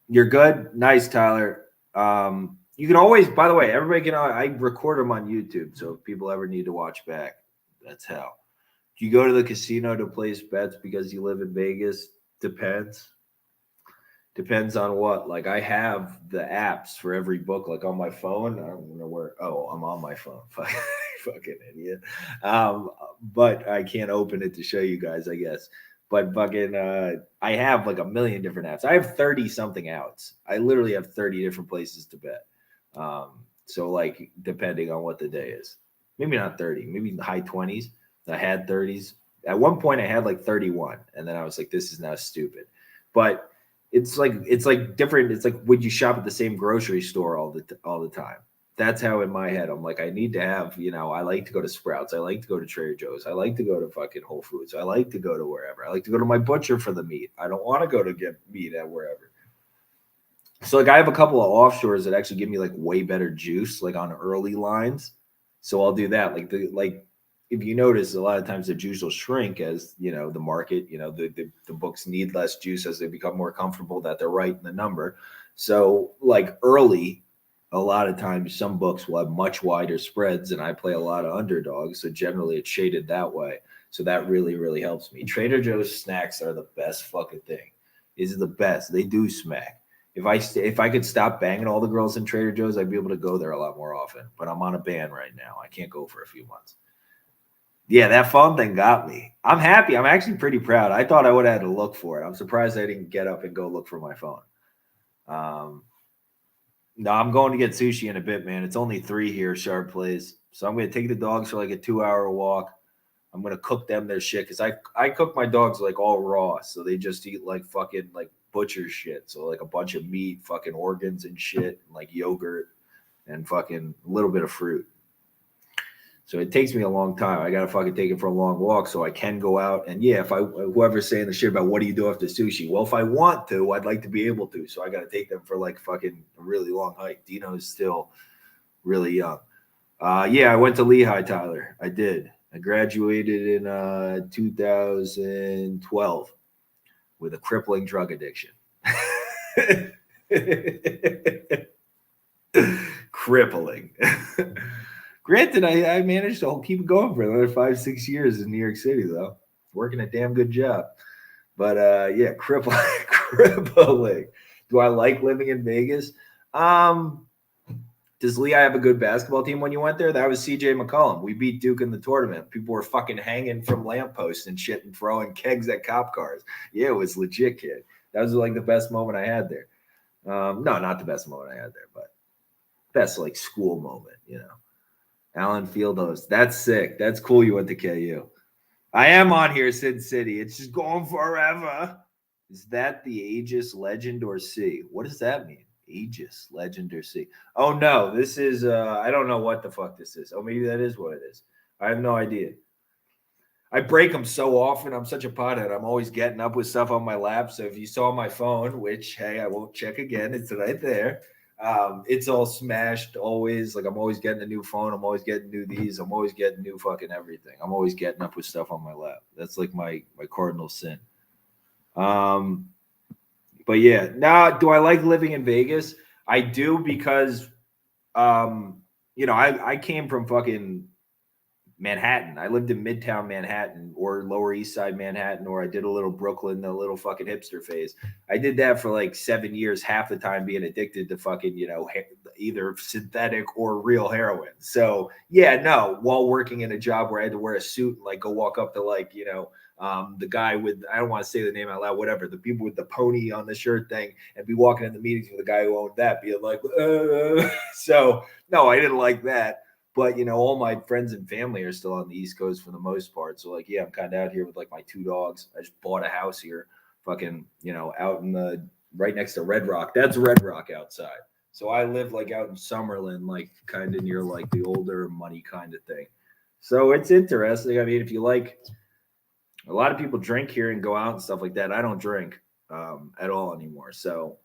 You're good. Nice, Tyler. You can always, by the way, everybody can, I record them on YouTube. So if people ever need to watch back, that's how. Do you go to the casino to place bets because you live in Vegas? Depends. Depends on what. Like I have the apps for every book, like on my phone. I don't know where. Oh, I'm on my phone. Fucking idiot. But I can't open it to show you guys, I guess. But fucking, I have like a million different apps. I have 30 something outs. I literally have 30 different places to bet. So like depending on what the day is, maybe not 30, maybe high 20s. I had 30s. At one point I had like 31, and then I was like, this is now stupid. But it's like different. It's like, would you shop at the same grocery store all the time? That's how in my head I'm like, I need to have, I like to go to Sprouts. I like to go to Trader Joe's. I like to go to fucking Whole Foods. I like to go to wherever. I like to go to my butcher for the meat. I don't want to go to get meat at wherever. So like I have a couple of offshores that actually give me like way better juice, like on early lines. So I'll do that. Like if you notice, a lot of times the juice will shrink as the market, the books need less juice as they become more comfortable that they're right in the number. So like early, a lot of times some books will have much wider spreads, and I play a lot of underdogs. So generally it's shaded that way. So that really, really helps me. Trader Joe's snacks are the best fucking thing. is the best. They do smack. If I could stop banging all the girls in Trader Joe's, I'd be able to go there a lot more often. But I'm on a ban right now. I can't go for a few months. Yeah, that phone thing got me. I'm happy. I'm actually pretty proud. I thought I would have had to look for it. I'm surprised I didn't get up and go look for my phone. No, I'm going to get sushi in a bit, man. It's only 3 here, Sharp Place. So I'm going to take the dogs for like a 2-hour walk. I'm going to cook them their shit because I cook my dogs like all raw. So they just eat like fucking like butcher shit. So like a bunch of meat, fucking organs and shit, and like yogurt and fucking a little bit of fruit. So it takes me a long time. I got to fucking take it for a long walk so I can go out. And yeah, whoever's saying the shit about what do you do after sushi? Well, if I want to, I'd like to be able to. So I got to take them for like fucking a really long hike. Dino's still really young. Yeah, I went to Lehigh, Tyler. I did. I graduated in 2012 with a crippling drug addiction. Crippling. Granted, I managed to keep it going for another 5-6 years in New York City, though. Working a damn good job. But yeah, crippling. Do I like living in Vegas? Does Lehigh have a good basketball team when you went there? That was CJ McCollum. We beat Duke in the tournament. People were fucking hanging from lampposts and shit and throwing kegs at cop cars. Yeah, it was legit, kid. That was like the best moment I had there. No, not the best moment I had there, but best like school moment, you know. Allen Fieldhouse. That's sick. That's cool you went to KU. I am on here, Sin City. It's just going forever. Is that the Aegis Legend or C? What does that mean? Aegis Legend or C? Oh, no. This is, I don't know what the fuck this is. Oh, maybe that is what it is. I have no idea. I break them so often. I'm such a pothead. I'm always getting up with stuff on my lap. So if you saw my phone, which, hey, I won't check again. It's right there. It's all smashed always. Like I'm always getting a new phone. I'm always getting new these. I'm always getting new fucking everything. I'm always getting up with stuff on my lap. That's like my cardinal sin. But yeah, now do I like living in Vegas? I do because, you know, I came from fucking Manhattan. I lived in Midtown Manhattan or Lower East Side Manhattan, or I did a little Brooklyn, a little fucking hipster phase. I did that for like 7 years, half the time being addicted to fucking, you know, either synthetic or real heroin. So yeah, no, while working in a job where I had to wear a suit and like go walk up to like, you know, the guy with, I don't want to say the name out loud, whatever, the people with the pony on the shirt thing, and be walking in the meetings with the guy who owned that, being like, so no, I didn't like that. But, you know, all my friends and family are still on the East Coast for the most part. So, like, yeah, I'm kind of out here with, like, my 2 dogs. I just bought a house here, fucking, you know, out in the, right next to Red Rock. That's Red Rock outside. So I live, like, out in Summerlin, like, kind of near, like, the older money kind of thing. So it's interesting. I mean, if you like, a lot of people drink here and go out and stuff like that. I don't drink at all anymore. So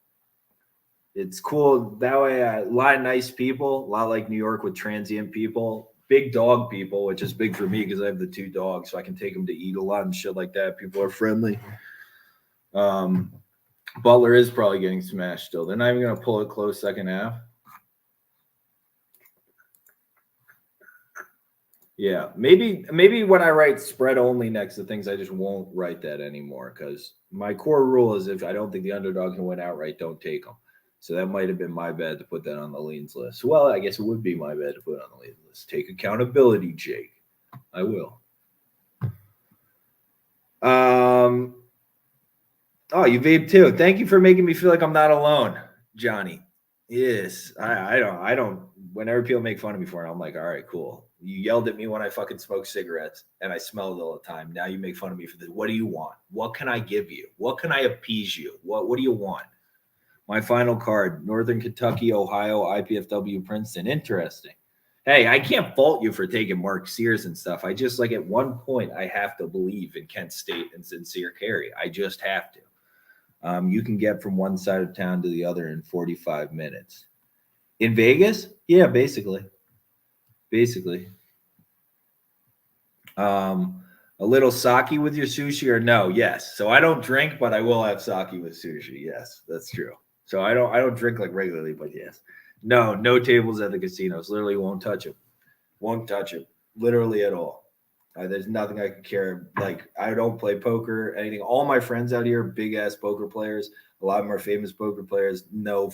it's cool that way. A lot of nice people, a lot like New York with transient people, big dog people, which is big for me because I have the 2 dogs, so I can take them to eat a lot and shit like that. People are friendly. Butler is probably getting smashed still. They're not even going to pull it close second half. Yeah, maybe when I write spread only next to things, I just won't write that anymore because my core rule is if I don't think the underdog can win outright, don't take them. So that might have been my bad to put that on the leans list. Well, I guess it would be my bad to put it on the leans list. Take accountability, Jake. I will. Oh, you vape too. Thank you for making me feel like I'm not alone, Johnny. Yes, I don't. Whenever people make fun of me for it, I'm like, all right, cool. You yelled at me when I fucking smoked cigarettes and I smelled all the time. Now you make fun of me for this. What do you want? What can I give you? What can I appease you? What do you want? My final card, Northern Kentucky, Ohio, IPFW, Princeton. Interesting. Hey, I can't fault you for taking Mark Sears and stuff. I just like at one point I have to believe in Kent State and Sincere Carry. I just have to. You can get from one side of town to the other in 45 minutes. In Vegas? Yeah, basically. A little sake with your sushi or no? Yes. So I don't drink, but I will have sake with sushi. Yes, that's true. So I don't drink like regularly, but yes. No tables at the casinos. Literally won't touch them. Won't touch them. Literally at all. There's nothing I could care. Like, I don't play poker, anything. All my friends out here, big ass poker players. A lot of them are famous poker players. No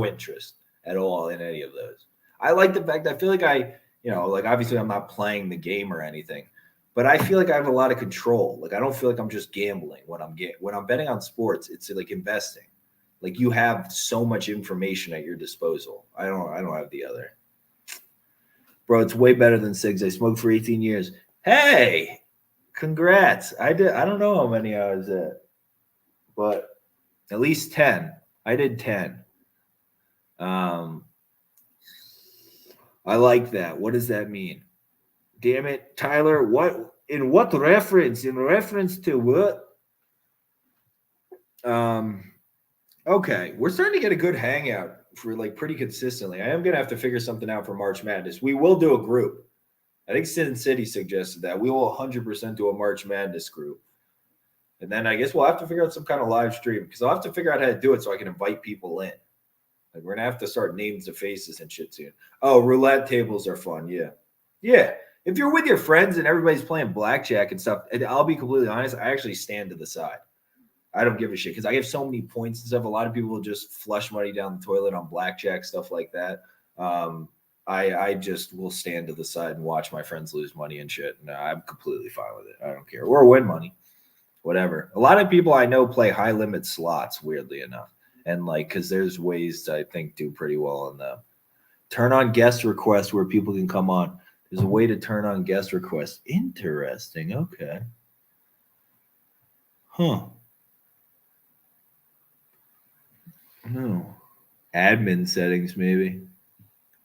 interest at all in any of those. I like the fact that I feel like like obviously I'm not playing the game or anything, but I feel like I have a lot of control. Like, I don't feel like I'm just gambling when I'm betting on sports. It's like investing. Like, you have so much information at your disposal. I don't have the other. Bro, it's way better than cigs. I smoked for 18 years. Hey, congrats. I don't know how many I was at, but at least 10. I did 10. I like that. What does that mean? Damn it, Tyler. What in what reference? In reference to what? Okay. We're starting to get a good hangout for like pretty consistently. I am gonna have to figure something out for March Madness. We will do a group. I think Sin City suggested that. We will 100% do a March Madness group. And then I guess we'll have to figure out some kind of live stream because I'll have to figure out how to do it so I can invite people in. Like, we're gonna have to start names to faces and shit soon. Oh, roulette tables are fun. Yeah. Yeah. If you're with your friends and everybody's playing blackjack and stuff, and I'll be completely honest, I actually stand to the side. I don't give a shit because I have so many points and stuff. A lot of people will just flush money down the toilet on blackjack, stuff like that. I just will stand to the side and watch my friends lose money and shit. No, I'm completely fine with it. I don't care. Or win money. Whatever. A lot of people I know play high limit slots, weirdly enough. And like, because there's ways to, I think, do pretty well on them. Turn on guest requests where people can come on. There's a way to turn on guest requests. Interesting. Okay. Huh. No. Admin settings, maybe.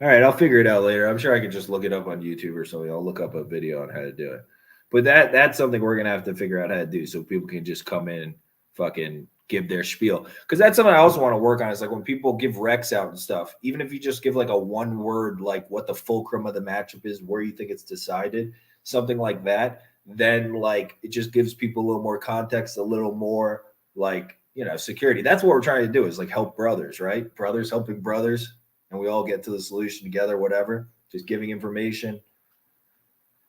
All right, I'll figure it out later. I'm sure I could just look it up on YouTube or something. I'll look up a video on how to do it. But that's something we're gonna have to figure out how to do so people can just come in and fucking give their spiel. Because that's something I also want to work on. Is like when people give recs out and stuff, even if you just give like a one word, like what the fulcrum of the matchup is, where you think it's decided, something like that, then like it just gives people a little more context, a little more like, security. That's what we're trying to do is like help brothers, right? Brothers helping brothers, and we all get to the solution together, whatever, just giving information.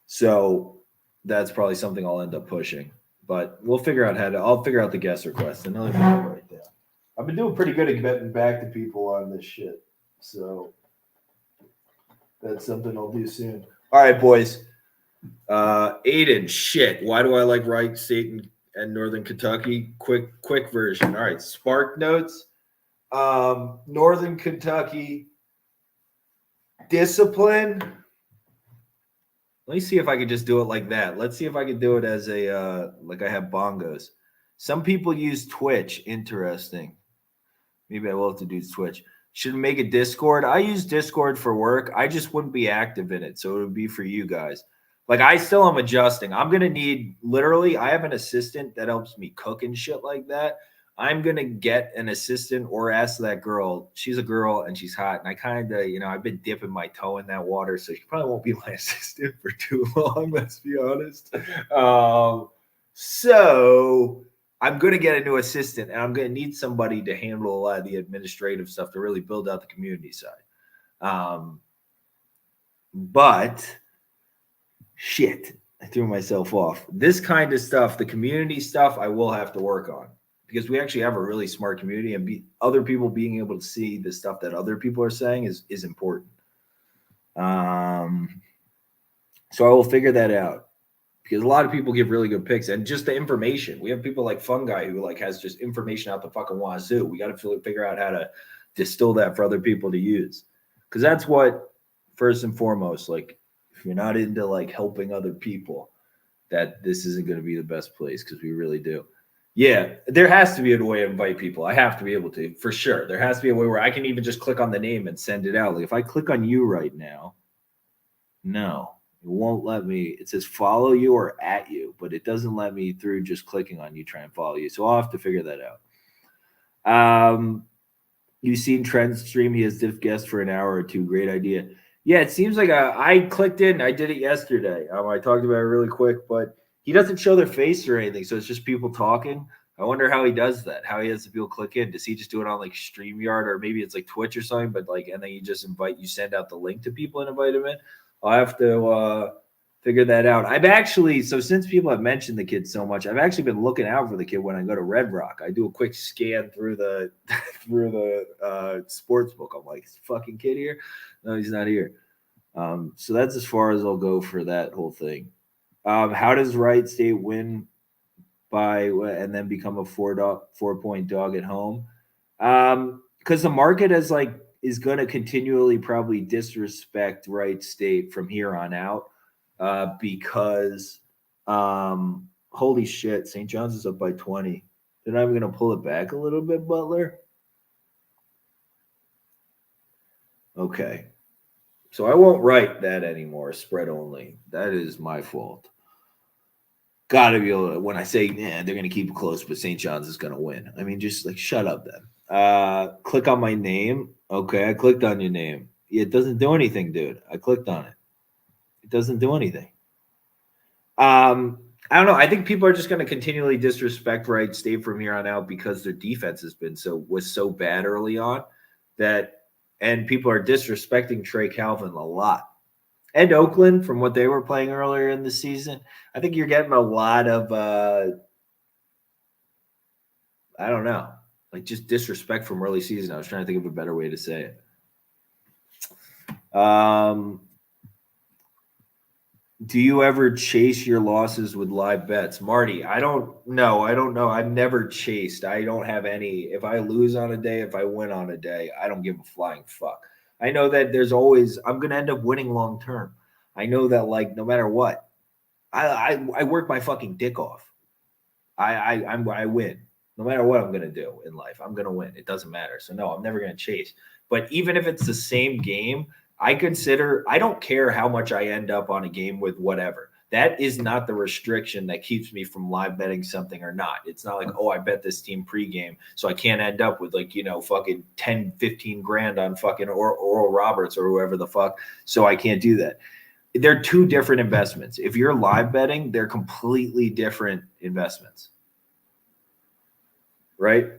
So that's probably something I'll end up pushing, but we'll figure out I'll figure out the guest request. Another thing right there. I've been doing pretty good at getting back to people on this shit. So that's something I'll do soon. All right, boys. Aiden, shit. Why do I like Wright State and Northern Kentucky? Quick version. All right. Spark Notes. Northern Kentucky. Discipline. Let me see if I could just do it like that. Let's see if I could do it as a like I have bongos. Some people use Twitch. Interesting. Maybe I will have to do Twitch. Should make a Discord. I use Discord for work. I just wouldn't be active in it. So it would be for you guys. Like, I still am adjusting. I'm going to need, literally, I have an assistant that helps me cook and shit like that. I'm going to get an assistant or ask that girl. She's a girl and she's hot. And I kind of, I've been dipping my toe in that water. So she probably won't be my assistant for too long, let's be honest. So I'm going to get a new assistant and I'm going to need somebody to handle a lot of the administrative stuff to really build out the community side. But shit, I threw myself off. This kind of stuff, the community stuff, I will have to work on because we actually have a really smart community, and other people being able to see the stuff that other people are saying is important. So I will figure that out because a lot of people give really good picks and just the information. We have people like Fun Guy who like has just information out the fucking wazoo. We got to figure out how to distill that for other people to use because that's what first and foremost, like, if you're not into like helping other people, that this isn't going to be the best place because we really do. Yeah, there has to be a way to invite people. I have to be able to, for sure. There has to be a way where I can even just click on the name and send it out. Like if I click on you right now, no, it won't let me. It says follow you or at you, but it doesn't let me through just clicking on you, try and follow you. So I'll have to figure that out. You've seen Trent's stream. He has diff guests for an hour or two. Great idea. Yeah, it seems like I clicked in. I did it yesterday. I talked about it really quick, but he doesn't show their face or anything, so it's just people talking. I wonder how he does that, how he has the people click in. Does he just do it on like StreamYard or maybe it's like Twitch or something, but like, and then you just send out the link to people and invite them in? I'll have to figure that out. I've actually, so since people have mentioned the kid so much, I've actually been looking out for the kid when I go to Red Rock. I do a quick scan through the sports book. I'm like, is the fucking kid here? No, he's not here. So that's as far as I'll go for that whole thing. How does Wright State win by and then become a 4-point dog at home? Because the market is going to continually probably disrespect Wright State from here on out. Because holy shit, St. John's is up by 20. They're not even going to pull it back a little bit, Butler. Okay. So I won't write that anymore, spread only. That is my fault. Gotta be able to, when I say, they're going to keep it close, but St. John's is going to win. I mean, just like, shut up then. Click on my name. Okay, I clicked on your name. It doesn't do anything, dude. I clicked on it. It doesn't do anything. I don't know. I think people are just going to continually disrespect Wright State from here on out because their defense was so bad early on and people are disrespecting Trey Calvin a lot. And Oakland, from what they were playing earlier in the season, I think you're getting a lot of, I don't know, like just disrespect from early season. I was trying to think of a better way to say it. Do you ever chase your losses with live bets? Marty, I don't know. I've never chased. I don't have any. If I lose on a day, if I win on a day, I don't give a flying fuck. I know that I'm going to end up winning long term. I know that, like, no matter what, I work my fucking dick off. I win. No matter what I'm going to do in life, I'm going to win. It doesn't matter. So no, I'm never going to chase. But even if it's the same game, I don't care how much I end up on a game with whatever. That is not the restriction that keeps me from live betting something or not. It's not like, oh, I bet this team pregame, so I can't end up with fucking 10, 15 grand on fucking Oral Roberts or whoever the fuck. So I can't do that. They're two different investments. If you're live betting, they're completely different investments. Right?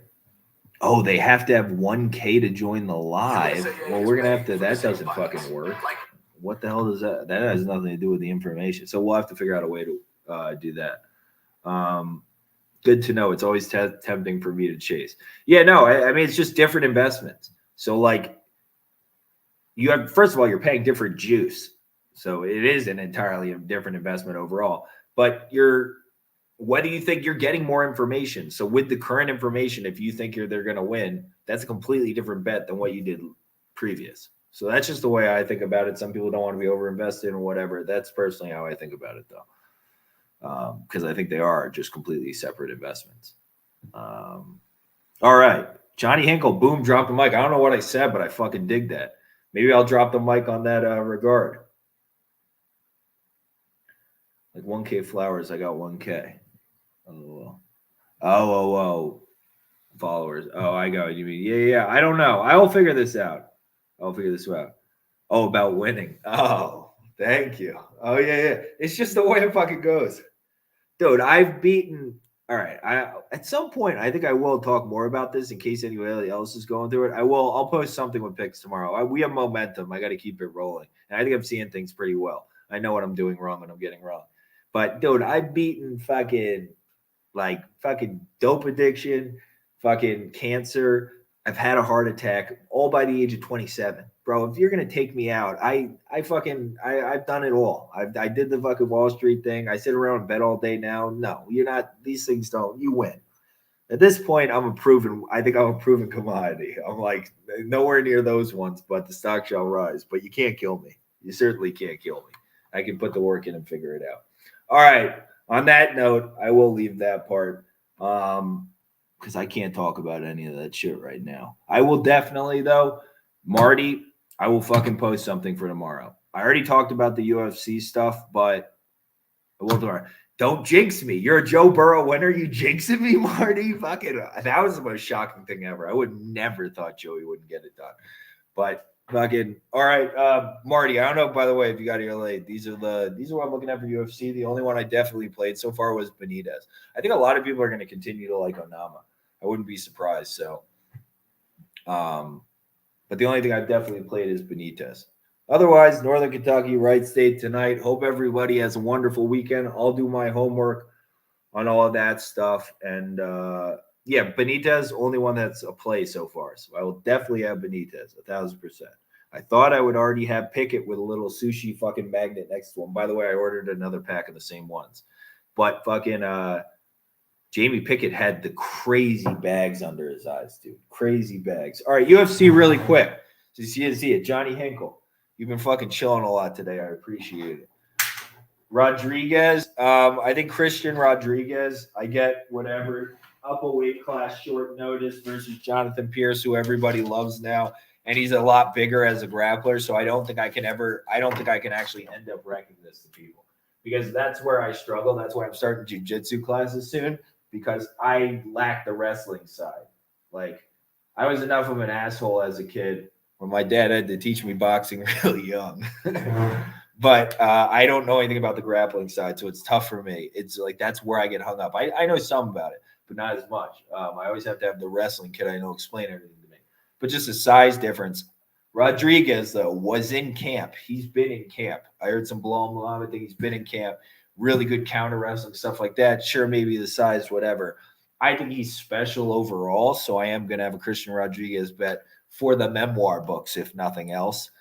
Oh, they have to have 1K to join the live. Well, we're going to have to, that doesn't fucking work. What the hell does that? That has nothing to do with the information. So we'll have to figure out a way to do that. Good to know. It's always tempting for me to chase. Yeah, no, I mean, it's just different investments. So like first of all, you're paying different juice. So it is an entirely different investment overall, but whether you think you're getting more information. So with the current information, if you think they're going to win, that's a completely different bet than what you did previous. So that's just the way I think about it. Some people don't want to be overinvested or whatever. That's personally how I think about it, though, because I think they are just completely separate investments. All right. Johnny Hinkle, boom, dropped the mic. I don't know what I said, but I fucking dig that. Maybe I'll drop the mic on that regard. Like 1K flowers, I got 1K. Oh, followers. Oh, I got what you mean. Yeah. I don't know. I will figure this out. Oh, about winning. Oh, thank you. Oh, yeah. It's just the way it fucking goes. Dude, I've beaten. All right. At some point, I think I will talk more about this in case anybody else is going through it. I'll post something with picks tomorrow. We have momentum. I got to keep it rolling. And I think I'm seeing things pretty well. I know what I'm doing wrong and I'm getting wrong. But, dude, I've beaten fucking dope addiction, fucking cancer. I've had a heart attack all by the age of 27. Bro, if you're going to take me out, I've done it all. I did the fucking Wall Street thing. I sit around and bet all day now. No, you're not. These things don't. You win. At this point, I think I'm a proven commodity. I'm like nowhere near those ones, but the stock shall rise. But you can't kill me. You certainly can't kill me. I can put the work in and figure it out. All right. On that note, I will leave that part because I can't talk about any of that shit right now. I will definitely, though, Marty, I will fucking post something for tomorrow. I already talked about the UFC stuff, but I will tomorrow. Don't jinx me. You're a Joe Burrow winner. You jinxing me, Marty? Fucking, that was the most shocking thing ever. I would never thought Joey wouldn't get it done. But fucking all right, Marty. I don't know. By the way, if you got here late, these are what I'm looking at for UFC. The only one I definitely played so far was Benitez. I think a lot of people are going to continue to like Onama. I wouldn't be surprised. So, but the only thing I've definitely played is Benitez. Otherwise, Northern Kentucky, Wright State tonight. Hope everybody has a wonderful weekend. I'll do my homework on all of that stuff. And yeah, Benitez, only one that's a play so far. So I will definitely have Benitez, 1,000%. I thought I would already have Pickett with a little sushi fucking magnet next to him. By the way, I ordered another pack of the same ones. But fucking Jamie Pickett had the crazy bags under his eyes, dude. Crazy bags. All right, UFC really quick. So you see it. Johnny Hinkle. You've been fucking chilling a lot today. I appreciate it. Rodriguez. I think Christian Rodriguez. I get whatever. Up a weight class, short notice versus Jonathan Pierce, who everybody loves now. And he's a lot bigger as a grappler. So I don't think I can actually end up wrecking this to people. Because that's where I struggle. That's why I'm starting jiu-jitsu classes soon. Because I lack the wrestling side. Like, I was enough of an asshole as a kid where my dad had to teach me boxing really young. But I don't know anything about the grappling side, so it's tough for me. It's like that's where I get hung up. I know some about it, but not as much. I always have to have the wrestling kid I know explain everything to me. But just a size difference. Rodriguez, though, was in camp. He's been in camp. I heard some blow him along. I think he's been in camp. Really good counter wrestling, stuff like that. Sure, maybe the size, whatever. I think he's special overall, so I am going to have a Christian Rodriguez bet for the memoir books, if nothing else.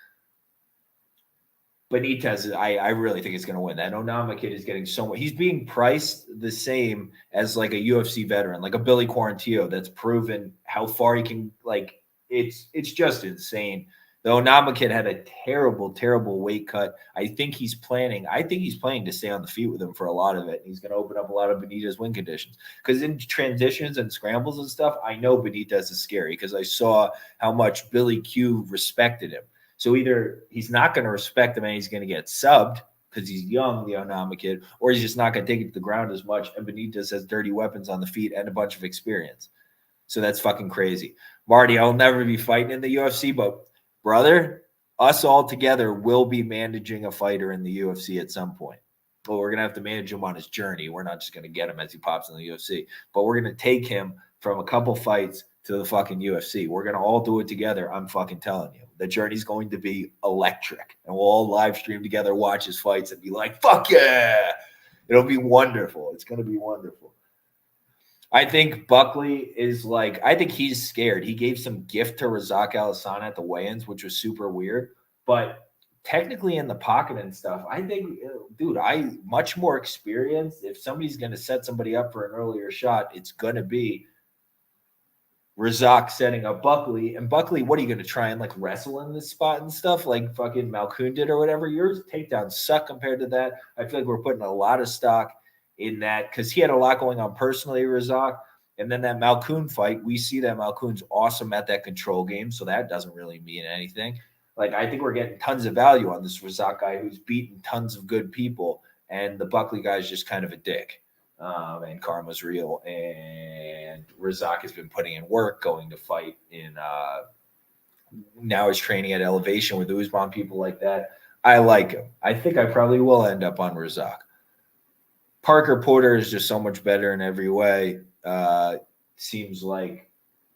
Benitez, I really think is going to win. That Onama kid is getting so much. He's being priced the same as like a UFC veteran, like a Billy Quarantillo that's proven how far he can. Like it's just insane. The Onama kid had a terrible, terrible weight cut. I think he's planning to stay on the feet with him for a lot of it. He's going to open up a lot of Benitez win conditions because in transitions and scrambles and stuff, I know Benitez is scary because I saw how much Billy Q respected him. So either he's not going to respect him and he's going to get subbed because he's young, the Onama kid, or he's just not going to take it to the ground as much. And Benitez has dirty weapons on the feet and a bunch of experience. So that's fucking crazy. Marty, I'll never be fighting in the UFC, but brother, us all together will be managing a fighter in the UFC at some point. Well, we're going to have to manage him on his journey. We're not just going to get him as he pops in the UFC, but we're going to take him from a couple fights to the fucking UFC. We're going to all do it together. I'm fucking telling you. The journey's going to be electric. And we'll all live stream together, watch his fights, and be like, fuck yeah. It'll be wonderful. It's going to be wonderful. I think Buckley is like, I think he's scared. He gave some gift to Razak Al-Hassan at the weigh-ins, which was super weird. But technically in the pocket and stuff, I think, dude, much more experience. If somebody's going to set somebody up for an earlier shot, it's going to be Razak setting up Buckley. And Buckley, what are you going to try and like wrestle in this spot and stuff like fucking Malkoun did or whatever? Yours takedowns suck compared to that. I feel like we're putting a lot of stock in that because he had a lot going on personally, Razak. And then that Malkoun fight, we see that Malkoun's awesome at that control game. So that doesn't really mean anything. Like, I think we're getting tons of value on this Razak guy who's beaten tons of good people. And the Buckley guy is just kind of a dick. And karma's real. And Razak has been putting in work, going to fight in now he's training at Elevation with Usman, people like that. I like him. I think I probably will end up on Razak. Parker Porter is just so much better in every way. Seems like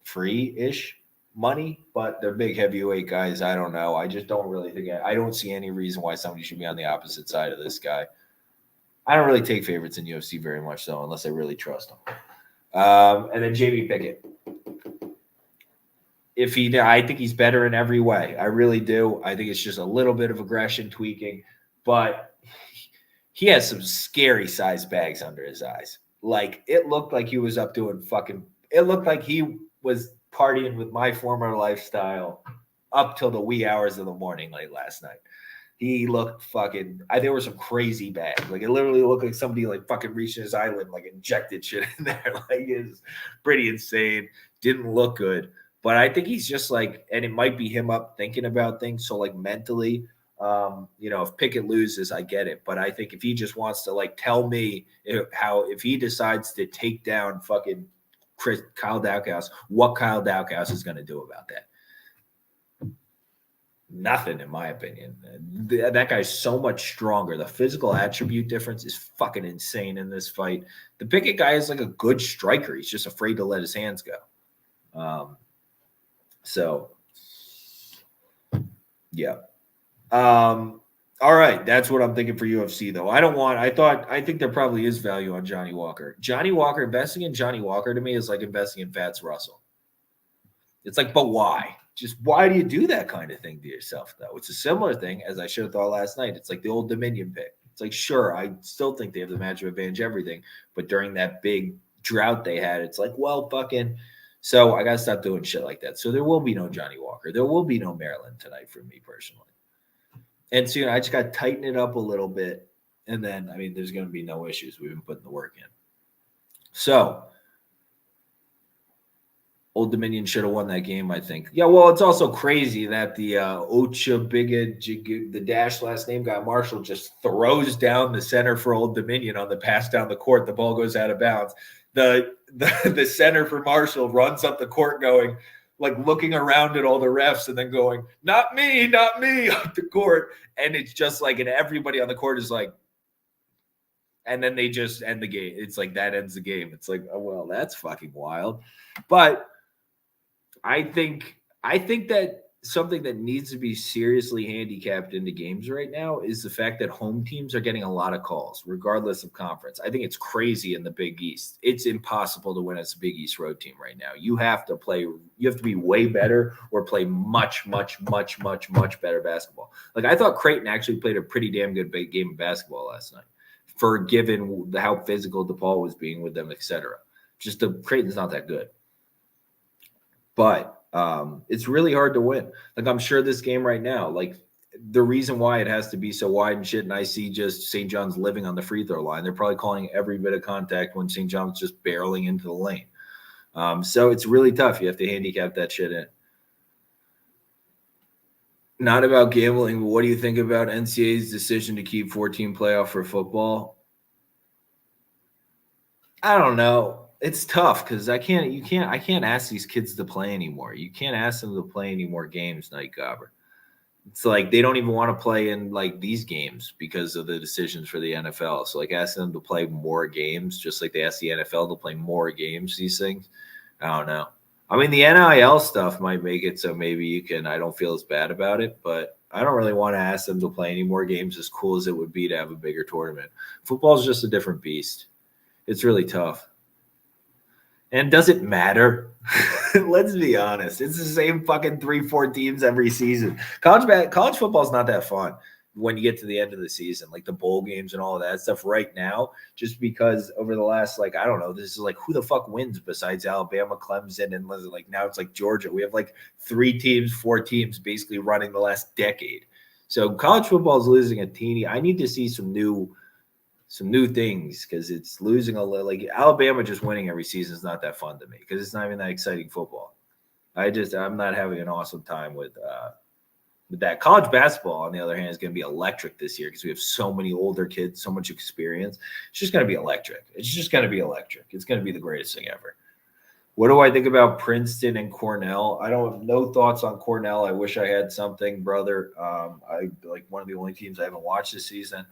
free-ish money, but they're big heavyweight guys. I don't know. I just don't really think I don't see any reason why somebody should be on the opposite side of this guy. I don't really take favorites in UFC very much, though, unless I really trust them. And then Jamie Pickett. I think he's better in every way. I really do. I think it's just a little bit of aggression tweaking, but he has some scary size bags under his eyes. Like, it looked like he was up doing it looked like he was partying with my former lifestyle up till the wee hours of the morning late last night. He looked there were some crazy bags. Like, it literally looked like somebody like fucking reached in his island, like injected shit in there. Like, it's pretty insane. Didn't look good. But I think he's just like, and it might be him up thinking about things. So like mentally, if Pickett loses, I get it. But I think if he just wants to like tell me if he decides to take down fucking Kyle Dalkhouse, what Kyle Dalkhouse is going to do about that. Nothing, in my opinion. That guy's so much stronger. The physical attribute difference is fucking insane in this fight. The Pickett guy is like a good striker. He's just afraid to let his hands go. So, yeah. All right, that's what I'm thinking for UFC though. I think there probably is value on Johnny Walker. Johnny Walker, investing in Johnny Walker to me is like investing in Fats Russell. It's like, but why? Just why do you do that kind of thing to yourself though? It's a similar thing as I should have thought last night. It's like the Old Dominion pick. It's like, sure, I still think they have the matchup advantage, everything, but during that big drought they had, it's like, well, fucking. So I gotta stop doing shit like that. So there will be no Johnny Walker. There will be no Maryland tonight for me personally. And so I just got to tighten it up a little bit. And then, I mean, there's going to be no issues. We've been putting the work in. So, Old Dominion should have won that game, I think. Yeah, well, it's also crazy that the the dash last name guy, Marshall, just throws down the center for Old Dominion on the pass down the court. The ball goes out of bounds. The center for Marshall runs up the court going, like looking around at all the refs and then going, not me, up the court. And it's just like, and everybody on the court is like, and then they just end the game. It's like, that ends the game. It's like, oh, well, that's fucking wild. But I think that something that needs to be seriously handicapped into games right now is the fact that home teams are getting a lot of calls, regardless of conference. I think it's crazy in the Big East. It's impossible to win as a Big East road team right now. You have to be way better or play much, much, much, much, much better basketball. Like I thought Creighton actually played a pretty damn good game of basketball last night for given how physical DePaul was being with them, etc. Just the Creighton's not that good. But it's really hard to win. Like I'm sure this game right now, like the reason why it has to be so wide and shit, and I see just St. John's living on the free throw line. They're probably calling every bit of contact when St. John's just barreling into the lane. So it's really tough. You have to handicap that shit in. Not about gambling, but what do you think about NCAA's decision to keep 14 playoff for football? I don't know. It's tough because I can't ask these kids to play anymore. You can't ask them to play any more games, Night Gobber. It's like they don't even want to play in like these games because of the decisions for the NFL. So like asking them to play more games, just like they ask the NFL to play more games, these things. I don't know. I mean, the NIL stuff might make it so maybe I don't feel as bad about it, but I don't really want to ask them to play any more games, as cool as it would be to have a bigger tournament. Football is just a different beast. It's really tough. And does it matter? Let's be honest. It's the same fucking 3-4 teams every season. College football is not that fun when you get to the end of the season, like the bowl games and all of that stuff right now, just because over the last, like, I don't know, this is like who the fuck wins besides Alabama, Clemson, and like now it's like Georgia. We have like 4 teams basically running the last decade. So college football is losing a teeny. I need to see some new things because it's losing a little. Like Alabama just winning every season is not that fun to me because it's not even that exciting football. I'm not having an awesome time with that. College basketball, on the other hand, is going to be electric this year because we have so many older kids, so much experience. It's just going to be electric. It's just going to be electric. It's going to be the greatest thing ever. What do I think about Princeton and Cornell? I don't have no thoughts on Cornell. I wish I had something, brother. I like one of the only teams I haven't watched this season.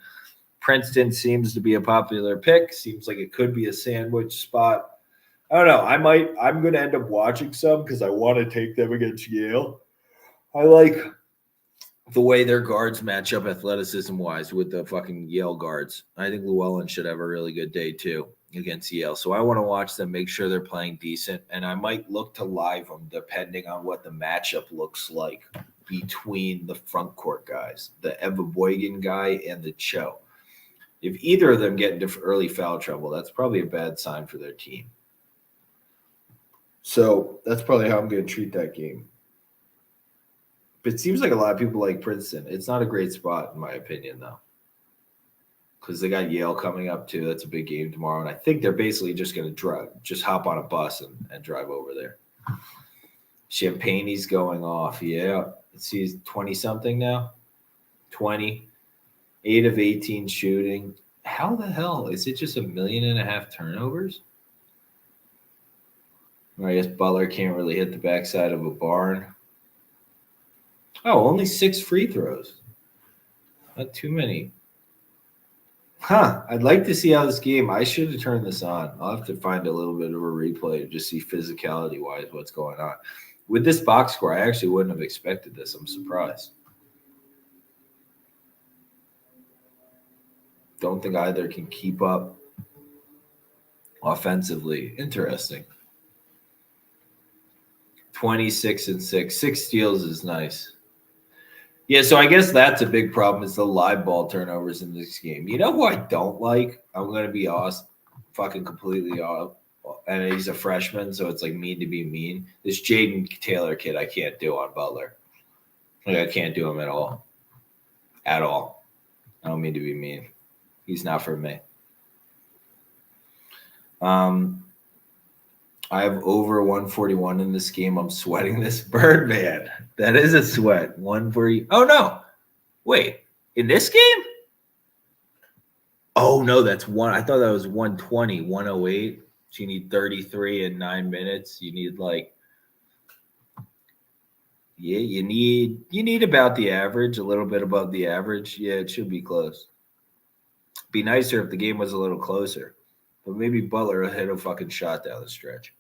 Princeton seems to be a popular pick. Seems like it could be a sandwich spot. I don't know. I'm going to end up watching some because I want to take them against Yale. I like the way their guards match up athleticism-wise with the fucking Yale guards. I think Llewellyn should have a really good day too against Yale. So I want to watch them, make sure they're playing decent, and I might look to live them depending on what the matchup looks like between the front court guys, the Eva Boygan guy and the Cho. If either of them get into early foul trouble, that's probably a bad sign for their team. So that's probably how I'm going to treat that game. But it seems like a lot of people like Princeton. It's not a great spot, in my opinion, though, because they got Yale coming up, too. That's a big game tomorrow. And I think they're basically just going to just hop on a bus and drive over there. Champagne's going off. Yeah. He's 20-something now. 20. 8 of 18 shooting. How the hell? Is it just 1.5 million turnovers? Or I guess Butler can't really hit the backside of a barn. Oh, only 6 free throws. Not too many. I'd like to see how this game. I should have turned this on. I'll have to find a little bit of a replay to just see physicality-wise what's going on. With this box score, I actually wouldn't have expected this. I'm surprised. Don't think either can keep up offensively. Interesting. 26-6. 6 steals is nice. Yeah, so I guess that's a big problem is the live ball turnovers in this game. You know who I don't like? I'm going to be fucking completely off. And he's a freshman, so it's like mean to be mean. This Jaden Taylor kid I can't do on Butler. Like I can't do him at all. At all. I don't mean to be mean. He's not for me. I have over 141 in this game. I'm sweating this Birdman. That is a sweat. 140. Oh, no. Wait. In this game? Oh, no. That's one. I thought that was 120, 108. So you need 33 in 9 minutes. You need you need about the average, a little bit above the average. Yeah, it should be close. Be nicer if the game was a little closer. But maybe Butler will hit a fucking shot down the stretch.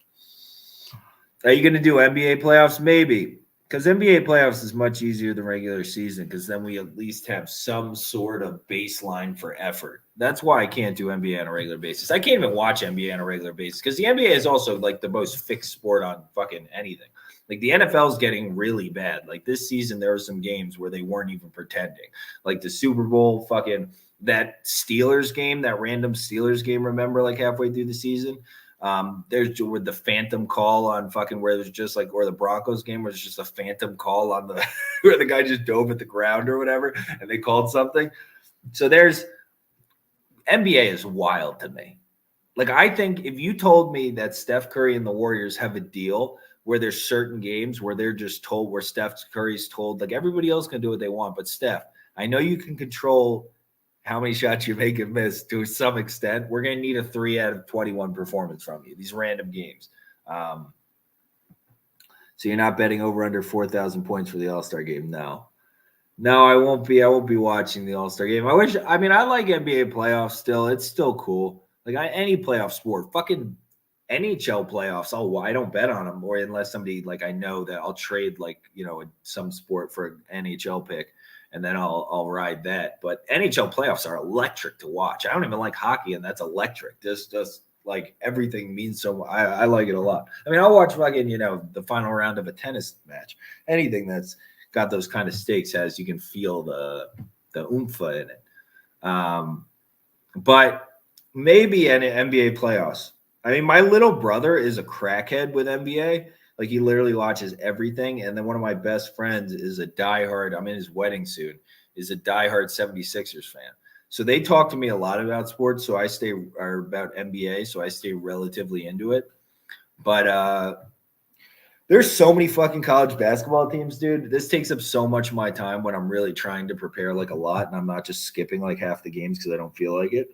Are you going to do NBA playoffs? Maybe. Because NBA playoffs is much easier than regular season because then we at least have some sort of baseline for effort. That's why I can't do NBA on a regular basis. I can't even watch NBA on a regular basis because the NBA is also like the most fixed sport on fucking anything. Like the NFL is getting really bad. Like this season, there were some games where they weren't even pretending. Like the Super Bowl, fucking that Steelers game, that random Steelers game, remember, like halfway through the season? There's with the phantom call on fucking where there's just like, or the Broncos game where there's just a phantom call on the where the guy just dove at the ground or whatever, and they called something. So there's NBA is wild to me. Like I think if you told me that Steph Curry and the Warriors have a deal where there's certain games where they're just told, where Steph Curry's told, like everybody else can do what they want, but Steph, I know you can control how many shots you make and miss to some extent. We're going to need a 3 out of 21 performance from you, these random games. So you're not betting over under 4,000 points for the All-Star game? No, I won't be. I won't be watching the All-Star game. I like NBA playoffs still. It's still cool. Like any playoff sport, fucking NHL playoffs. I don't bet on them, or unless somebody like I know that I'll trade some sport for an NHL pick. And then I'll ride that. But NHL playoffs are electric to watch. I don't even like hockey, and that's electric. This just like everything means so much. I like it a lot. I mean, I'll watch fucking, the final round of a tennis match. Anything that's got those kind of stakes has you can feel the oomph in it. But maybe an NBA playoffs. I mean, my little brother is a crackhead with NBA. Like he literally watches everything. And then one of my best friends is a diehard, I'm in his wedding soon, is a diehard 76ers fan. So they talk to me a lot about sports. So about NBA. So I stay relatively into it. But there's so many fucking college basketball teams, dude. This takes up so much of my time when I'm really trying to prepare like a lot. And I'm not just skipping like half the games because I don't feel like it.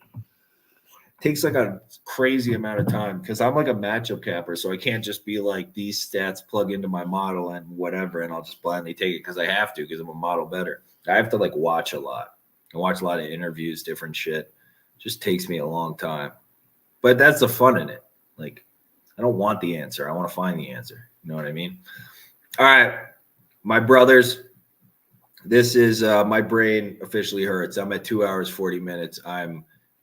Takes like a crazy amount of time because I'm like a matchup capper, so I can't just be like these stats plug into my model and whatever, and I'll just blindly take it because I have to because I'm a model better. I have to like watch a lot. I watch a lot of interviews, different shit. It just takes me a long time, but that's the fun in it. Like I don't want the answer. I want to find the answer. You know what I mean? All right, my brothers. This is my brain officially hurts. I'm at 2 hours 40 minutes.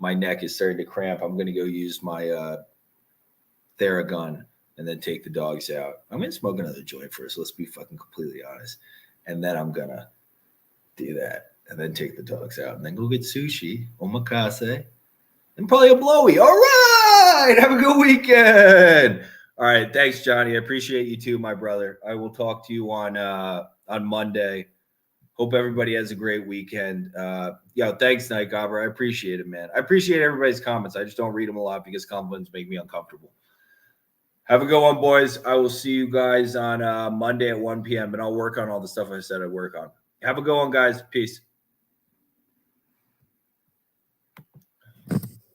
My neck is starting to cramp. I'm going to go use my Theragun and then take the dogs out. I'm going to smoke another joint first. Let's be fucking completely honest. And then I'm going to do that and then take the dogs out and then go get sushi, omakase, and probably a blowy. All right. Have a good weekend. All right. Thanks, Johnny. I appreciate you too, my brother. I will talk to you on Monday. Hope everybody has a great weekend. Thanks, Night Gobber. I appreciate it, man. I appreciate everybody's comments. I just don't read them a lot because compliments make me uncomfortable. Have a good one, boys. I will see you guys on Monday at 1 p.m., and I'll work on all the stuff I said I'd work on. Have a good one, guys. Peace.